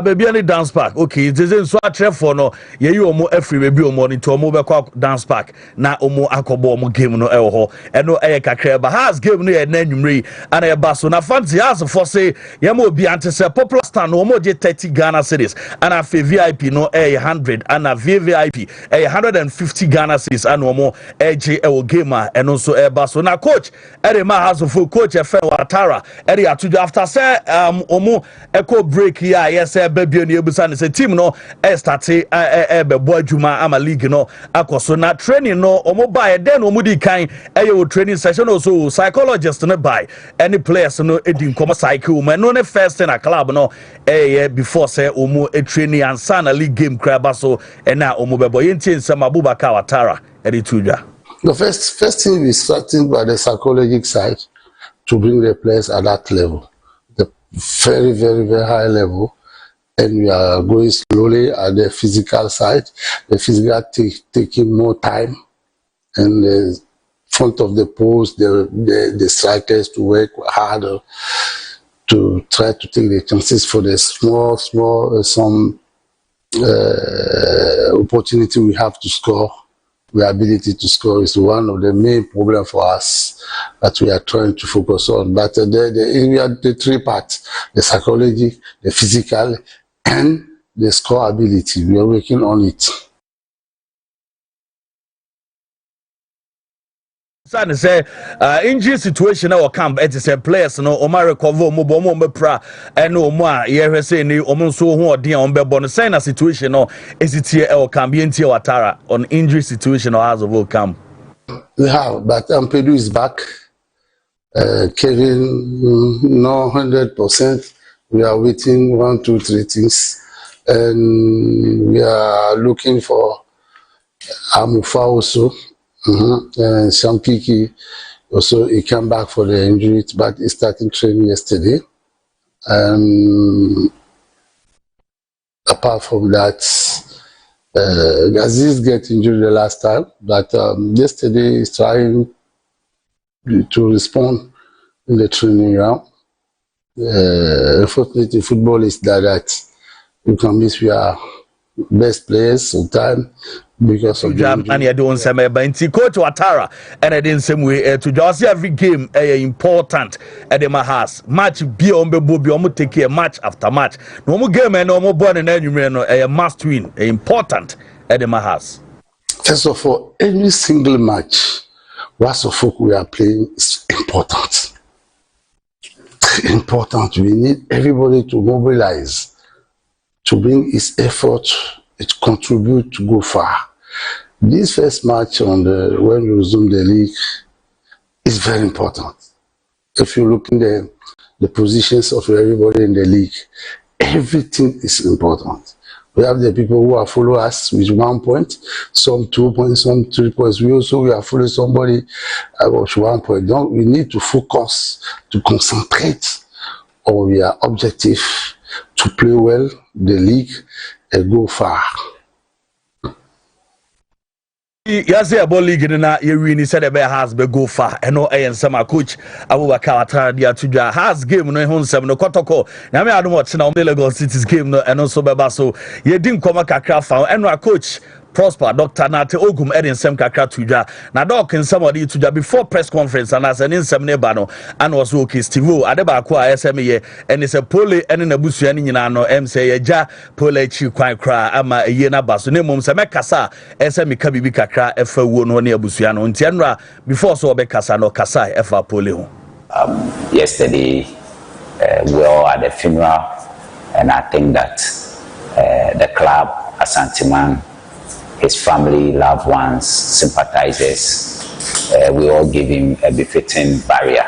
baby any dance park okay it is so Atrefo no ye you omo every baby omo into omo be dance park na omo akobo omo game no ho and no kakra ba has game no ye na nwumre and eba so na fancy has for say ye mo obi ante say popular stand no omo je 30 Ghana cedis and a VIP no 100 and a VVIP 150 Ghana cedis and omo eje gamer and also so na coach Erema has a full coach Efe Watara eri atuju after say omo echo break here yes baby ni ebusa say team no start be boy adwuma ama league no akoso na training no omo buy then omo di kan training session also psychologist no buy any players no edi nkomo cycle man no first in a club no before say omo training and sana league game crab so na omo be boy enti nsem Abubakar Watara eri tuja. The first thing is starting by the psychological side to bring the players at that level, the very, very, very high level, and we are going slowly at the physical side. The physical taking more time, and the front of the post, the strikers to work harder to try to take the chances for the small some opportunity we have to score. The ability to score is one of the main problems for us that we are trying to focus on. But the three parts, the psychology, the physical, and the score ability, we are working on it. Son say injury situation na camp it is players no o ma recover mo bo mo pra and o mo a ye hwe say ni o mo so ho odin on bebo no say na situation no esitie e camp be ntie Watara on injury situation or as of camp. We have, but Ampedu is back. Kevin no 100%. We are waiting 1, 2, 3 things and we are looking for Amufa also. And Shankiki also, he came back for the injury, but he started training yesterday. Apart from that, Aziz get injured the last time, but yesterday he's trying to respond in the training round. Unfortunately, football is that you can miss your best players sometimes because of the injury. And you don't say me, but Coach Ouattara, and I didn't say we to just every game important at the Mahas match. Be on the board, be take care match after match. No more game and no more born and a must win, important at the Mahas. First of all, every single match, what folk we are playing is important. Important. We need everybody to mobilize, to bring his effort, to contribute to go far. This first match when we resume the league is very important. If you look in the positions of everybody in the league, everything is important. We have the people who are follow us with 1 point, some 2 points, some 3 points. We are following somebody about 1 point. We need to focus, to concentrate on our objective, to play well the league and go far. Yes, a ball league na you win said the has be go far and no and some coach Abubakar Ouattara dia to has game no hon sem no kotoko na me adom watch na Lagos City's game no and also beba so ye din koma kakra fa and no coach Prosper Dr. Nate Ogum Edin Sem Kakra Tuja. Na doc in somebody Tuja before press conference and as an insem nebano and was okay Steve Adeba Kwa SME and it's a pole and in a busu and no M say ja pole chi kwan kra ama a yena baso ne mum se mekasa SME kabibi kakra efa wo no ne abusuano ntianra before so be kasa no kasa efa pole ho. Yesterday we all at the funeral and I think that the club Asanteman, his family, loved ones, sympathizers, we all give him a befitting barrier,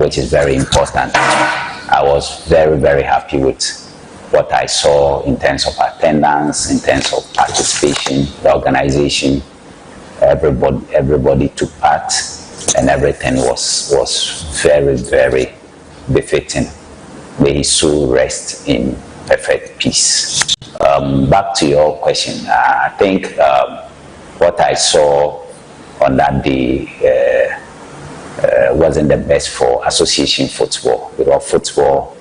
which is very important. I was very, very happy with what I saw in terms of attendance, in terms of participation, the organization. Everybody took part, and everything was very, very befitting. May his soul rest in perfect peace. Back to your question, I think what I saw on that day wasn't the best for association football, because football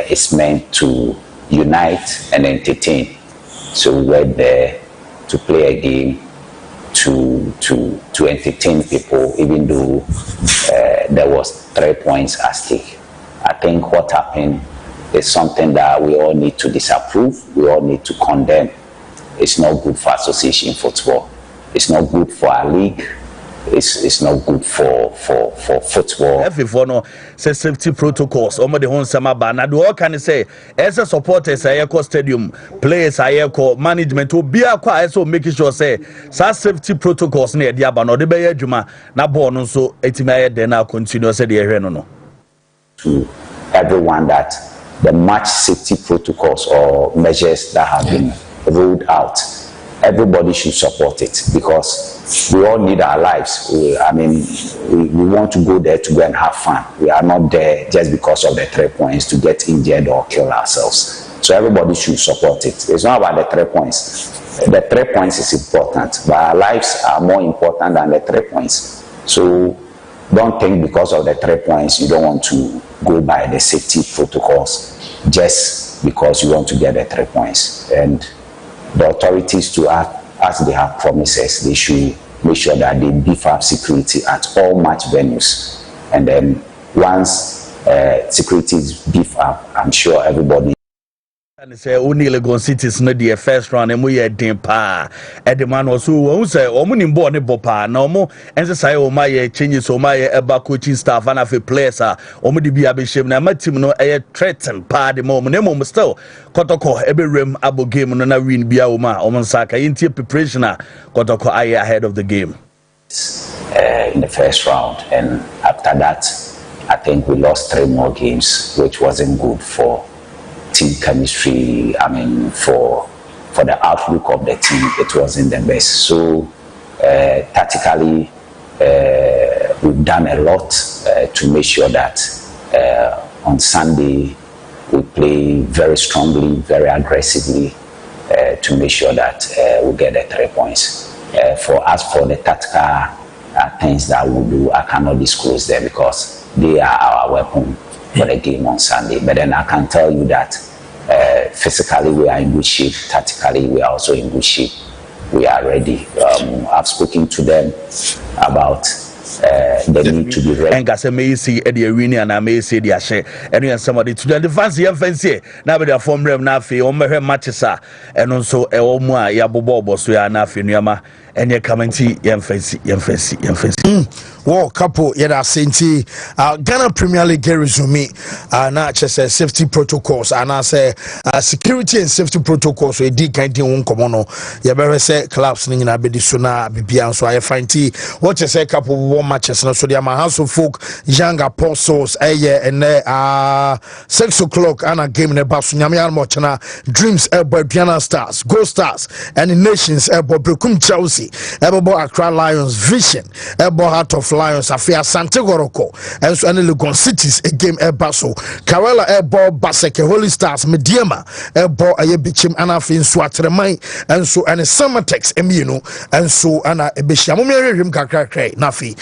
is meant to unite and entertain. So we were there to play a game to entertain people, even though there was 3 points at stake. I think what happened is something that we all need to disapprove, we all need to condemn. It's not good for association football. It's not good for our league. It's not good for football. Everyone no say safety protocols. Omo de hon sama ba na do all can say as a supporters ayeko stadium, players ayeko management obi akwa so make sure say safety protocols na e dia ba no de be adwuma na ball no so etimi aye den na continue say de ehwe no. To everyone that the match safety protocols or measures that have been rolled out, everybody should support it, because we all need our lives. We want to go there to go and have fun. We are not there just because of the 3 points to get injured or kill ourselves. So everybody should support it. It's not about the 3 points. The 3 points is important, but our lives are more important than the 3 points. So don't think because of the 3 points you don't want to go by the safety protocols just because you want to get the 3 points. And the authorities, to act as they have promises, they should make sure that they beef up security at all match venues. And then once security is beef up, I'm sure everybody. And say only Lagos City's no the first round and we den pa e the man also who say omo ni mbo ne bopa na omo ense say o my changes o my eba coaching staff and afi players omo de bia be shame na ma team no e threaten pa the mom na mom still kotoko ebe rem abo game no na win bia o ma omo saka intie preparation kotoko aye ahead of the game in the first round, and after that I think we lost 3 more games, which wasn't good for team chemistry. I mean, for the outlook of the team, it wasn't the best. So tactically, we've done a lot to make sure that on Sunday we play very strongly, very aggressively to make sure that we get the 3 points. For us, for the tactical things that we do, I cannot disclose them because they are our weapon for the game on Sunday. But then I can tell you that physically we are in good shape, tactically we are also in good shape. We are ready. I've spoken to them about the need to be ready. And I may see Eddie Arena and I may say the Ashe and somebody to the fancy now with their form rem nafi on my matches and also a Omwa Yabobo so ya nafi Nyama and your commenty yam fancy. War couple yet senti Ghana Premier League resume not just safety protocols and I say security and safety protocols we did kind of one common ya better say clubs in abedi sona bibian so I find what you say couple one matches no so the house of folk young apostles and 6 o'clock and a game in the bus nyame mochana dreams boy piano stars go stars and the nations boy Brekum Chelsea boy Accra Lions vision boy Heart of Lions afia Sante Goroko and so any Legon cities a game baso Karela boy Baseke Holy Stars Mediema boy a bichim and afin Swatreman and so and Summertex you and so and a bishamum him kakra nafi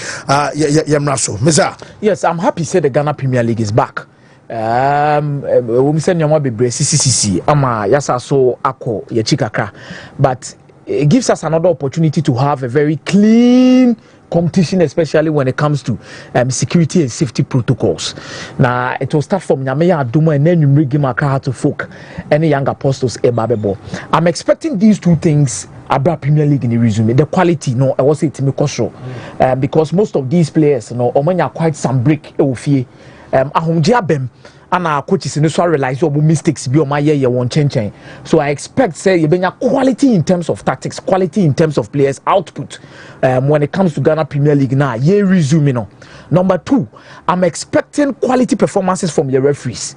yes, I'm happy to say the Ghana Premier League is back. We send your be CCCC ama yasa so ako ye chikaka, but it gives us another opportunity to have a very clean competition, especially when it comes to security and safety protocols. Now it will start from Nyameya Aduma and then you bring him to folk any young apostles ebabebo. I'm expecting these two things about Premier League in the resume. The quality, no, I was saying to me because most of these players, omanya quite some break efie. Ahomjabem and our coaches in the realize mistakes be on my year one change. So I expect say you bring a quality in terms of tactics, quality in terms of players output. When it comes to Ghana Premier League now, year resume no. Number 2, I'm expecting quality performances from your referees.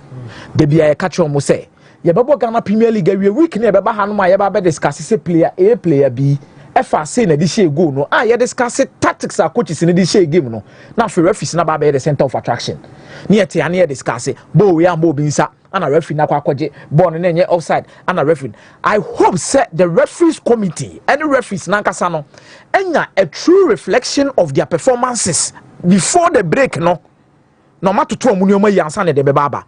They be a catch on say. Ya babo Ghana Premier League every week ne baba hanuma ya baba discuss say player A player B. Efa say na this year go no. Ya discuss tactics our coaches in this year game no. Now for referees na baba the center of attraction. Near te ane discuss bo we am bo binsa and a referee na kwaje born na nye offside and a referee. I hope say the referees committee and the referees na nkasa no enya a true reflection of their performances before the break no. No matter to omunyo yansa ne de beba.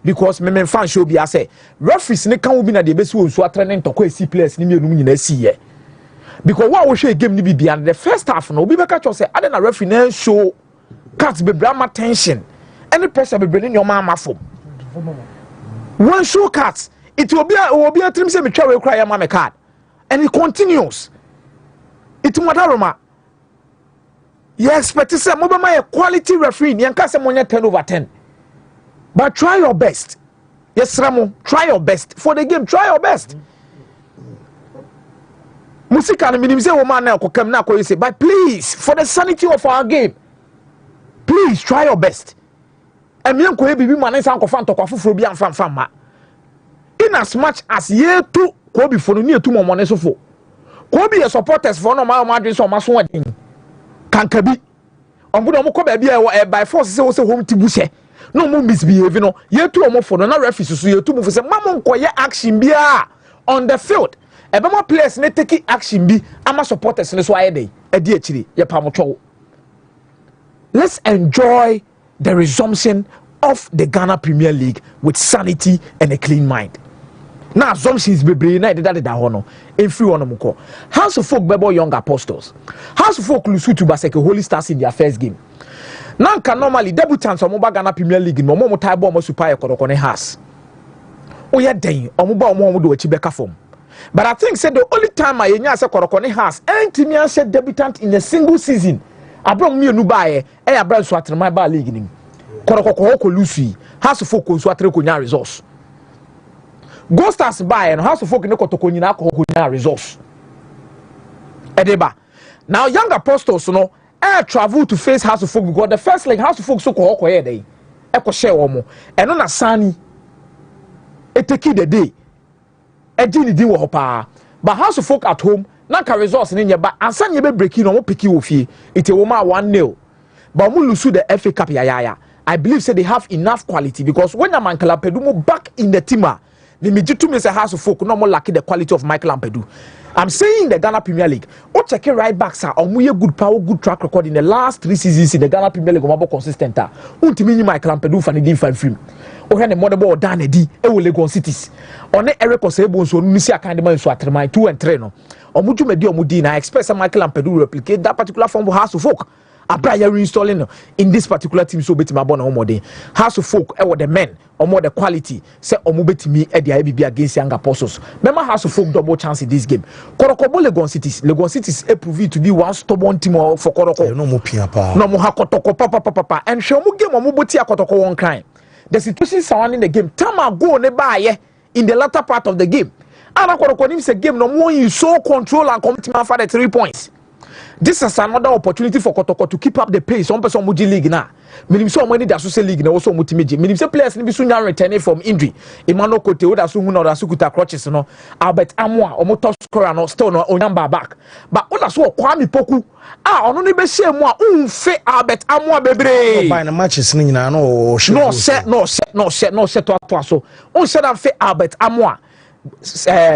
Because me fan show be say referees ne kan wo bi na de besi wo nso atrene ntoko esi players ni mienu nyina si ye because what we show game ni bibia the first half no obi beka cho say ade na referee na show cut be brama tension any pressure be bring your man mafom one show cut it will be a trim say me twa we cry my card and it continues it madaroma you expect to say mo be my quality referee ni anka say mo nya 10/10. But try your best. Yes, Ramo, try your best. For the game, try your best. Musika na minimze woman na kokam na ko say, but please, for the sanity of our game, please try your best. And me ko bibi man nsa ko fan to kwa foforo bi amfam ma. In as much as ye to ko bi for no ni etu momone so fo. Ko bi supporters for no ma dwen so ma so adin. Kankabi. Ombudo mo ko ba bi e by force say wo say home tibuse. No more misbehaving. No, you two more for no referees. So you two move say, "Mama, koye action be on the field." Ebe more players ne take action be. Ama supporters ne so aye dey. Edi achiri ye pa mo twa. Let's enjoy the resumption of the Ghana Premier League with sanity and a clean mind. Now assumptions bebre na deda ho no. Every one mo ko. House of Folk bebo young apostles. House of Folk lusu to Baseke Holy Stars in their first game. Nanka normally debutants omo Ghana Premier League no omo tie ball mo super e kodokone has. Oya den omo ba omo do achi beka form. But I think say the only time I nya say kodokone has entimi an say debutant in a single season. Abrom mienu ba e abran so atrema ba league nim. Kodokoko ko lusi. House of Folk so atre ko nya results. Go Stars ba e no House of Folk ne kotoko nyina ko nya results. Edeba. Now young apostles no travel to face House of Folk because the first leg House of Folk so ko here dey e ko share omo eno na sani take the day edi ni di wo pa but House of Folk at home na ka results ni nya ba ansa nya be break no mo piki wo fie it wo ma 1-0 but mo lose the FA Cup ya I believe say they have enough quality because when Michael Ampedu back in the team the mejitu me say House of Folk no more lack the quality of Michael Ampedu. I'm saying the Ghana Premier League. O check right backs are omuye good power, good track record in the last 3 seasons in the Ghana Premier League. Omabo consistent. Untimi Michael Ampedu fani di fan film. O hene mo de ball down edi e wo Lagos Cities. One Eric Osebo so nisi akande man so atrema 2 and 3 no. Omuju me di omudi na expect Michael Ampedu replicate that particular form of House of Folk. Abra ya reinstalling in this particular team so betima bona omode House of Folk e wo the men omo the quality say omo betimi e dia bibi against Young Apostles. Remember House of Folk double chance in this game. Korokobo Lagos Cities e proved to be one stubborn team for Koroko. No mo pia pa. No mo hakotoko papa and show mo game omo boti akotoko one crime. The situation surrounding the game time ago ne ba ye in the latter part of the game. And Koroko nim say game no more you so control and commitment for the 3 points. This is another opportunity for Kotoko to keep up the pace. Some person muji league na. Minim so many da so say league na also mutimeji. Minim say players ni bi so nya returning from injury. Emmanuel Kote o da so hu na da so kuta crutches no. Albert Amwa omo top scorer no still no onyamba back. But o da so Kwame Poku. Ono ni be share mu a unfe Albert Amwa bebre. By na matches ni nyina no no set to so. On said am fe Albert Amwa.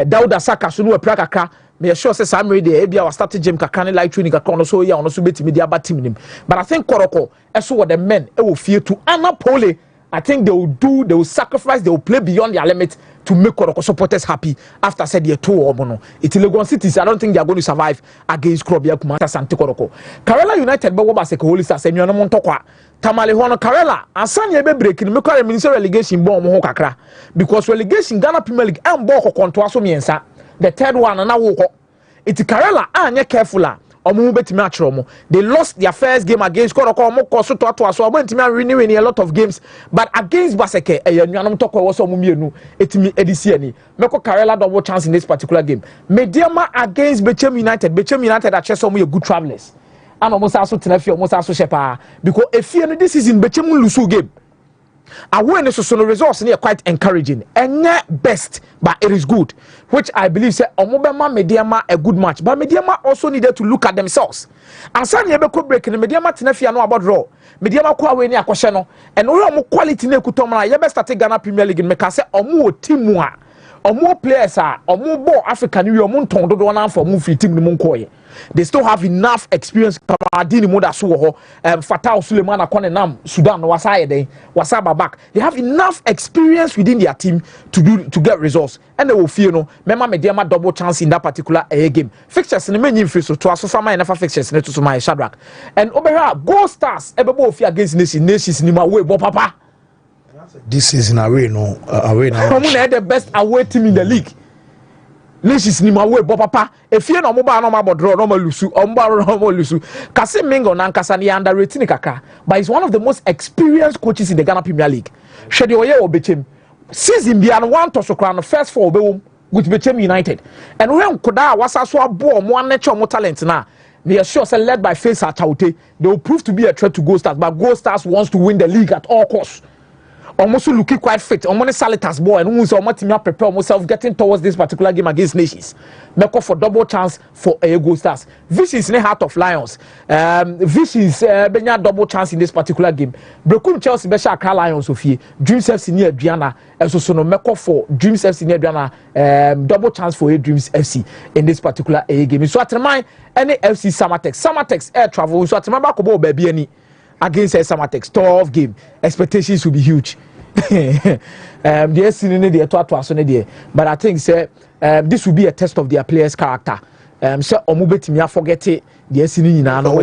Dauda Saka so no e pra kakra. Me sure say Sam ready ebia was started gym kakra light training kakra no so ya ono so betimi dia ba team nim. But I think Koroko eso what the men e will fear to Anapole. I think they will sacrifice, they will play beyond their limit to make Koroko supporters happy after said the 2 omono. It's Lagos Cities. I don't think they are going to survive against Krobia Kumata Santi Koroko. Karela United be wa se ko Holy Stars enyo no montokwa. Tamale hono Karela ansanya be break ni mekwa minister relegation bomb ho kakra because relegation Ghana Premier League am bo kokonto aso miensa. The third one na woko. It's Karela anya careful omo betimi achromo. They lost their first game against Koroko omo koso to aso omo ntimi win a lot of games but against Baseke eyanuanom tokwa wo so omo mienu etimi edisi ani. Meko Karela double chance in this particular game. Mediama against Bechem United at Chelsea omo good travelers. And omo sa so tenafi omo sa so shepa because efie no this season Bechem lose game. Awareness so no results are quite encouraging and best but it is good which I believe say omobema Mediama a good match but Mediama also needed to look at themselves and sanya be ko break no Mediama tenafia no about raw Mediama ko awe ni akwhye no and omo quality na ekutomra ye be start Ghana Premier League make say omo team a omo players a omo ball African we omo nton dodo na for omo free team ni mo nkoye. They still have enough experience. Kamadini Moda Suho, Fatah Suleiman Akonenam, Sudan, Wasaba back. They have enough experience within their team to get results. And they will feel no. Remember, Mediama double chance in that particular game. Fixtures in the main free so to us so enough fixtures to my Shadrach. And over here, Gold Stars everybody fear against nations in my way, Papa. This is in away no away now. The best away team in the league. Nations ni mawe bo papa efie no mo ba no ma bodro no ma lusu omba no mo lusu Kase Mingo na nkasa ni underrated kakra but he's one of the most experienced coaches in the Ghana Premier League. Shede oye obechem season bia no one to so kra no first 4 obewum with Bechem United and when koda wasa so abo mo anache mo talent na they are sure say led by Faisal Chaute they will prove to be a threat to Gold Stars but Gold Stars wants to win the league at all costs. Almost looking quite fit. Almost Salitas boy and who's almost prepare myself getting towards this particular game against Nations. Make for double chance for Gold Stars. Visions in the heart of Lions. Visions benya double chance in this particular game. Brekum Chelsea Besha Accra Lions Sophie. Dreams FC near Adriana. So no make for Dreams FC near Adriana. Double chance for Dreams FC in this particular game. So at remind any FC Samatex air travel. So at remember Kobo baby any. Against Samatex, tough game. Expectations will be huge. But I think this will be a test of their players' character. So omubetimi forget it. The SNI na no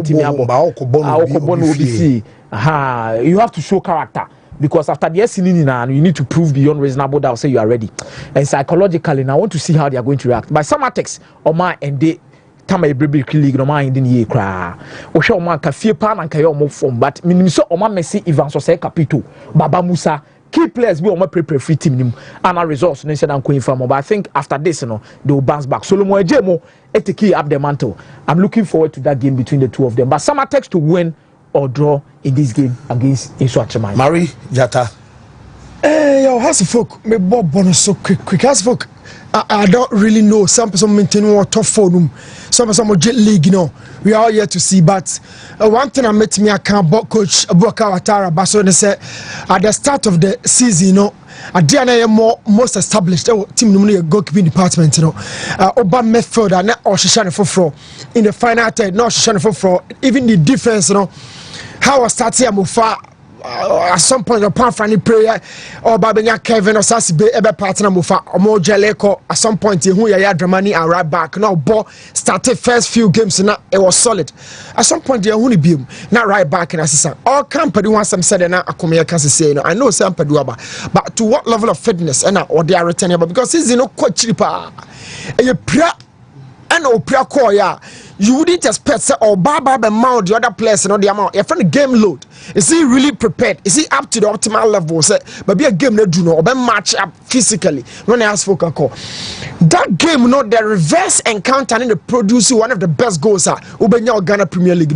you have to show character because after the SNI you need to prove beyond reasonable doubt say you are ready. And psychologically, now I want to see how they are going to react. By Samatex, Oma and they. Tama Ebrebe League no mind in ye cry. O show man ka fie pa na nka mo form but minim so o ma Messi Ivan so say capito Baba Musa key players be o ma prepare free team nim and results no say dan ko inform but I think after this they will bounce back. Solomon Ejemo key up the mantle. I'm looking forward to that game between the two of them but Samatex to win or draw in this game against Iswatchman. Mari Jata Yo, Hasselhoff, me bob bonus so quick. Hasselhoff, I don't really know. Some person maintain what tough for them. Some jet league, you know. We are here to see. But one thing I met me, I can't coach Abuaka Watara Basso and said at the start of the season, you know, Adiana most established team normally a goalkeeping department, you know. Oba midfielder, not Oshishane for in the final third, not Oshishane for even the defense, you know. How I started Mufa. At some point, upon Fanny prayer or Babenya Kevin or Sassibe ever partner Mufa or more Jeleko. At some point, who ya Dramani and right back. Now, ball started first few games and it was solid. At some point, they only beam not right back in assistant. All company wants some said and I come here can say no. I know some Paduaba, but to what level of fitness and or they are returning because it's no quite cheaper. And you pray and Opera Koya. You wouldn't expect say or Baba mount the other players and all the amount. Your friend game load. Is he really prepared? Is he up to the optimal level? Say, but be a game that do no or match up physically. When I ask for a call, that game, you know, the reverse encounter and the produce one of the best goals are Ubenya Ghana Premier League.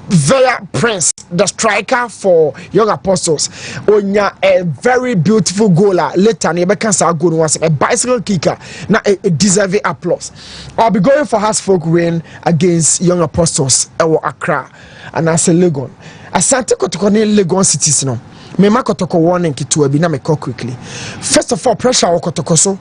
Vera Prince, the striker for Young Apostles, Onya a very beautiful goaler. Later, Nebeka goal was a bicycle kicker. Now a deserving applause. I'll be going for Hasselhoff win against Young Apostles or Accra and as a Legon. Asante Kotoko ne Legon cities no. Me ma Kotoko warning kitu abi na me call quickly. First of all, pressure o Kotoko so.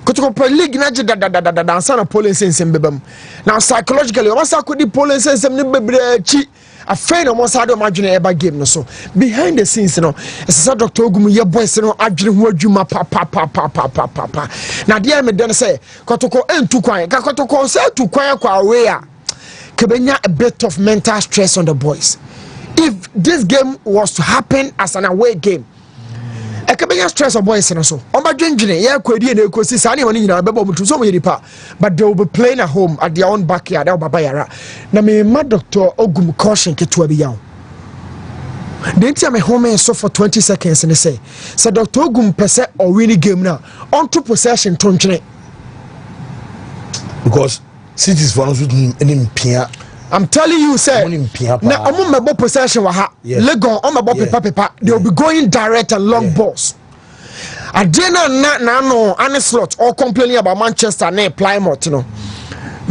Kotoko per league na je da ansa na polling sensem bebam. Now psychologically, once I could the polling sensem ne bebre chi. Afraid of most other margin ever game no so. Behind the scenes, you know, as a Dr. Ogumu, your boys, you know, adjun word you ma pa. Now, dear me then say, Kotoko and too quiet. Kotoko say too quiet kwa aware. Kebenya a bit of mental stress on the boys. If this game was to happen as an away game, I can stress of boys and so. On my drinking, yeah, Quadi and Eco Sani when you know about to so many part, but they will be playing at home at their own backyard. Babayara. Now, me, my doctor Ogum caution get to a young. Then tell me home and so for 20 seconds and they say, so Dr. Ogum percent or winning game now on to possession tonchine. Because cities for us with Pia. I'm telling you, sir. Now, I'm on my possession. Legon on my paper. They'll be going direct and long balls. I didn't know any slot or complaining about Manchester and Plymouth. You know,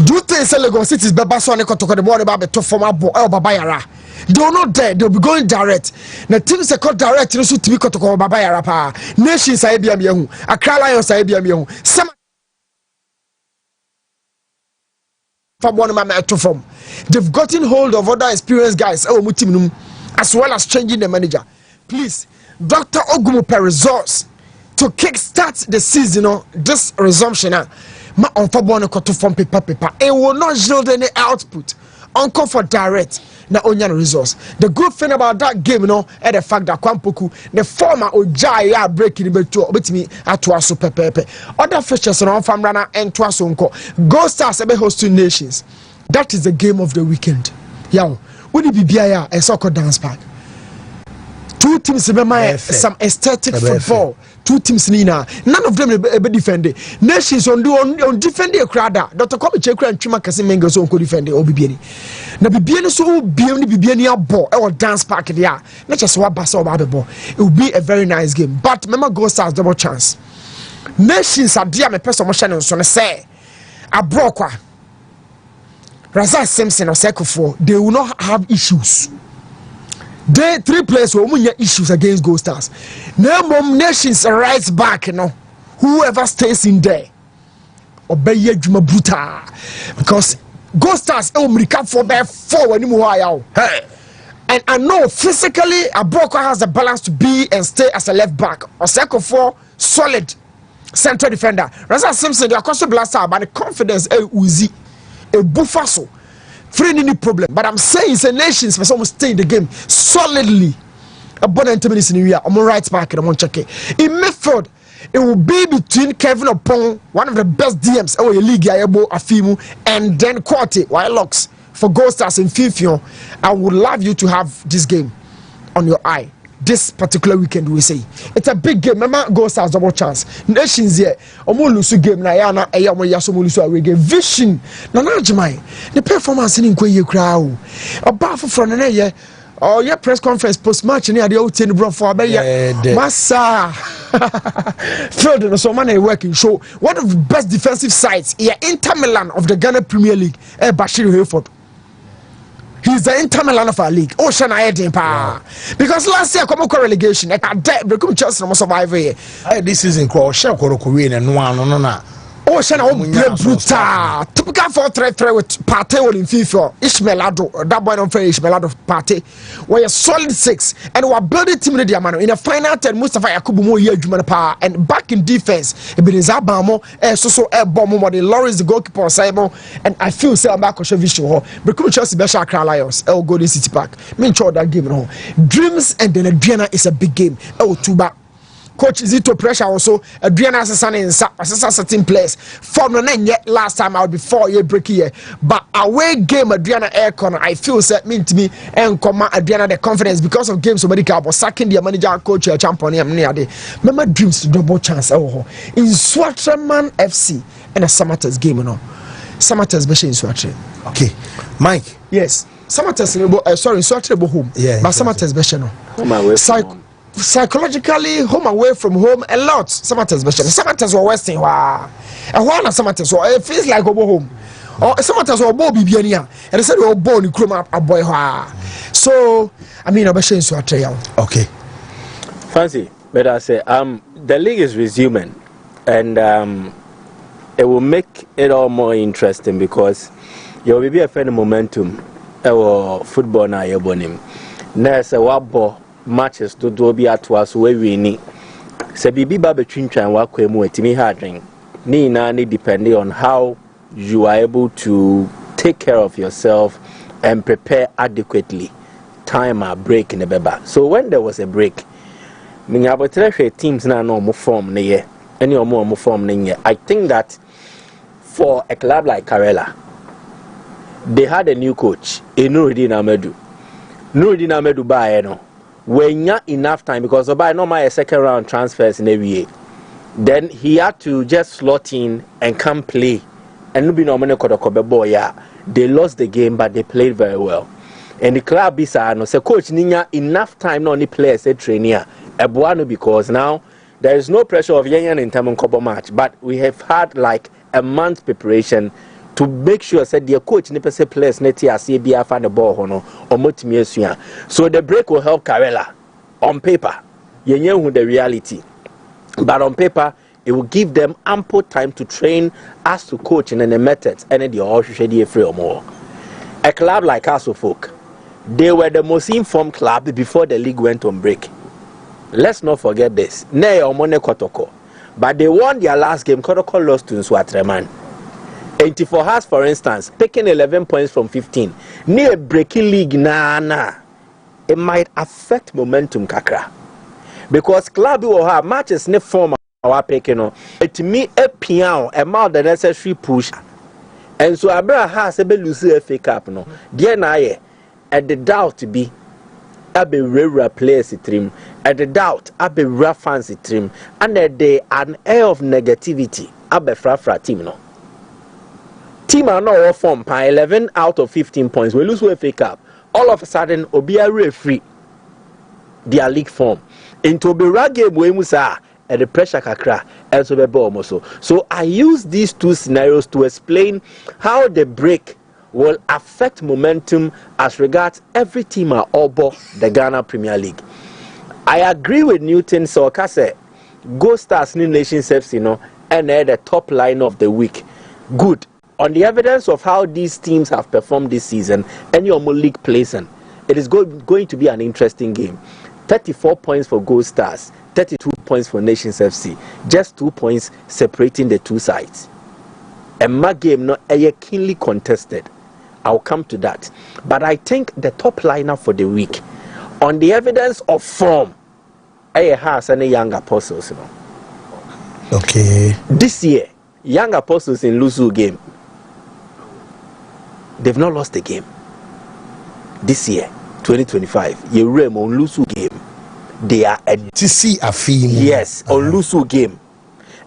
do you think Legon cities Babasonic to the board about the top former Babayara? They're not there. They'll be going direct. Now, teams are called direct. You know, to be called Babayara. Nations are Ibiam Accra Lions are Ibiam Some. They've gotten hold of other experienced guys as well as changing the manager. Please, Dr. Ogumu per resource to kickstart the season. This resumption, ma on from paper. It will not yield any output. Uncle for direct na onyan resource. The good thing about that game, is the fact that Kwampoku, the former Ojaya breaking the beto, betimi atwaso pepepe. Other features on farm runner and twasonko. Go Stars ebe hosting nations. That is the game of the weekend. Yow, would it be Biaya a soccer dance park? Two teams remember some aesthetic football. Two teams nina. None of them be defended. Nations on defending a crowd. Dr. Kobe Chekra and Chima Kasimengo so could defend the OBBN. Na BBN so BBN ball or dance park there. Not just what bass or ball. It will be a very nice game. But remember, Go Stars double chance. Nations are dear me person motion so say a broker. Razak Simpson or Sekofo, they will not have issues. They three players will have issues against Gold Stars. No nations right back, whoever stays in there, obey Juma Bruta. Because Gold Stars recap for their four anymore. Hey. And I know physically a broker has the balance to be and stay as a left back. Or Sekofo, solid central defender. Razak Simpson, they are constant blaster, but the confidence is a buffer. Free any problem, but I'm saying it's a nations for someone stay in the game solidly. About 90 minutes in the year, I'm on right back and I'm on check it. In midfield, it will be between Kevin Opong, one of the best DMs, league Afimu, and then Kwate, Locks for Gold Stars in Fifion. I would love you to have this game on your eye. This particular weekend, we say it's a big game. Remember, Gold Stars double chance. Nations here, Omolusu game na yana eyamu yasomolusu away game. Vision na najimai. The performance in Kwe crowd. A baffle from an Oh yeah, press conference post match ni ade o tie ni bro for abeya massa field no so man working show one of the best defensive sides here Inter Milan of the Ghana Premier League Bashir Hayford. He's the Inter Milan of our league. Oh, Shana Edin pa. Because last year come relegation. I can't become Chelsea no survive here. This season called Shako Korean and no. Oh, Shana brutal. Typical 4-3-3 with Partey in FIFA. Ishmaelado, that boy don't play Ishmaelado Partey. We're a solid 6 and we're building team in the Diamano. In a final 10, Mustafa Yakubu mo here Jumana power and back in defense. Ebenezer Bamo, so Bombo, the Lawrence the goalkeeper Simon, and I feel say I'm back on Vision. Become Chelsea Besha Accra Lions. El Golden City Park. Me enjoy that game no. Dreams and then Adriana is a big game. El Tuba. Coach Zito pressure also Adriana Asasane in certain place. Form no yet last time out before you break here. But away game Adriana air corner, I feel set mean to me and come Adriana the confidence because of games somebody was sacking their manager coach champion near day. Remember dreams to double chance in Swatraman FC and a Samatas game no. Samatas Beshe in Swatre. Okay. Mike. Yes. Samatas sorry, Swatre home. Yeah. But Samatas Beshe no. Home away from home. Psychologically home away from home a lot. Samatas were wasting wow. And one of Samatas it feels like go home. Or Samatas were born Bibiania and they said we were born in Kroma a boy. So I mean Abashin Swatre. Okay. Fancy, but I say the league is resuming and it will make it all more interesting because there will be a fair momentum football now you're born. There's a wabo matches to do be at us where we need. Se bibi ba between twan wa kwemu etimi ha adwen. Ni na ni depending on how you are able to take care of yourself and prepare adequately. Time a break in the beba. So when there was a break, me abotre teams na no mo form ne ye. Any mo form ne ye. I think that for a club like Karela, they had a new coach, Nuruddin Amedu. Nuruddin Amedu ba no. When you enough time because by normal second round transfers in every year, then he had to just slot in and come play. And no be normal boy. They lost the game, but they played very well. And the club is no say coach Ninya enough time no only players a trainer Ebuano because now there is no pressure of Yanyan in terms of match, but we have had like a month preparation to make sure that the coach ne pese players ne tia se bia fa the ball hono omotimi asua. So the break will help Karela on paper. Yenye hu the reality. But on paper it will give them ample time to train as to coach and the methods and the all should free or more. A club like Folk, they were the most informed club before the league went on break. Let's not forget this. Ne omone Kotoko. But they won their last game. Kotoko lost to Swatreman. 84 has, for instance, taking 11 points from 15. Near breaking league, it might affect momentum kakra. Because club will have matches ne form our picking. It me a piano amount the necessary push. And so Abra has a lose a FA Cup no. Dear Naye, at the doubt to be a rare players trim, at the doubt a rare fancy trim, and that they an air of negativity a fra team no. Team are not all form 11 out of 15 points. We lose FA Cup. All of a sudden, Obia referee their league form. Into the game we musa and the pressure kakra and so be almost. So I use these two scenarios to explain how the break will affect momentum as regards every team at Obo, the Ghana Premier League. I agree with Newton Sokase. Go Stars New Nations FC, and they're the top line of the week. Good. On the evidence of how these teams have performed this season and your league placing, it is going to be an interesting game. 34 points for Gold Stars, 32 points for Nations FC, just 2 points separating the two sides. And my game not keenly contested. I'll come to that. But I think the top lineup for the week, on the evidence of form, has any young apostles. Okay. This year, young apostles in Lusu game. They've not lost a game. This year, 2025, you rem on Lusu game. They are to see a film. Yes, on Lusu game.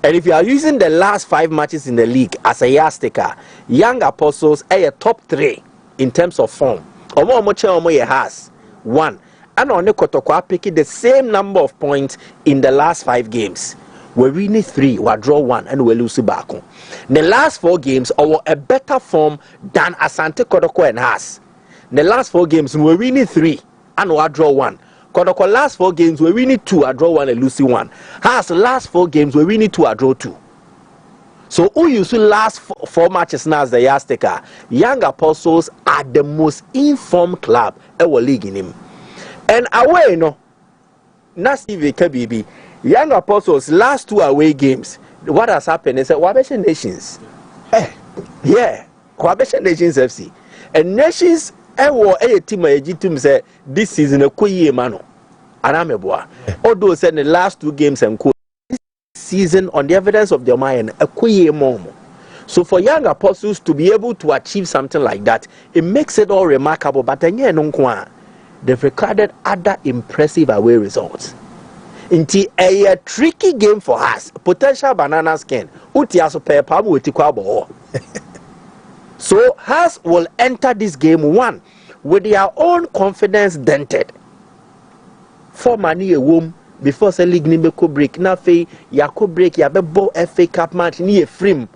And if you are using the last 5 matches in the league as a yardsticker, young apostles are a top 3 in terms of form. Omo has 1. And on the Kotoko picking the same number of points in the last 5 games. We win 3, we draw 1, and we lose back. The last 4 games are a better form than Asante Kotoko and Has. The last 4 games we win 3 and we draw 1. Kotoko last 4 games we win 2, I draw 1 and lose 1. Has last 4 games we win 2, I draw 2. So who used to last 4 matches now as the Azteca? Young Apostles are the most informed club ever league in him. And away no, na Steve Kabibi, Young Apostles last 2 away games. What has happened is that Wabesha Nations. Yeah, Wabesha Nations FC. And Nations a team a say this season a kuye mano. Anameboa. Although said the last 2 games and season on the evidence of their mind a kuye momo. So for Young Apostles to be able to achieve something like that, it makes it all remarkable. But then they've recorded other impressive away results. Inti a tricky game for us. Potential banana skin. Utiaso pepa wo. So Haas will enter this game 1 with their own confidence dented. For money a womb before the league ni ko break. Na fe ya ko break ya bebo FA Cup match ni a frame.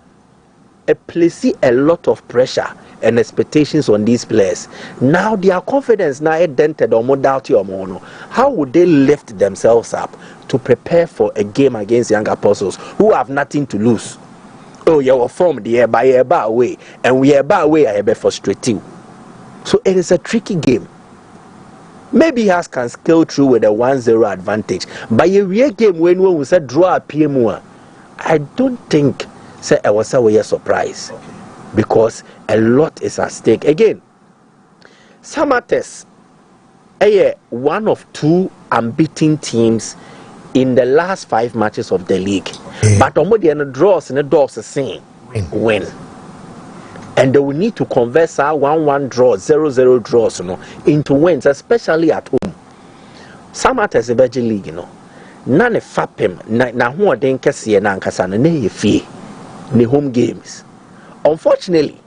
It places a lot of pressure and expectations on these players. Now their confidence now is dented or more doubt or more. How would they lift themselves up to prepare for a game against Young Apostles who have nothing to lose? Oh, you were formed the by a bar away, and we are bar away. I be frustrating. So it is a tricky game. Maybe Has can scale through with a 1-0 advantage. But a real game when we said draw a PM1, I don't think say I was a surprise because a lot is at stake. Again, Samates, one of 2 unbeaten teams in the last 5 matches of the league. But the draws and the dogs the same win. And they will need to convert our 1-1 draws, 0-0 draws, into wins, especially at home. Samates a Belgian league, none fapem na who den kese na nkasa na ye fie the home games. Unfortunately,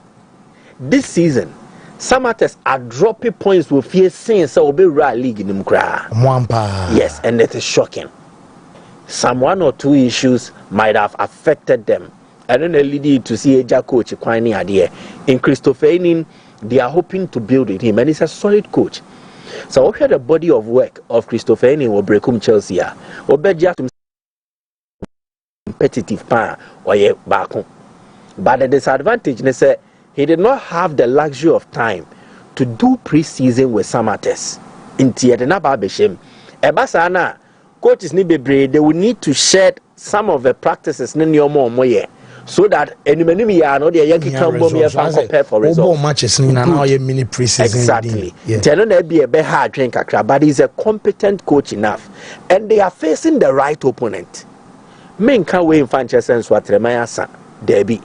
this season, Samates are dropping points with fear since so be right league in Mukra. Yes, and it is shocking. Some 1 or 2 issues might have affected them. And then they lead to see a coach Kwani idea. In Christopher Enin, they are hoping to build with him, and he's a solid coach. So we had the body of work of Christopher Enin will break Chelsea. Or better competitive pan or back home. But the disadvantage they say he did not have the luxury of time to do pre-season with Samates. In Tiadena Babeshim. Ebasana coaches need be they will need to shed some of the practices in your more so that any are not the Yankee can compare for results. Matches now mini pre-season. Exactly. Tell them be a better hard drink, but he's a competent coach enough, and they are facing the right opponent. Men can't wait in Manchester and Swatremaya Derby.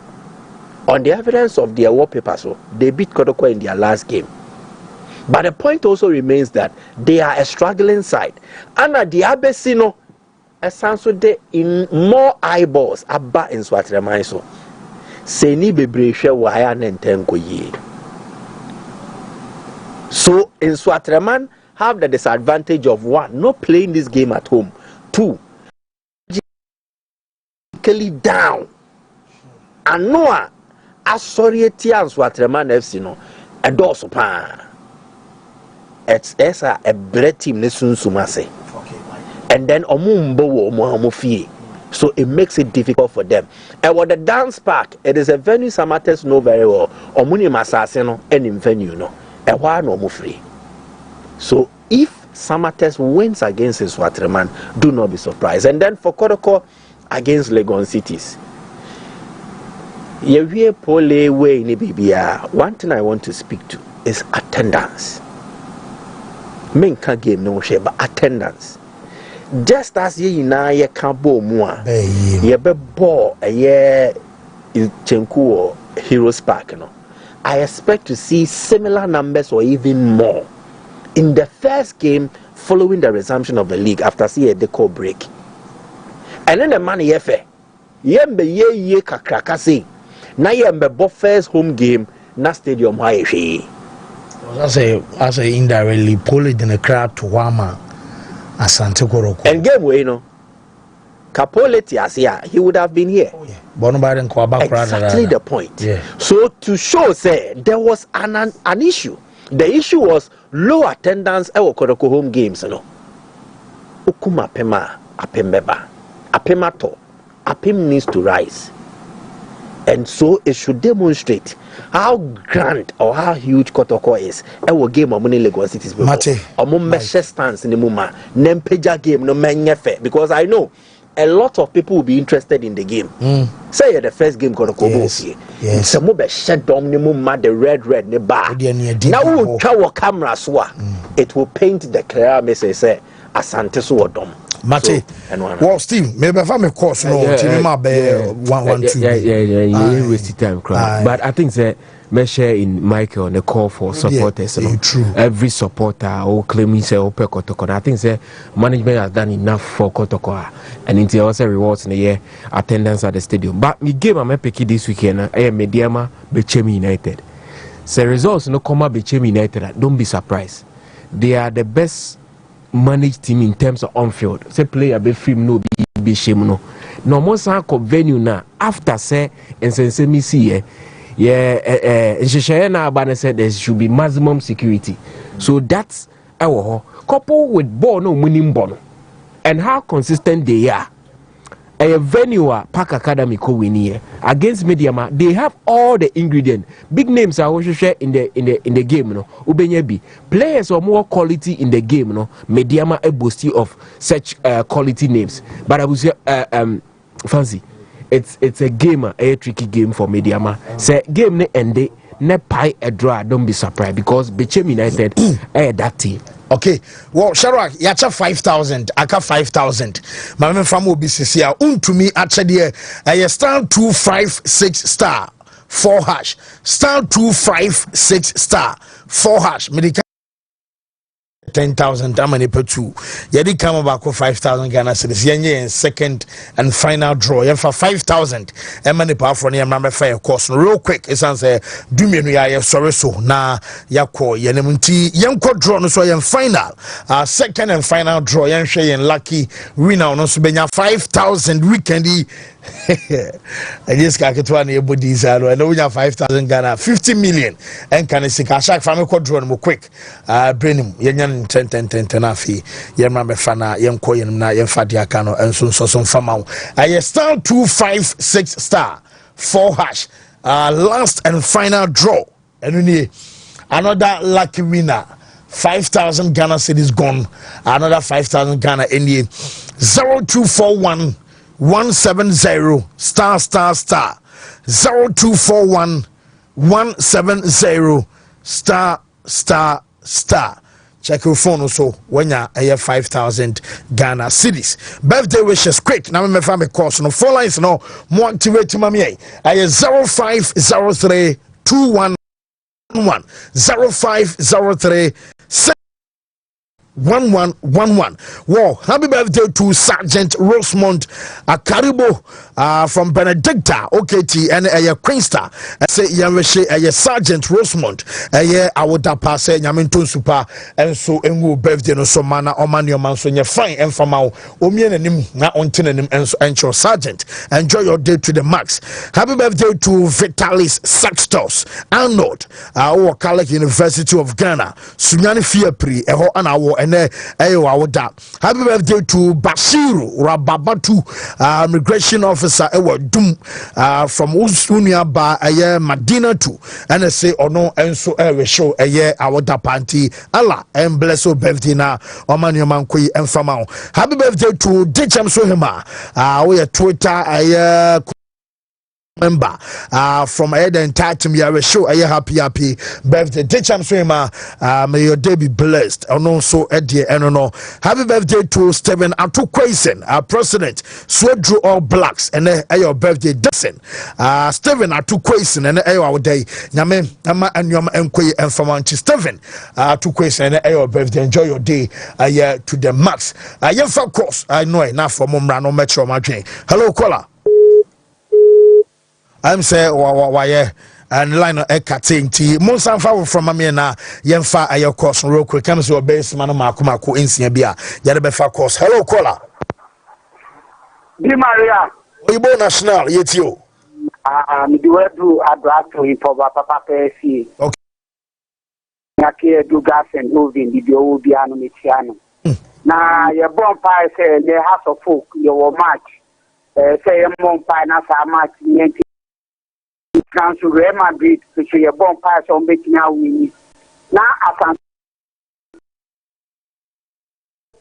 On the evidence of their wallpaper, so they beat Kodoko in their last game. But the point also remains that they are a struggling side. And at the Abesino, a sanso de in more eyeballs about in Swatremaya so. Seni bebreshe waya nentenko ye. So in Swatraman have the disadvantage of 1, not playing this game at home. 2, down. And Noah, Asorieti and Swatraman FC no, a dorsal pan. It's a bread team nesun sumase. And then omumbo omuhamufie. So it makes it difficult for them. And with the dance park, it is a venue Samates know very well. Omuni masaseno and in venue no. And why no mufri. So if Samates wins against his Swatraman, do not be surprised. And then for Kodoko against Legon Cities. One thing I want to speak to is attendance. Menka game no share, but attendance. Just as ye na ye kabo mua, ye be ball a year in Chenku or Heroes Park. No, I expect to see similar numbers or even more in the first game following the resumption of the league after see a deco break. And then the money yefe, yembe ye kakrakasi. Na yembe bo first home game na stadium high. I say indirectly pull it in the crowd to Wama Asante Koroko. And game way, no. Capoleti as here, he would have been here. Oh, yeah. Exactly the point. Yeah. So to show say there was an issue. The issue was low attendance at Okoroko home games, you know. Ukuma pema apembeba. Apemato. Apem needs to rise. And so it should demonstrate how grand or how huge Kotoko is. Our game of money Lagos Cities before. Mate. Omo measure stance in the muma. Nempeja game no menyefe. Because I know a lot of people will be interested in the game. Say the first game Kotoko yes. Some be shed down the muma the red ne bar. Now we cover camera swa. It will paint the clear message say Asante so dom. Mate, well, Steve, maybe if I'm a course, no, yeah, waste time, but I think that may share in Michael on the call for supporters. True. Every supporter or claiming say Ope Kotoko. I think that management has done enough for Kotoko, and it also rewards in the year attendance at the stadium. But me game I'm picking this weekend. I am Mediama Bechem United. So results no come up Bechem United. Don't be surprised. They are the best managed team in terms of on-field. Say player be film no be shame no. No more san venue na after say and say me see na abane said there should be maximum security. So that's our couple with ball no winning ball. And how consistent they are. A venue Park Academy co win here against Mediama, they have all the ingredients. Big names are also share in the game, no. Ubenyebi players are more quality in the game, no. Mediama a boasting of such quality names. But I would say fancy. It's a game, a tricky game for Mediama. Say game ne ende ne pie a draw. Don't be surprised because Bechem United that team. Okay, well, Sharak, yacha 5,000, aka 5,000. My man from OBCC, Wontumi actually a star 256 star 4 hash, star 256 star 4 hash. Medical 10,000 amani per 2. Yedi come back with 5,000 Ghana cedis. Yenye in second and final draw. Yen for 5,000. Amani per from your number fire course. Real quick, it's answer. Do me ya sorry so na yako yenemunti yenko draw no so yen final. Second and final draw. Yen share yen lucky winner no so benya 5,000 weekendi. I just got it one body zero and we have 5,000 Ghana 50 million and can see Kashak family draw no quick. Bring him yen 10 afi yemma fana yenko yen na yemfa dia kano enso so fama I star 256 star 4 hash last and final draw and another lucky winner 5,000 Ghana cedis gone, another 5,000 Ghana in 0241 170 star 0241 170 star. Check your phone also when you have 5,000 Ghana cedis. Birthday wishes quick. Now my family course no 4 lines no motivate to mommy. I 0503 211 0503 1111. Wow, happy birthday to Sergeant Rosemont Akaribo from Benedicta OKT and Queensta. I say Yameshe Sergeant Rosemont awoda pass Yaminton super and so engu birthday no so mana oman your man so you fine and from our omienim na ontenem and your sergeant. Enjoy your day to the max. Happy birthday to Vitalis Sextos Arnold our College University of Ghana. Sunyani Fiapri eho anawo happy birthday to Bashiru Rababatu immigration officer Dum from Usunia ba Madina to and I say no and so show awoda panty Allah and bless your birthday na oman your man kwi and famao. Happy birthday to Dicham Sohema we Twitter member from the entire team here show happy birthday Dicham Swima may your day be blessed and also Eddie and no happy birthday to Stephen Atukwesen president Swedru All Blacks and your birthday Dixon Stephen Atukwesen and our day nyame ama anyom enkoye enfamanchi Stephen Atukwesen and your birthday enjoy your day to the max yemfa course I know enough for mumra no metro madwen hello caller I'm say why and line cutting tea. Most of our from Amina, Yemfa, a your course, real quick comes to a base man, Marco in Siabia, Yadabefa course. Hello, caller. Di Maria. Oyibo National, yet you. Do do address to for Papa PSC. Okay. Nake do gas and moving the Obiano Michiano. Now, your bonfire say the house of folk, your match. Say a bonfire, not a match. Council Real Madrid, which your bonfire so making now we now I can.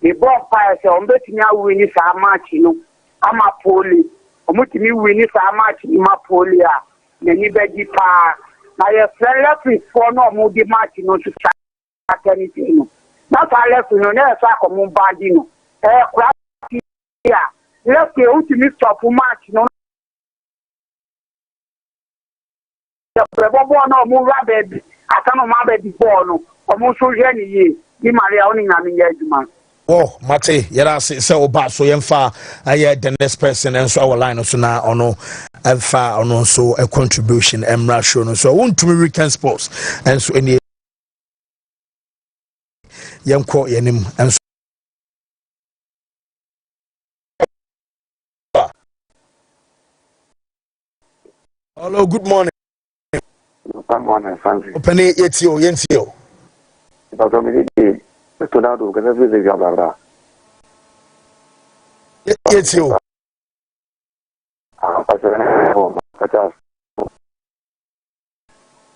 The bonfire say on betting now we need a match, you know. I'm a poly. Omutimi we need a match in my polia. The Nibedi Pa. Now, your friend left with four no more the match, you know, to track anything. Not I left, you know, never saw a Mumbadino. Yeah, left the ultimate stop match, no. The Bobo no more rabbit. I can't remember before, no. Almost so Jenny, Di Maria only man. Oh, Mate, Yarasi, so bad, so Yemfa, I had the next person, and so our line of Suna or no, and far on also a contribution, and Rasho, so I want to American sports, and so any young court, Yanim, and so. Hello, good morning. Good morning, Fancy. Open it, Yensio. Estudado que deve ser hablar. Yes, you.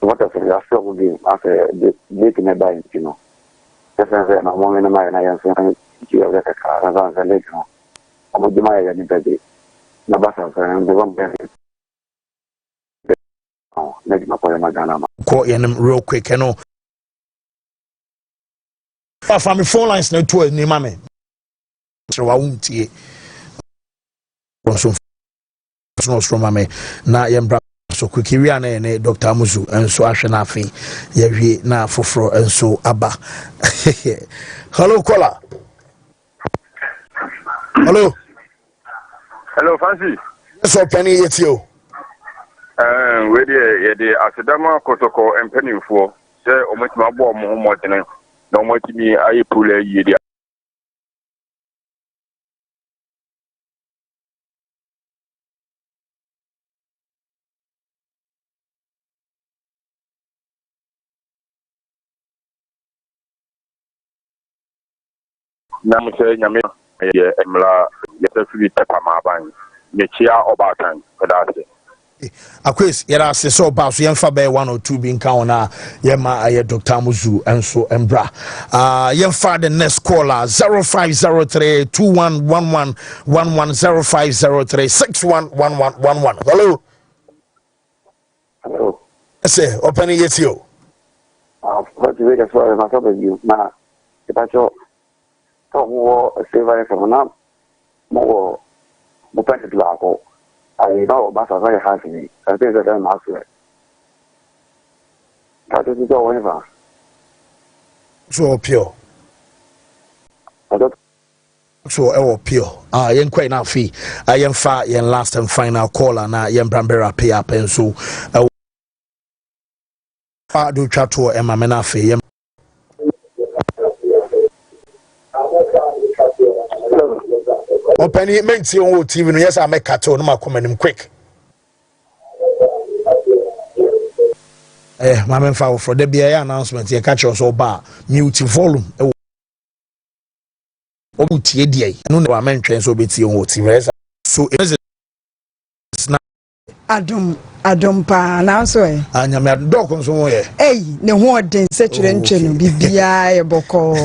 What if you are still being after making a buy, you know? Just as a moment in my and you have a car and the lake. I would be my identity. No bassa and the one penny. Make my point, Magana. Call him real quick, you know. From the phone lines, no two ni mame. So I won't see. So from mame. Na yembra so quickly we are na Dr. Amuzu and so ashena afi. Yewi na foforo and so aba. Hello, caller. Hello. Hello, Fancy. So penny it's you. We the Asadama Kotoko and Penny for say Ometma Bomb Momotin. No more to me, I pull a year. Namusay Yammy, Emla, Yetafri Pamaban, Mechia or Batan, Pedasi. Akwes yera se so ba so yemfa be 1 or 2 bi nka ona yema aye Dr. Amuzu enso embra yemfa the next caller 0503 2111 110503 611111. Hello. Say open it you. What you make for myself you na itacho to wo se va from na mo pen la ko I know Bassa very happy. I think that I'm accurate. That is go whenever. So pure. So pure. Yen quite now fee. I am far yen last and final caller na yen brambera pay up and so far do chat to Emma Menafe. Open it meant you on TV. Yes, I make cat on my comment quick. My man foul for the BA announcement. You catch us all bar mute volume. Oh, TDA. I know I mentioned so bit on TV. So it is Adom pa na so e. Anya me dog on so ye. Ne ho den se twere ntwe no bibia e boko.